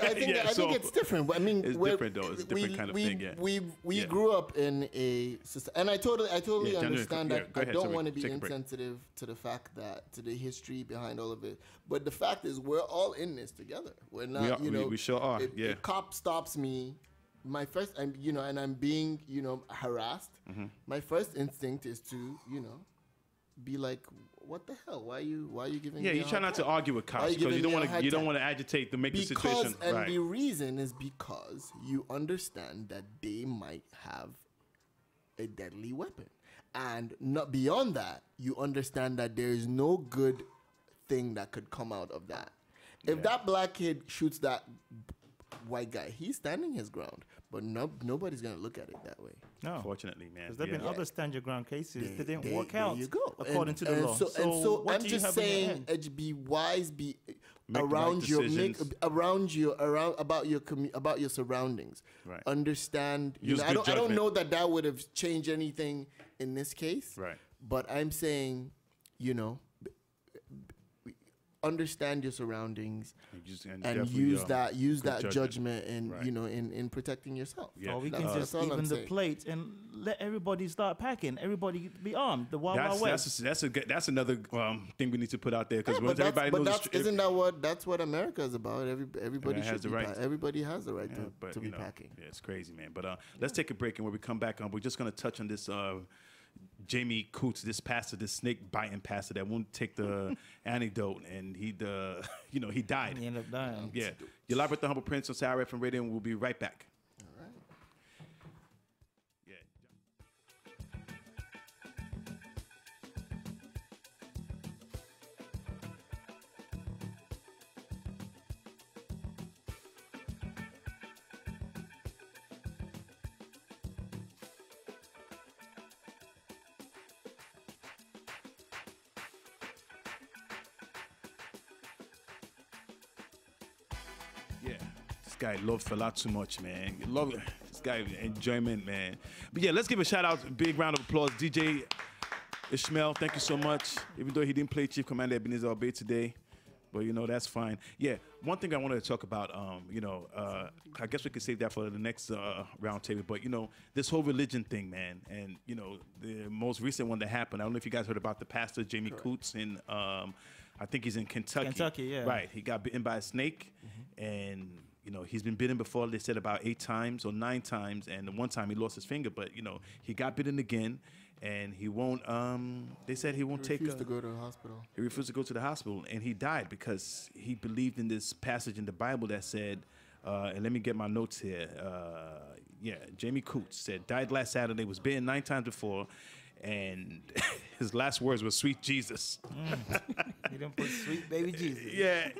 think it's different. But I mean, it's different though. It's a different kind of thing. Yeah. We grew up in a system, and I totally understand that. I don't want to be insensitive to the fact that to the history behind all of it. But the fact is, we're all in this together. We're not. We sure are. If a cop stops me, my first, and I'm being, harassed. Mm-hmm. My first instinct is to, be like, what the hell? Why are you giving? Yeah, you try not to argue with cops because you don't want to agitate to make the situation. And the reason is because you understand that they might have a deadly weapon, and not beyond that, you understand that there is no good thing that could come out of that. If that black kid shoots that white guy, he's standing his ground, but nobody's gonna look at it that way. No, fortunately, man. Because there've been other stand your ground cases that didn't work out. You go. According to the law. So I'm just saying, be wise, around about your surroundings. Right. Understand. I don't know that would have changed anything in this case. Right. But I'm saying, understand your surroundings and use that judgment in in protecting yourself. Yeah. Or we can just even the plate and let everybody start packing. Everybody be armed. The Wild West. That's another thing we need to put out there because everybody knows. That's what America is about. Everybody should be everybody has the right to be packing. Yeah, it's crazy, man. But let's take a break, and when we come back, we're just going to touch on this. Jamie Coots, this snake biting pastor that won't take the antidote, and he died. He ended up dying. Yeah. You're live with the Humble Prince on Saharatv Radio, and we'll be right back. All right. Yeah. This guy loves a lot too much, man. Love this guy, enjoyment, man. But yeah, let's give a shout out, big round of applause, DJ Ishmael. Thank you so much. Even though he didn't play Chief Commander Ebenezer Obey today, but that's fine. Yeah, one thing I wanted to talk about, I guess we could save that for the next round table. But this whole religion thing, man, and the most recent one that happened. I don't know if you guys heard about the pastor Jamie Coots in. I think he's in Kentucky. Kentucky, yeah. Right. He got bitten by a snake, and he's been bitten before. They said about 8 times or 9 times, and the one time he lost his finger. But he got bitten again, and he won't. They said he won't refused to go to the hospital. He refused to go to the hospital, and he died because he believed in this passage in the Bible that said, and let me get my notes here. Jamie Coots said died last Saturday, was bitten 9 times before. And his last words were "Sweet Jesus." He didn't put "Sweet Baby Jesus." Yeah,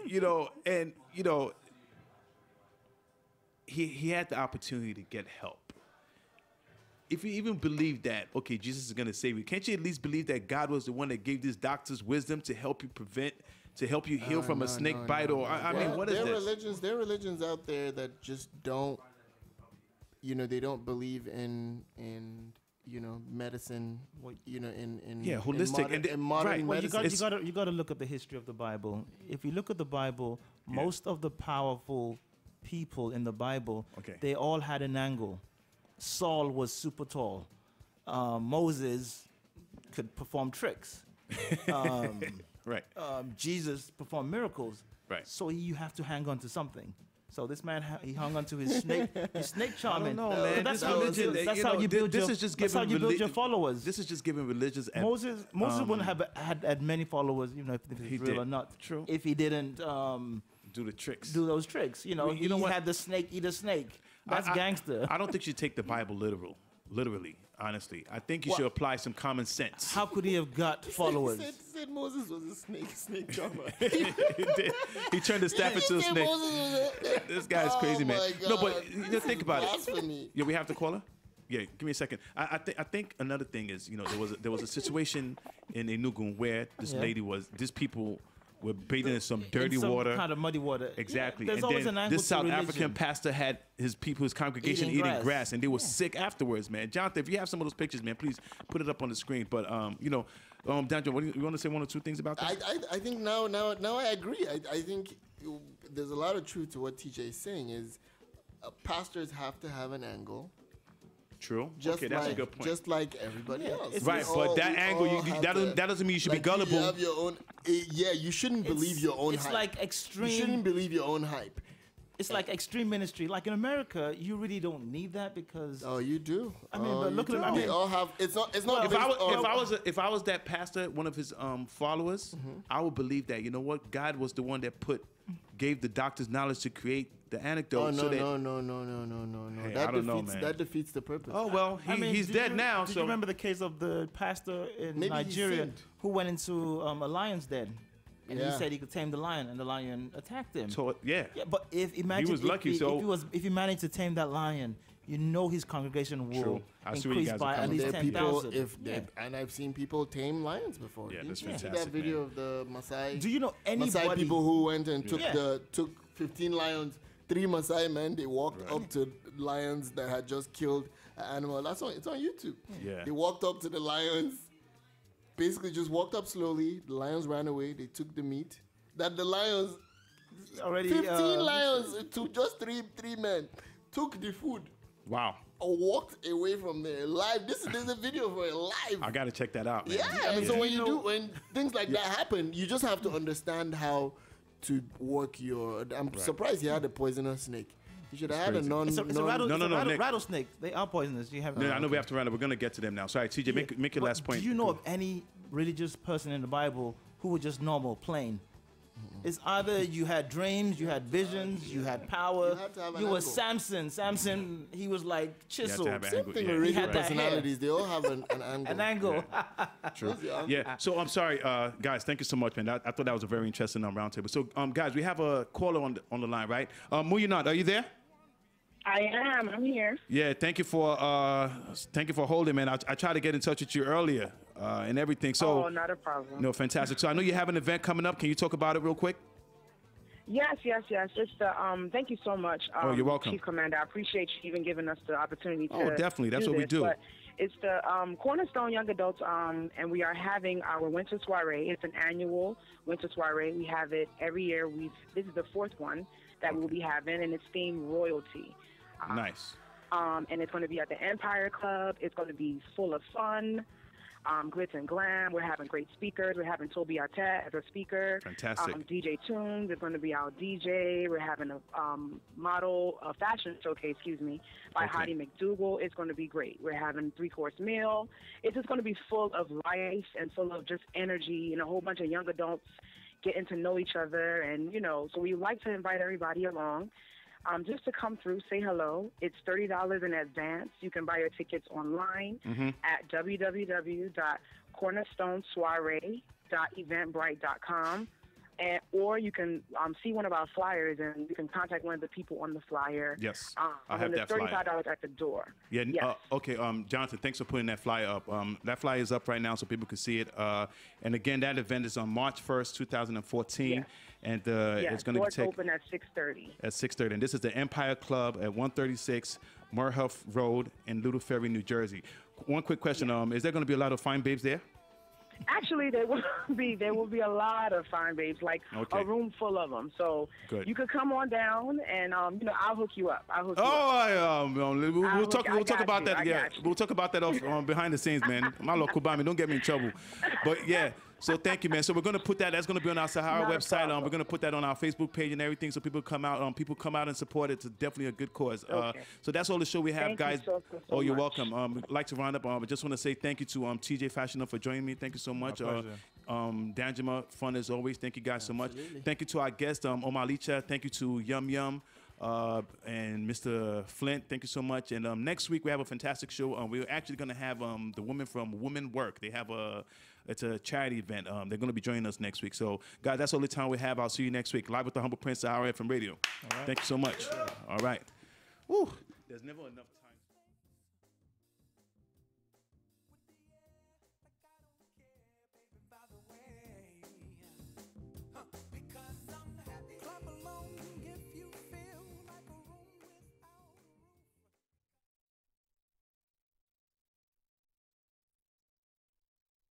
he had the opportunity to get help. if you even believe that, okay, Jesus is going to save you, can't you at least believe that God was the one that gave these doctors wisdom to help you to help you heal from a snake bite? I mean, what is this? There are religions out there that just don't, they don't believe in medicine, holistic in modern Well, medicine. you got to look at the history of the Bible. If you look at the Bible, most of the powerful people in the Bible, they all had an angle. Saul was super tall. Moses could perform tricks. Right. Jesus performed miracles. Right. So you have to hang on to something. So this man, he hung on to his snake charming. I don't know, man. That's This how you build your followers. This is just giving religious. Moses wouldn't have had many followers, even if he's real or not. True. If he didn't do the tricks. Do those tricks. He had the snake eat a snake. That's gangster. I don't think you should take the Bible literally, honestly. I think you should apply some common sense. How could he have got followers? He said Moses was a snake charmer. He turned the staff into a snake. This guy's crazy, man. No, but think about blasphemy. it. We have to call her? Yeah, give me a second. I think another thing is, there was a situation in Enugu where these people were bathing in some dirty water. Kind of muddy water. Exactly. There's and always then an angle this South to African religion. pastor had his congregation eating grass, and they were sick afterwards, man. Jonathan, if you have some of those pictures, man, please put it up on the screen. But Daniel, what do you want to say? One or two things about that? I think now I agree. I think there's a lot of truth to what TJ is saying. Is pastors have to have an angle. True. That's a good point. Just like everybody else. Right, but that angle, that doesn't mean you should be gullible. You have your own. You shouldn't believe your own hype. It's like extreme. You shouldn't believe your own hype. It's like extreme ministry. Like in America, you really don't need that because. Oh, you do. I mean, but look at them. They all have. It's not. If I was that pastor, one of his followers, I would believe that God was the one that gave the doctors knowledge to create the anecdote. No. Hey, I don't know, man. That defeats the purpose. Oh well, he's dead now. Do So you remember the case of the pastor in Maybe Nigeria who went into a lion's den? And he Yeah. said he could tame the lion, and the lion attacked him. Yeah. But if He was lucky, if he managed to tame that lion, his congregation will increase by at least 10,000. And I've seen people tame lions before. Yeah, that's Did you see fantastic, that video of the Maasai? Do you know anybody? Maasai people who went and took 15 lions. 3 Maasai men, they walked up to lions that had just killed an animal. It's on YouTube. Yeah. They walked up to the lions, basically just walked up slowly. The lions ran away. They took the meat. That the lions, already 15 lions, it took just three men, took the food. Wow. Walked away from there live. There's a video for it live. I gotta check that out, man. Yeah. So when things like that happen, you just have to understand how to work your. I'm surprised he had a poisonous snake. You should have had a rattlesnake. They are poisonous. You have. I know we have to run it. We're gonna get to them now. Sorry, TJ, make your last point. Do you know of any religious person in the Bible who was just normal, plain? It's either you had dreams, you had visions, you had power. You were Samson. Samson, he was like chiseled. Same thing with religious personalities. They all have an angle. An angle. True. Yeah. So I'm sorry, guys. Thank you so much, man. I thought that was a very interesting roundtable. So, guys, we have a caller on the line, right? Muyunat, are you there? I am. I'm here. Yeah. Thank you for holding, man. I tried to get in touch with you earlier and everything. So. Oh, not a problem. No, fantastic. So I know you have an event coming up. Can you talk about it real quick? Yes. It's the thank you so much. You're welcome, Chief Commander. I appreciate you even giving us the opportunity to. Oh, definitely. That's what we do. But it's the Cornerstone Young Adults, and we are having our winter soiree. It's an annual winter soiree. We have it every year. This is the 4th one that we'll be having, and it's themed royalty. Nice. And it's going to be at the Empire Club. It's going to be full of fun, glitz and glam. We're having great speakers. We're having Toby Artet as a speaker. Fantastic. DJ Tunes is going to be our DJ. We're having a fashion showcase, by Hottie McDougal. It's going to be great. We're having 3-course meal. It's just going to be full of life and full of just energy and a whole bunch of young adults getting to know each other. And, so we like to invite everybody along. Just to come through, say hello. It's $30 in advance. You can buy your tickets online at www.cornerstonesoiree.eventbrite.com. or you can see one of our flyers, and you can contact one of the people on the flyer. Yes, I have that flyer. flyer. $35 at the door. Yeah. Yes. Okay. Jonathan, thanks for putting that flyer up. That flyer is up right now, so people can see it. And again, that event is on March 1st, 2014, yes. and it's going to be open at 6:30. At 6:30, and this is the Empire Club at 136 Merhuff Road in Little Ferry, New Jersey. One quick question: is there going to be a lot of fine babes there? Actually, there will be a lot of fine babes, like a room full of them. So you could come on down, and I'll hook you up. We'll talk about that. Yeah, we'll talk about that off behind the scenes, man. Malo Kubami, don't get me in trouble. But yeah. So thank you, man. So we're gonna put that. That's gonna be on our Sahara website. We're gonna put that on our Facebook page and everything, so people come out. People come out and support it. It's definitely a good cause. So that's all the show we have, thank guys. You so you're much. welcome. I'd like to round up. I just want to say thank you to T.J Fashina for joining me. Thank you so much. Danjuma, fun as always. Thank you guys so much. Thank you to our guest, Omar Licha. Thank you to Yum Yum. And Mr. Flint, thank you so much. And next week we have a fantastic show. We're actually going to have the women from Women Work. They have it's a charity event. They're going to be joining us next week. So, guys, that's all the time we have. I'll see you next week. Live with the Humble Prince, Saharatv Radio. Thank you so much. All right. Woo. There's never enough.